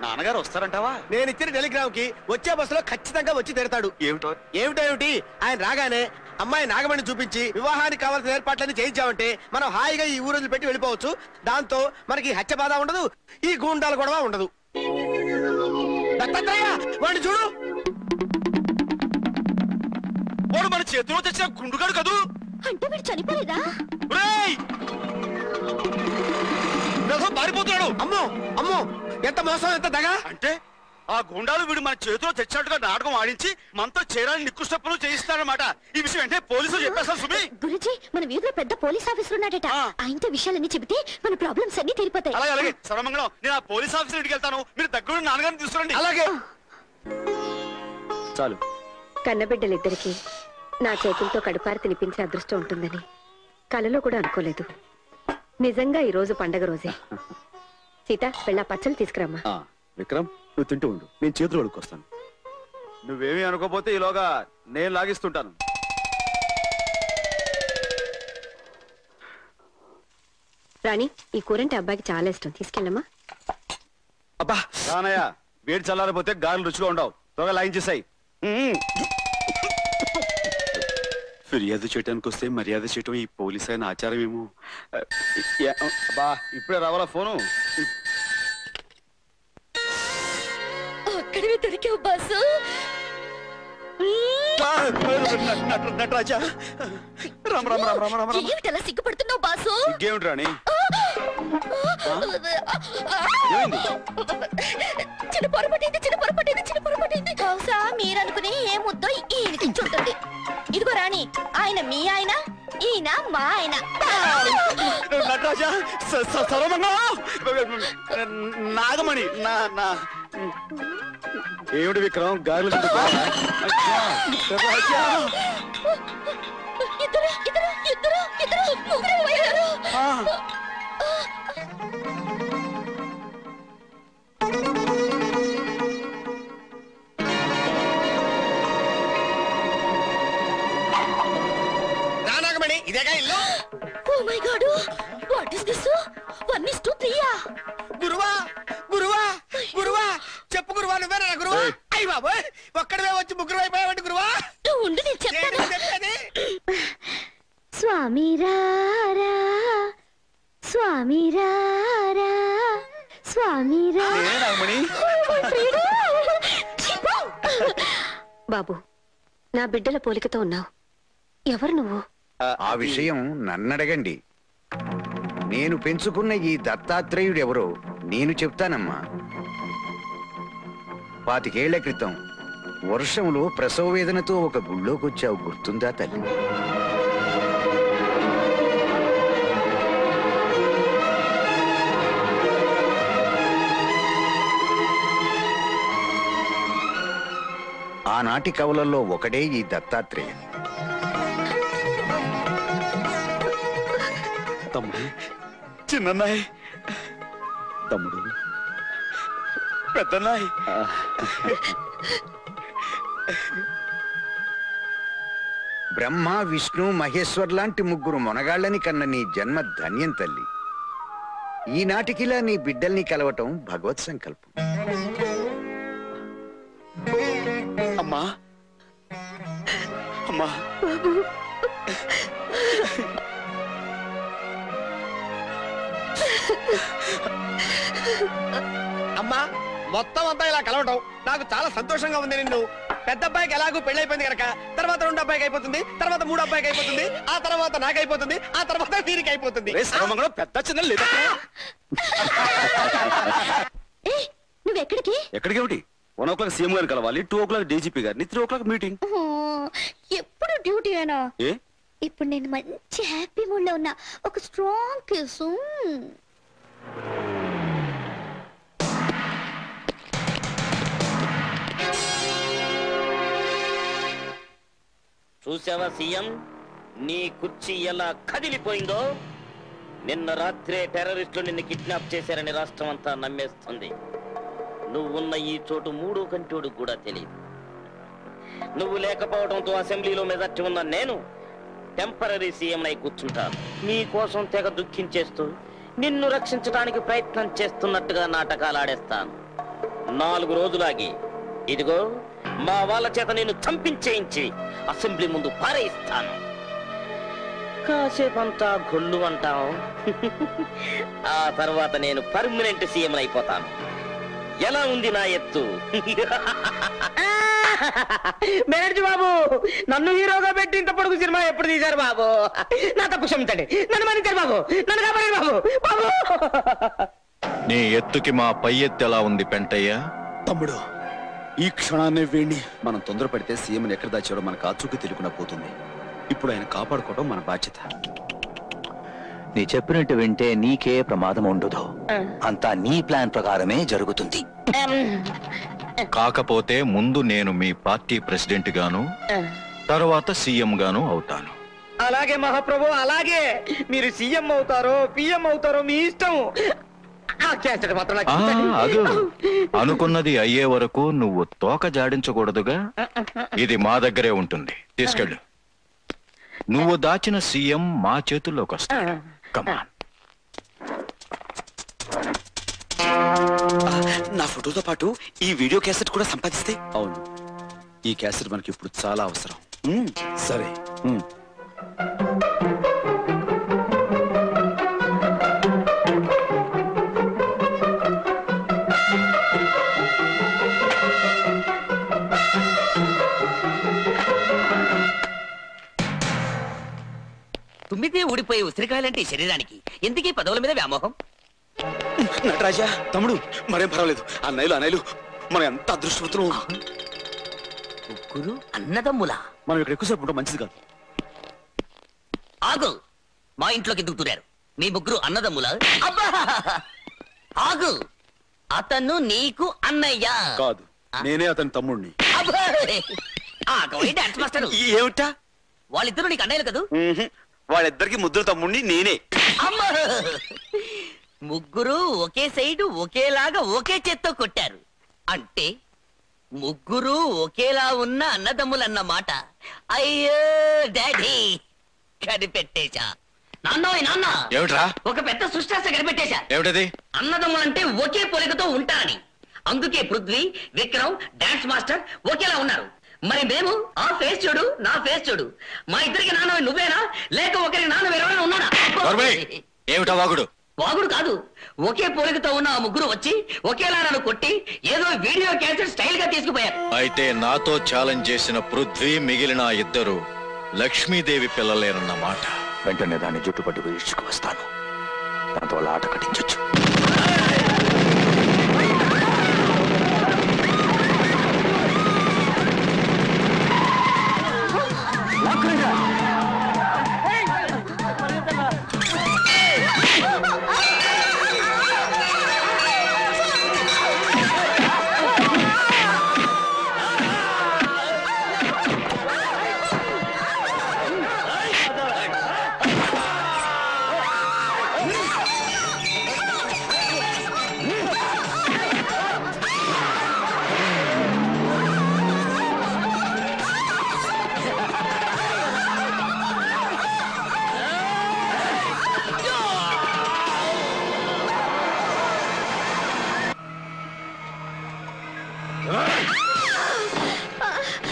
నాన్నగారు వస్తారంటావా? నేను ఇచ్చిన టెలిగ్రామ్ కి వచ్చే బస్సులో ఖచ్చితంగా వచ్చి తీరతాడు. ఏమిటి ఆయన రాగానే అమ్మాయి నాగమణి చూపించి వివాహానికి కావాల్సిన ఏర్పాట్లన్నీ చేయించామంటే మనం హాయిగా ఈ ఊరు పెట్టి వెళ్ళిపోవచ్చు. దాంతో మనకి హత్య బాధ ఉండదు, ఈ గూండాలు గొడవ ఉండదు. దత్తాత్రేయ, వాడిని చూడు. వాడు మన చేతిలో తెచ్చిన గుండుగాడు కదూ. అంటే వీడు చనిపోలేదా? పారిపోతున్నాడు. అమ్మో అమ్మో, ఎంత మోసం, ఎంత దగా! అంటే ఆ గుండాలు వీడు మన చేతిలో తెచ్చినట్టుగా నాటకం ఆడించి మనతో చేరాలని నికృష్టప్పులు చేయిస్తాడనమాట. ఈ విషయం అంటే పోలీసులు చెప్పేస్తాను సుమి. గురుజీ, మన వీధిలో పెద్ద పోలీస్ ఆఫీసర్ ఉన్నాడట. ఆయనతో విషయాలన్నీ చెబితే మన ప్రాబ్లమ్స్ అన్ని తీరిపోతాయి. అలాగే అలాగే సర్వమంగళం. నేను ఆ పోలీస్ ఆఫీసర్ ఇంటికి వెళ్తాను. మీరు దగ్గర నాన్నగారిని తీసుకురండి. అలాగే. చాలు. కన్నబిడ్డలిద్దరికి నా చేతులతో కడుపారి తినిపించే అదృష్టం ఉంటుందని కలలో కూడా అనుకోలేదు. నిజంగా ఈ రోజు పండగ రోజే. సీత, వెళ్ళా పచ్చళ్ళు తీసుకురమ్మా. విక్రమ్, నువ్వు తింటూ ఉండు, నేను చేతులు అడుక్కొస్తాను. నువ్వేమీ అనుకోపోతే ఈలోగా నేను లాగిస్తుంటాను. రాణి, ఈ కూరంటే అబ్బాయికి చాలా ఇష్టం, తీసుకెళ్ళమ్మా. అబ్బా రానయ్య, వేడి చల్లారిపోతే గారెలు రుచిగా ఉండవు. త్వరగా లాగించేసాయి. ఫిర్యాదు చేయడానికి వస్తే మర్యాద చేయటం ఈ పోలీస్ అయిన ఆచారం ఏమో. అబ్బా ఇప్పుడే రావాలా ఫోను? అక్కడివి దొరికావు బాసు. నటరాజా, రామ్ రామ్ రామ్ రామ్ రామ్. ఏమిటలా సిగ్గుపడుతున్నావు బాసు? ఇంకేమిటి రాణి? చిన్న పొరపాటైంది. బహుశా మీరనుకుని ఏ ముద్దో ఈయనకి చుంటుంది. ఇదిగో రాణి, ఆయన మీ ఆయన, ఈయన మా ఆయన. నటరాజా, నాగమణి, ఏమిటి విక్రమ్ గారెలు ఇద్దరు ముగ్గురు పోయారు. నాగమణి, ఇదేగా ఇల్లు? Oh my god, what is this? 1:3. గురువా గురువా గురువా, చెప్పు గురువా, నువ్వేనా గురువా? అయ్యి బాబోయ్, ఒక్కడవే వచ్చి ముగ్గురు అయిపోయావంటి గురువా. ఉండు, నేను చెప్తాను. స్వామి రారా, స్వామి రారా, స్వామి రారా. బాబు, నా బిడ్డల పోలికతో ఉన్నావు. ఎవరు నువ్వు? ఆ విషయం నన్నడగండి. నేను పెంచుకున్న ఈ దత్తాత్రేయుడెవరో నేను చెప్తానమ్మా. 25 ఏళ్ల క్రితం వర్షంలో ప్రసవ వేదనతో ఒక గుళ్ళోకొచ్చావు, గుర్తుందా తల్లి? ఆనాటి కవులలో ఒకడే ఈ దత్తాత్రేయ. తమ్ముడు, చిన్నన్నాయ్, తమ్ముడు, పెద్దన్నాయ్. బ్రహ్మ, విష్ణు, మహేశ్వర్ లాంటి ముగ్గురు మొనగాళ్ళని కన్న నీ జన్మ ధన్యం తల్లి. ఈనాటికిలా నీ బిడ్డల్ని కలవటం భగవత్ సంకల్పం. అమ్మా, అమ్మా, అమ్మా, మొత్తం అంతా ఇలా కలవటం నాకు చాలా సంతోషంగా ఉంది. నిన్ను పెద్ద అబ్బాయికి ఎలాగో పెళ్ళైపోయింది కనుక తర్వాత 2 అబ్బాయికి అయిపోతుంది, తర్వాత 3 అబ్బాయికి అయిపోతుంది, ఆ తర్వాత నాకు అయిపోతుంది, ఆ తర్వాత వీరికి అయిపోతుంది. పెద్ద చిన్న లేదా? నువ్వెక్కడికి? ఎక్కడికేమిటి? 1 o'clock సీఎం గారిని కలవాలి, 2 o'clock డీజీపీ గారిని, 3 o'clock మీటింగ్. ఎప్పుడు డ్యూటీయేనా? ఏ ఇప్పుడు నేను మంచి హ్యాపీ మూడ్ లో ఉన్నా. ఒక స్ట్రాంగ్ కిస్. చూసావా సీఎం, నీ కుర్చీ ఎలా కదిలిపోయిందో? నిన్న రాత్రే టెర్రరిస్టులు నిన్ను కిడ్నాప్ చేశారని రాష్ట్రం అంతా నమ్మేస్తుంది. నువ్వున్న ఈ చోటు 3వ కంటోడు కూడా తెలియదు. నువ్వు లేకపోవడంతో అసెంబ్లీలో మెజార్టీ ఉన్న నేను టెంపరరీ సీఎం అయి కూర్చుంటాను. నీ కోసం తెగ దుఃఖించేస్తూ నిన్ను రక్షించడానికి ప్రయత్నం చేస్తున్నట్టుగా నాటకాలు ఆడేస్తాను. 4 రోజులాగి ఇదిగో మా వాళ్ళ చేత నేను చంపించేయించి అసెంబ్లీ ముందు పారేయిస్తాను. కాసేపంతా గొల్లు అంటాం. ఆ తర్వాత నేను పర్మనెంట్ సీఎం అయిపోతాను. ఎలా ఉంది నా ఎత్తు? బెనర్జీ బాబు, నన్ను హీరోగా పెట్టి ఇంత పొడుగు సినిమా ఎప్పుడు తీశారు బాబు? నా తప్పు క్షమించండి, నన్ను మన్నించండి బాబు, నన్ను కాపాడండి బాబు. బాబు నీ ఎత్తుకి మా పై ఎత్తు ఎలా ఉంది పెంటయ్య? తమ్ముడు, ఈ క్షణాన్నే వేణి మనం తొందరపడితే సీఎంని ఎక్కడ దాచాడో మనకు ఆచూకీ తెలియకుండా పోతుంది. ఇప్పుడు ఆయన కాపాడుకోవడం మన బాధ్యత. నీ చెప్పినట్టు వింటే నీకే ప్రమాదం ఉండదు. అంతా నీ ప్లాన్ ప్రకారమే జరుగుతుంది. కాకపోతే ముందు నేను మీ పార్టీ ప్రెసిడెంట్ గాను, తర్వాత సీఎం గాను అవుతాను. అలాగే మహాప్రభు, అలాగే. మీరు సీఎం అవుతారో పిఎం అవుతారో మీ ఇష్టం. అదు అనుకున్నది అయ్యే వరకు నువ్వు తోక జాడించకూడదుగా. ఇది మా దగ్గరే ఉంటుంది, తీసుకెళ్ళు. నువ్వు దాచిన సీఎం మా చేతుల్లోకి వస్తాడు. కమాన్. నా ఫోటోతో పాటు ఈ వీడియో క్యాసెట్ కూడా సంపాదిస్తే? అవును, ఈ క్యాసెట్ మనకి ఇప్పుడు చాలా అవసరం. సరే. తుమ్మితే ఊడిపోయే ఉసిరికాయలంటే శరీరానికి ఎందుకీ పదవుల మీద వ్యామోహం? నటరాజా తమ్ముడు, మరేం పర్వాలేదు. అన్నయ్యలు మనం ఎంత అదృష్టవంతులు. ముగ్గురు అన్నదమ్ములా? మనం ఇక్కడ ఎక్కువసేపు ఉండడం మంచిది కాదు. ఆగు, మా ఇంట్లోకి ఎందుకు దూరారు? మీ ముగ్గురు అన్నదమ్ములా? అబ్బా! ఆగు, అతను నీకు అన్నయ్య కాదు, నేనే అతని తమ్ముడిని. డాన్స్ మాస్టర్ ఏమిటా? వాళ్ళిద్దరు నీకు అన్నయ్యలు కదూ? వాళ్ళిద్దరికి ముద్దుల తమ్ముడిని నేనే. అమ్మా! ముగ్గురు ఒకే సైడు ఒకేలాగా ఒకే చేత్తో కొట్టారు అంటే ముగ్గురు ఒకేలా ఉన్న అన్నదమ్ములన్న మాట. అయ్యో డాడీ, కనిపెట్టేశా. నాన్నోయ్ నాన్న, ఏమిట్రా? ఒక పెద్ద సృష్టాస కనిపెట్టేశా. ఏమిటది? అన్నదమ్ములంటే ఒకే పోలికతో ఉంటారని. అందుకే పృథ్వీ, విక్రమ్, డాన్స్ మాస్టర్ ఒకేలా ఉన్నారు. మరి మేము, ఆ ఫేస్ చూడు, నా ఫేస్ చూడు, మా ఇద్దరికి నాన్న నువ్వేనా, లేక ఒకరికి నాన్న వేరేమైనా ఉన్నాడా? ఏమిటా వాగుడు? వాగుడు కాదు, ఒకే పోలికతో ఉన్న ఆ ముగ్గురు వచ్చి ఒకేలా నన్ను కొట్టి ఏదో వీడియో క్యాసెట్ స్టైల్ గా తీసుకుపోయారు. అయితే నాతో ఛాలెంజ్ చేసిన పృథ్వీ, మిగిలిన ఇద్దరు లక్ష్మీదేవి పిల్లలేనన్నమాట. వెంటనే దాన్ని జుట్టుపట్టుకు ఇచ్చుకువస్తాను. దాంతో వాళ్ళ ఆట కట్టించొచ్చు.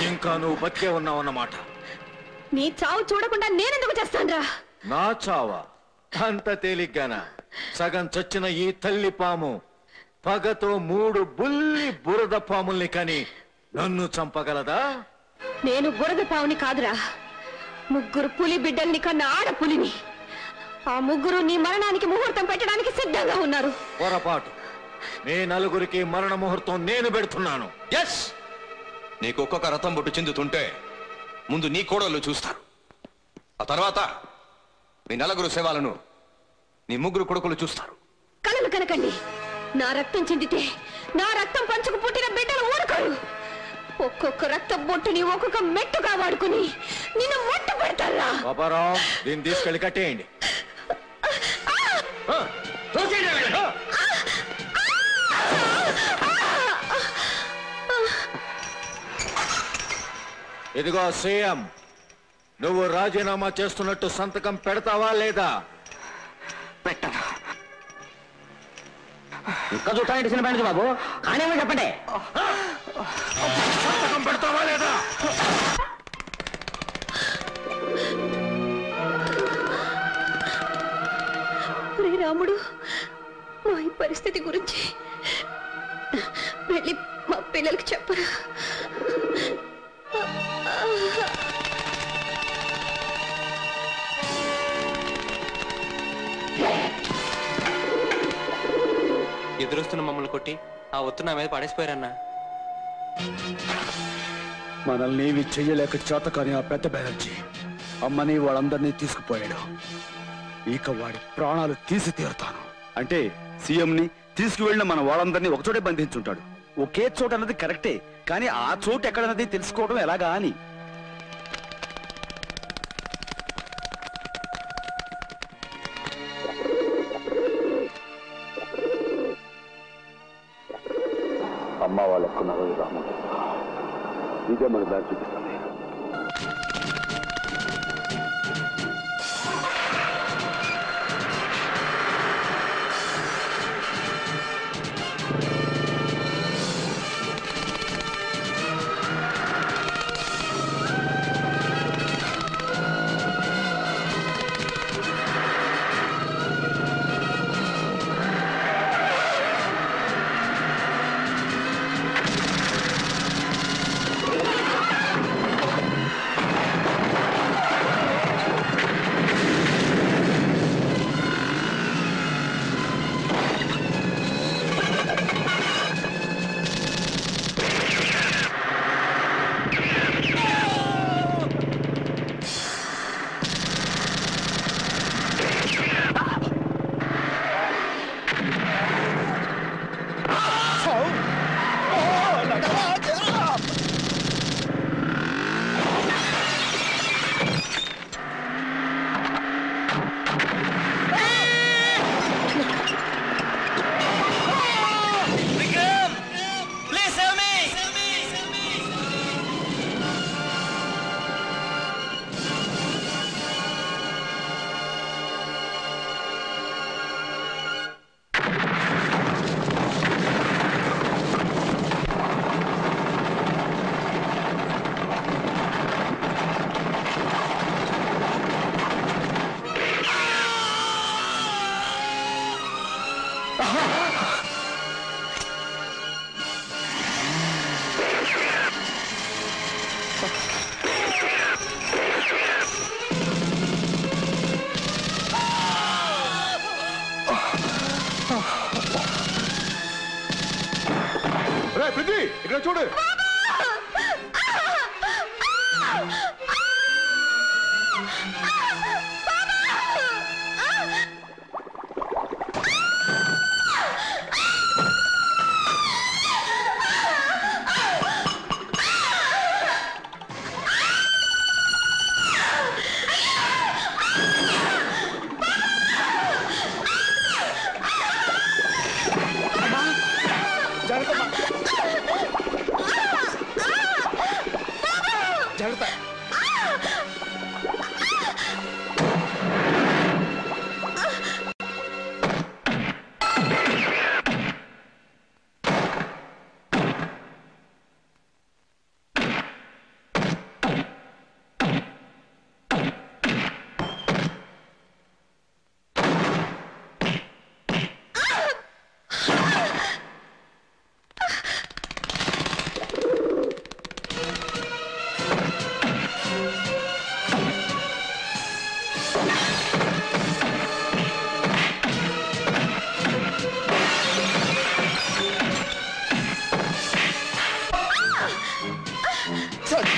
ఇంకా నువ్వు బతికే ఉన్నావన్నమాట. నీ చావు చూడకుండా నేనెందుకు చేస్తానురా? నా చావా? అంత తేలిగ్గానా? సగం చచ్చిన ఈ తల్లి పాము పగతో 3 బుల్లి బురద పాముల్ని కని నన్ను చంపగలదా? నేను బురద పావుని కాదురా, ముగ్గురు పులి బిడ్డల్ని కన్నా ఆడపులిని. ఆ ముగ్గురు నీ మరణానికి ముహూర్తం పెట్టడానికి సిద్ధంగా ఉన్నారు. పొరపాటు. మీ నలుగురికి మరణ ముహూర్తం నేను పెడుతున్నాను. ఎస్, నీకు ఒక్కొక్క రథం బొట్టు చెందుతుంటే ముందు నీ కోడళ్ళు చూస్తారు. ఆ తర్వాత మీ నలుగురు శవాలను నీ ముగ్గురు కొడుకులు చూస్తారు. కలలు కనకండి. నా రక్తం చెందితే నా రక్తం పంచుకు పుట్టిన బిడ్డలు ఊరుకోరు. ఒక్కొక్క రక్త బొట్టుని ఒక్కొక్క మెట్టుగా వాడుకుని నిన్ను మొట్ట పెడతారా? బాబారావు, దీన్ని తీసుకెళ్ళి కట్టేయండి. ఇదిగో సీఎం, నువ్వు రాజీనామా చేస్తున్నట్టు సంతకం పెడతావా లేదా? పెట్టను. ఇంకా చూస్తానంటే సినిమా బాబు, కానివ్వండి చెప్పండి. సంతకం పెడతావా లేదా? రాముడు, మా ఈ పరిస్థితి గురించి వెళ్ళి మా పిల్లలకి చెప్పరా? ఏడుస్తున్న మమ్మల్ని కొట్టి ఆ ఒత్తు నా మీద పడేసిపోయారన్నా. మనల్ని ఏమి చెయ్యలేక చేత కానీ ఆ పెద్ద బెనర్జీ అమ్మని వాళ్ళందరినీ తీసుకుపోయాడు. ఇక వాడి ప్రాణాలు తీసి తీరుతాను. అంటే సీఎంని తీసుకువెళ్ళిన మన వాళ్ళందరినీ ఒకచోటే బంధించుంటాడు. ఒకే చోట అన్నది కరెక్టే, కానీ ఆ చోటు ఎక్కడన్నది తెలుసుకోవడం ఎలాగా అని. అమ్మ వాళ్ళు ఎక్కడున్నారో రాముడు ఇదే మన దారి చూపిస్తుంది. ఇక్కడ చూడు.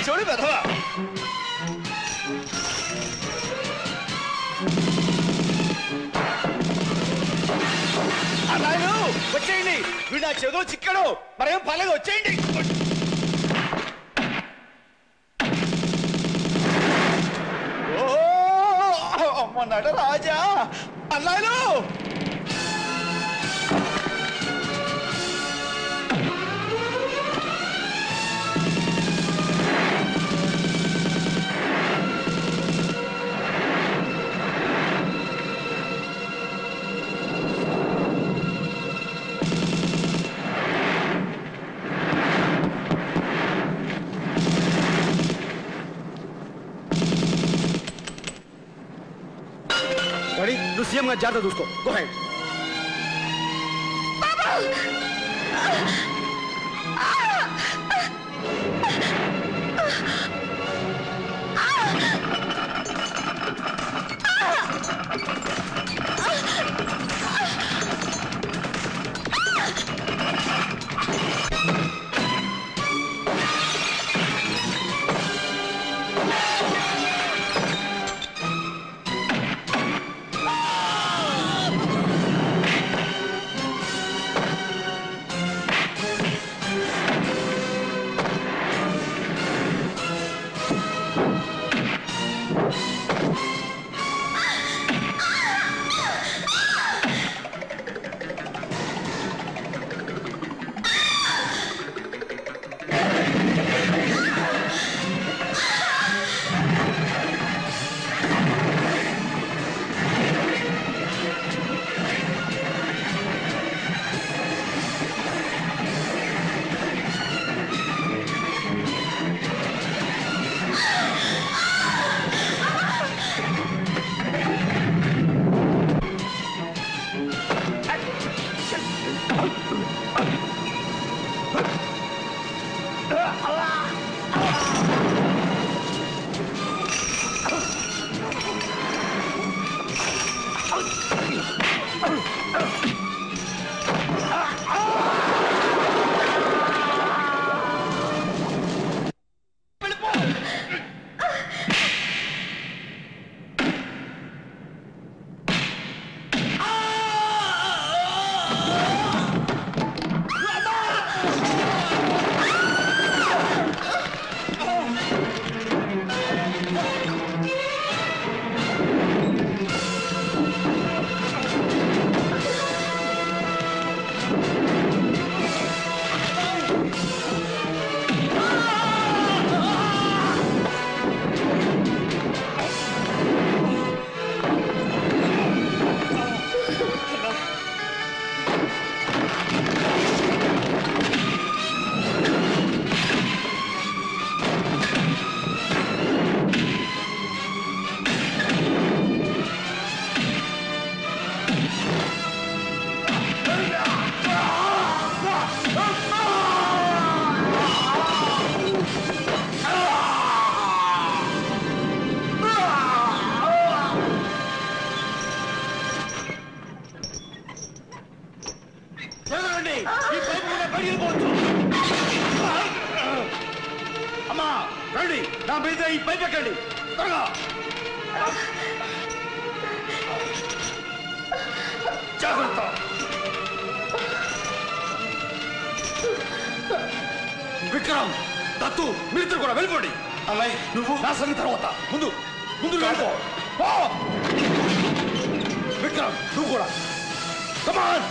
చూడు వెధవా. అన్నాయను వచ్చేయండి, వీడు నా చెదో చిక్కడు, మరేం పర్లేదు వచ్చేయండి. ఓ అమ్మన్నాడు రాజా. అన్నాయను నువ్వు సీఎం గా జాగ్రత్త చూసుకో. Go head. అమ్మా రండి, నా మీద ఈ పైప్ ఎక్కండి త్వరగా. జాగ్రత్త. విక్రమ్, దత్తు, మీరిద్దరు కూడా వెళ్ళిపోండి. అమ్మాయి నువ్వు నా సంగతి తర్వాత ముందు ముందు వెళ్ళిపో. విక్రమ్ నువ్వు కూడా. కమాన్.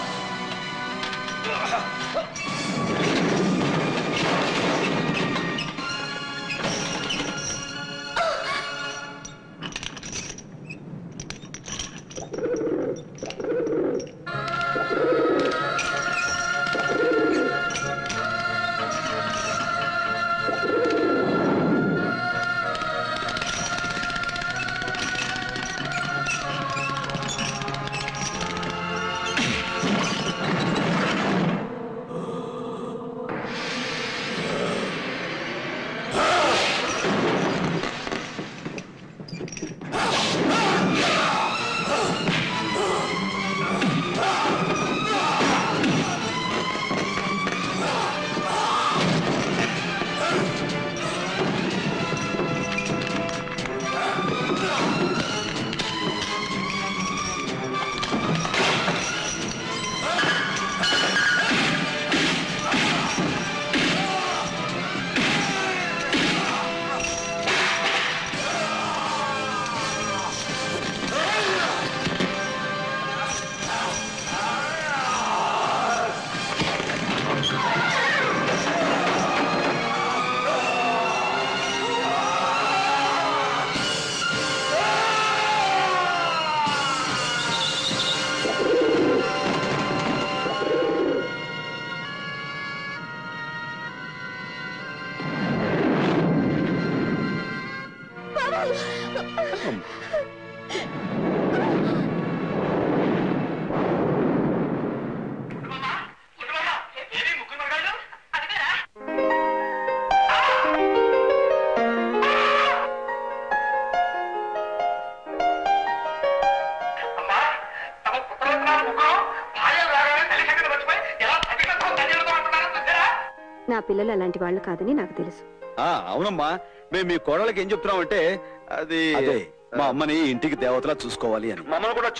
నా పిల్లలు అలాంటి వాళ్ళు కాదని నాకు తెలుసు. అవునమ్మా, మేము మీ కోడలకి ఏం చెప్తున్నామంటే అది మా అమ్మని ఇంటికి దేవతలా చూసుకోవాలి అని. మమ్మల్ని కూడా